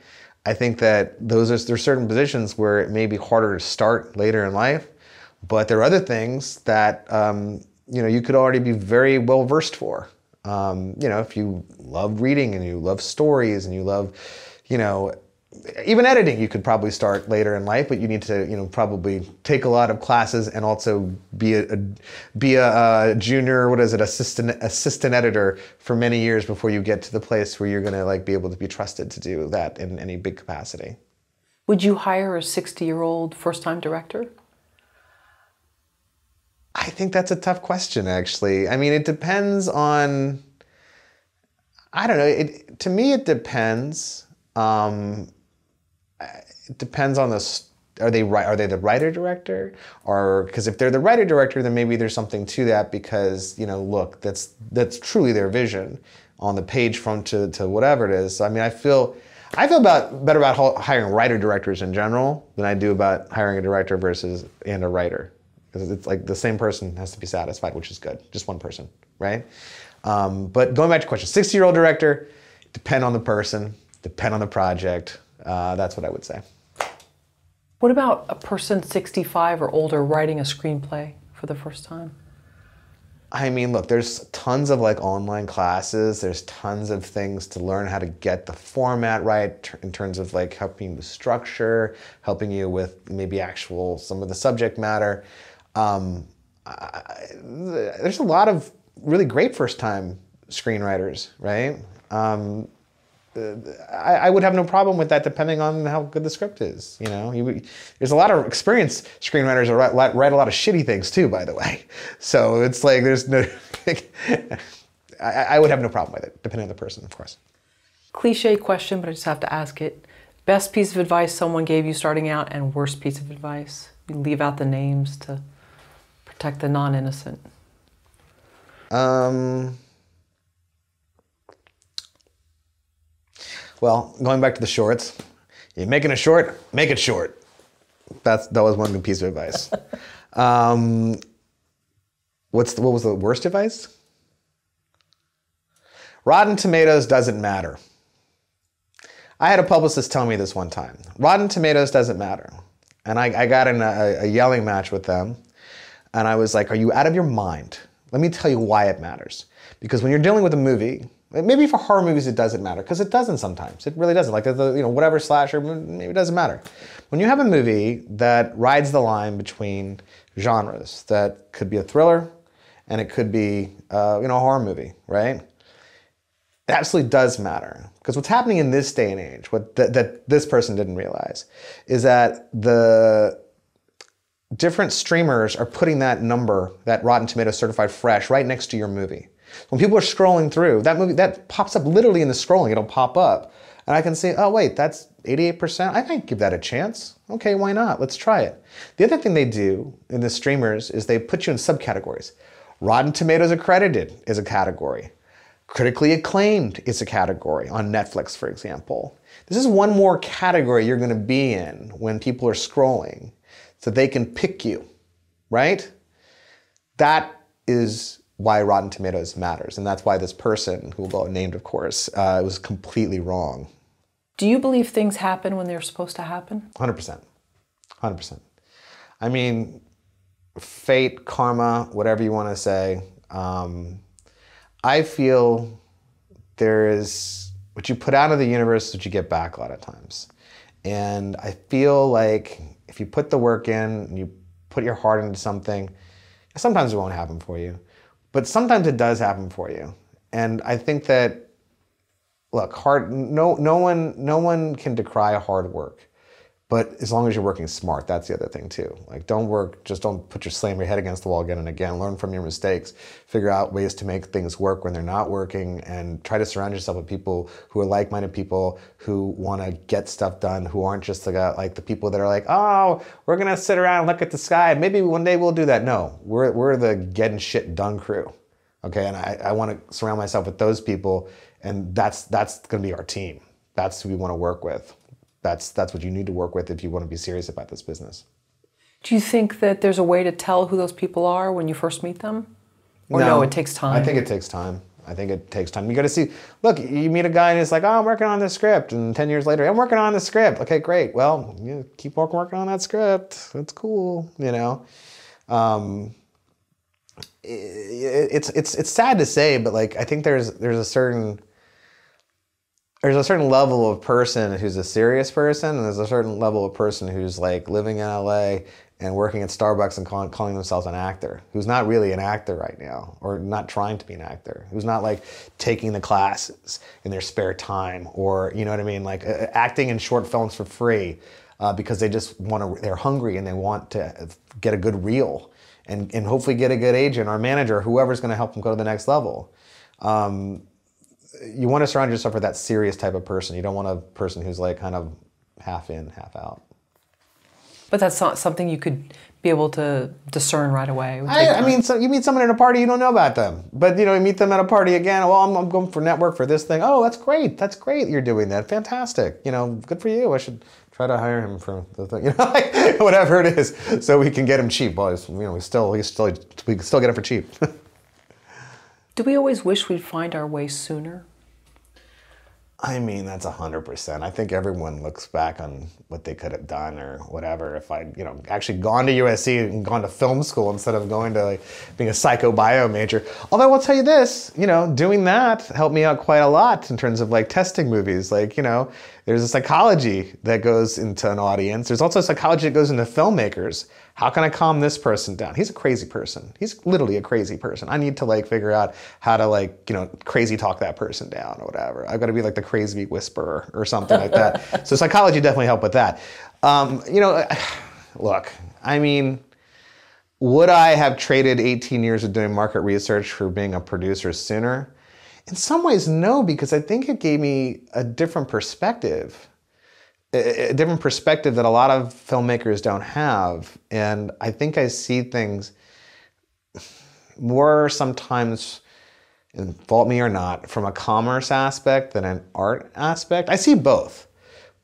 Speaker 2: I think that there's certain positions where it may be harder to start later in life, but there are other things that, you know, you could already be very well versed for. You know, if you love reading and you love stories and you love, you know, even editing, you could probably start later in life, but you need to, you know, probably take a lot of classes and also be a junior, assistant editor for many years before you get to the place where you're going to, like, be able to be trusted to do that in any big capacity.
Speaker 1: Would you hire a 60-year-old first-time director?
Speaker 2: I think that's a tough question, actually. I mean, it depends on, I don't know, to me it depends. It depends on are they the writer-director? Or, because if they're the writer-director, then maybe there's something to that because, you know, look, that's truly their vision on the page from to whatever it is. So, I mean, I feel better about hiring writer-directors in general than I do about hiring a director and a writer. Because it's like the same person has to be satisfied, which is good. Just one person, right? But going back to your question, 60-year-old director, depend on the person, depend on the project. That's what I would say.
Speaker 1: What about a person 65 or older writing a screenplay for the first time?
Speaker 2: I mean, look, there's tons of like online classes. There's tons of things to learn how to get the format right in terms of like helping with structure, helping you with maybe some of the subject matter. There's a lot of really great first-time screenwriters, right? I would have no problem with that depending on how good the script is. You know, there's a lot of experienced screenwriters who write a lot of shitty things too, by the way. So it's like there's no, I would have no problem with it, depending on the person, of course.
Speaker 1: Cliche question, but I just have to ask it. Best piece of advice someone gave you starting out and worst piece of advice? You leave out the names to protect the non-innocent.
Speaker 2: Well, going back to the shorts, you're making a short, make it short. That was one good piece of advice. What was the worst advice? Rotten Tomatoes doesn't matter. I had a publicist tell me this one time. Rotten Tomatoes doesn't matter. And I got in a yelling match with them. And I was like, are you out of your mind? Let me tell you why it matters. Because when you're dealing with a movie, maybe for horror movies it doesn't matter, because it doesn't sometimes. It really doesn't. Like whatever slasher, maybe it doesn't matter. When you have a movie that rides the line between genres, that could be a thriller and it could be a horror movie, right? It absolutely does matter. Because what's happening in this day and age, that this person didn't realize, is that the different streamers are putting that number, that Rotten Tomatoes certified fresh, right next to your movie. When people are scrolling through, that movie, that pops up literally in the scrolling, it'll pop up. And I can say, oh wait, that's 88%, I might give that a chance. Okay, why not? Let's try it. The other thing they do in the streamers is they put you in subcategories. Rotten Tomatoes accredited is a category. Critically acclaimed is a category on Netflix, for example. This is one more category you're gonna be in when people are scrolling, so they can pick you, right? That is why Rotten Tomatoes matters, and that's why this person, who will go unnamed of course, was completely wrong.
Speaker 1: Do you believe things happen when they're supposed to happen?
Speaker 2: 100%, 100%. I mean, fate, karma, whatever you want to say, I feel there is, what you put out of the universe is what you get back a lot of times. And I feel like if you put the work in, and you put your heart into something, sometimes it won't happen for you. But sometimes it does happen for you. And I think that, look, no one can decry hard work. But as long as you're working smart, that's the other thing too. Like just don't slam your head against the wall again and again. Learn from your mistakes. Figure out ways to make things work when they're not working, and try to surround yourself with people who are like-minded people who want to get stuff done, who aren't just like the people that are like, oh, we're gonna sit around and look at the sky. Maybe one day we'll do that. No, we're the getting shit done crew. Okay, and I want to surround myself with those people, and that's gonna be our team. That's who we want to work with. That's what you need to work with if you want to be serious about this business.
Speaker 1: Do you think that there's a way to tell who those people are when you first meet them? Or no, it takes time?
Speaker 2: I think it takes time. I think it takes time. You got to see, look, you meet a guy and he's like, oh, I'm working on this script. And 10 years later, I'm working on this script. Okay, great. Well, you keep working on that script. That's cool, you know. It's sad to say, but like, I think there's a certain level of person who's a serious person, and there's a certain level of person who's like living in LA and working at Starbucks and calling themselves an actor, who's not really an actor right now, or not trying to be an actor, who's not like taking the classes in their spare time, or, you know what I mean, like acting in short films for free because they just they're hungry and they want to get a good reel. and hopefully get a good agent or manager or whoever's going to help them go to the next level. You want to surround yourself with that serious type of person. You don't want a person who's like kind of half in, half out. But
Speaker 1: that's not something you could be able to discern right away.
Speaker 2: I mean, so you meet someone at a party, you don't know about them. But you know, you meet them at a party again. Well, I'm going for network for this thing. Oh, that's great. That's great. You're doing that. Fantastic. You know, good for you. I should try to hire him for the thing. You know, like, whatever it is, so we can get him cheap. Well, you know, we can still get him for cheap.
Speaker 1: Do we always wish we'd find our way sooner?
Speaker 2: I mean, that's 100%. I think everyone looks back on what they could have done or whatever. If I'd, you know, actually gone to USC and gone to film school instead of going to like being a psycho-bio major. Although I'll tell you this, you know, doing that helped me out quite a lot in terms of like testing movies. Like, you know, there's a psychology that goes into an audience. There's also a psychology that goes into filmmakers. How can I calm this person down? He's a crazy person. He's literally a crazy person. I need to like figure out how to like, you know, crazy talk that person down or whatever. I've got to be like the crazy whisperer or something like that. So psychology definitely helped with that. You know, look, I mean, would I have traded 18 years of doing market research for being a producer sooner? In some ways, no, because I think it gave me a different perspective. A different perspective that a lot of filmmakers don't have. And I think I see things more sometimes, and fault me or not, from a commerce aspect than an art aspect. I see both,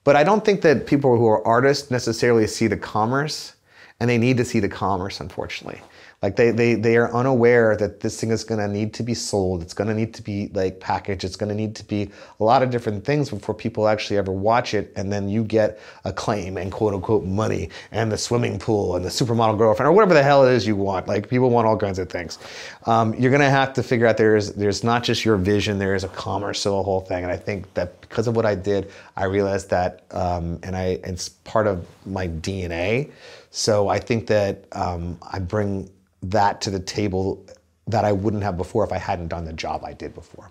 Speaker 2: but I don't think that people who are artists necessarily see the commerce, and they need to see the commerce, unfortunately. Like they are unaware that this thing is gonna need to be sold. It's gonna need to be like packaged. It's gonna need to be a lot of different things before people actually ever watch it. And then you get acclaim and quote unquote money and the swimming pool and the supermodel girlfriend or whatever the hell it is you want. Like people want all kinds of things. You're gonna have to figure out there's not just your vision, there is a commerce to the whole thing. And I think that because of what I did, I realized that, and it's part of my DNA. So I think that I bring that to the table that I wouldn't have before if I hadn't done the job I did before.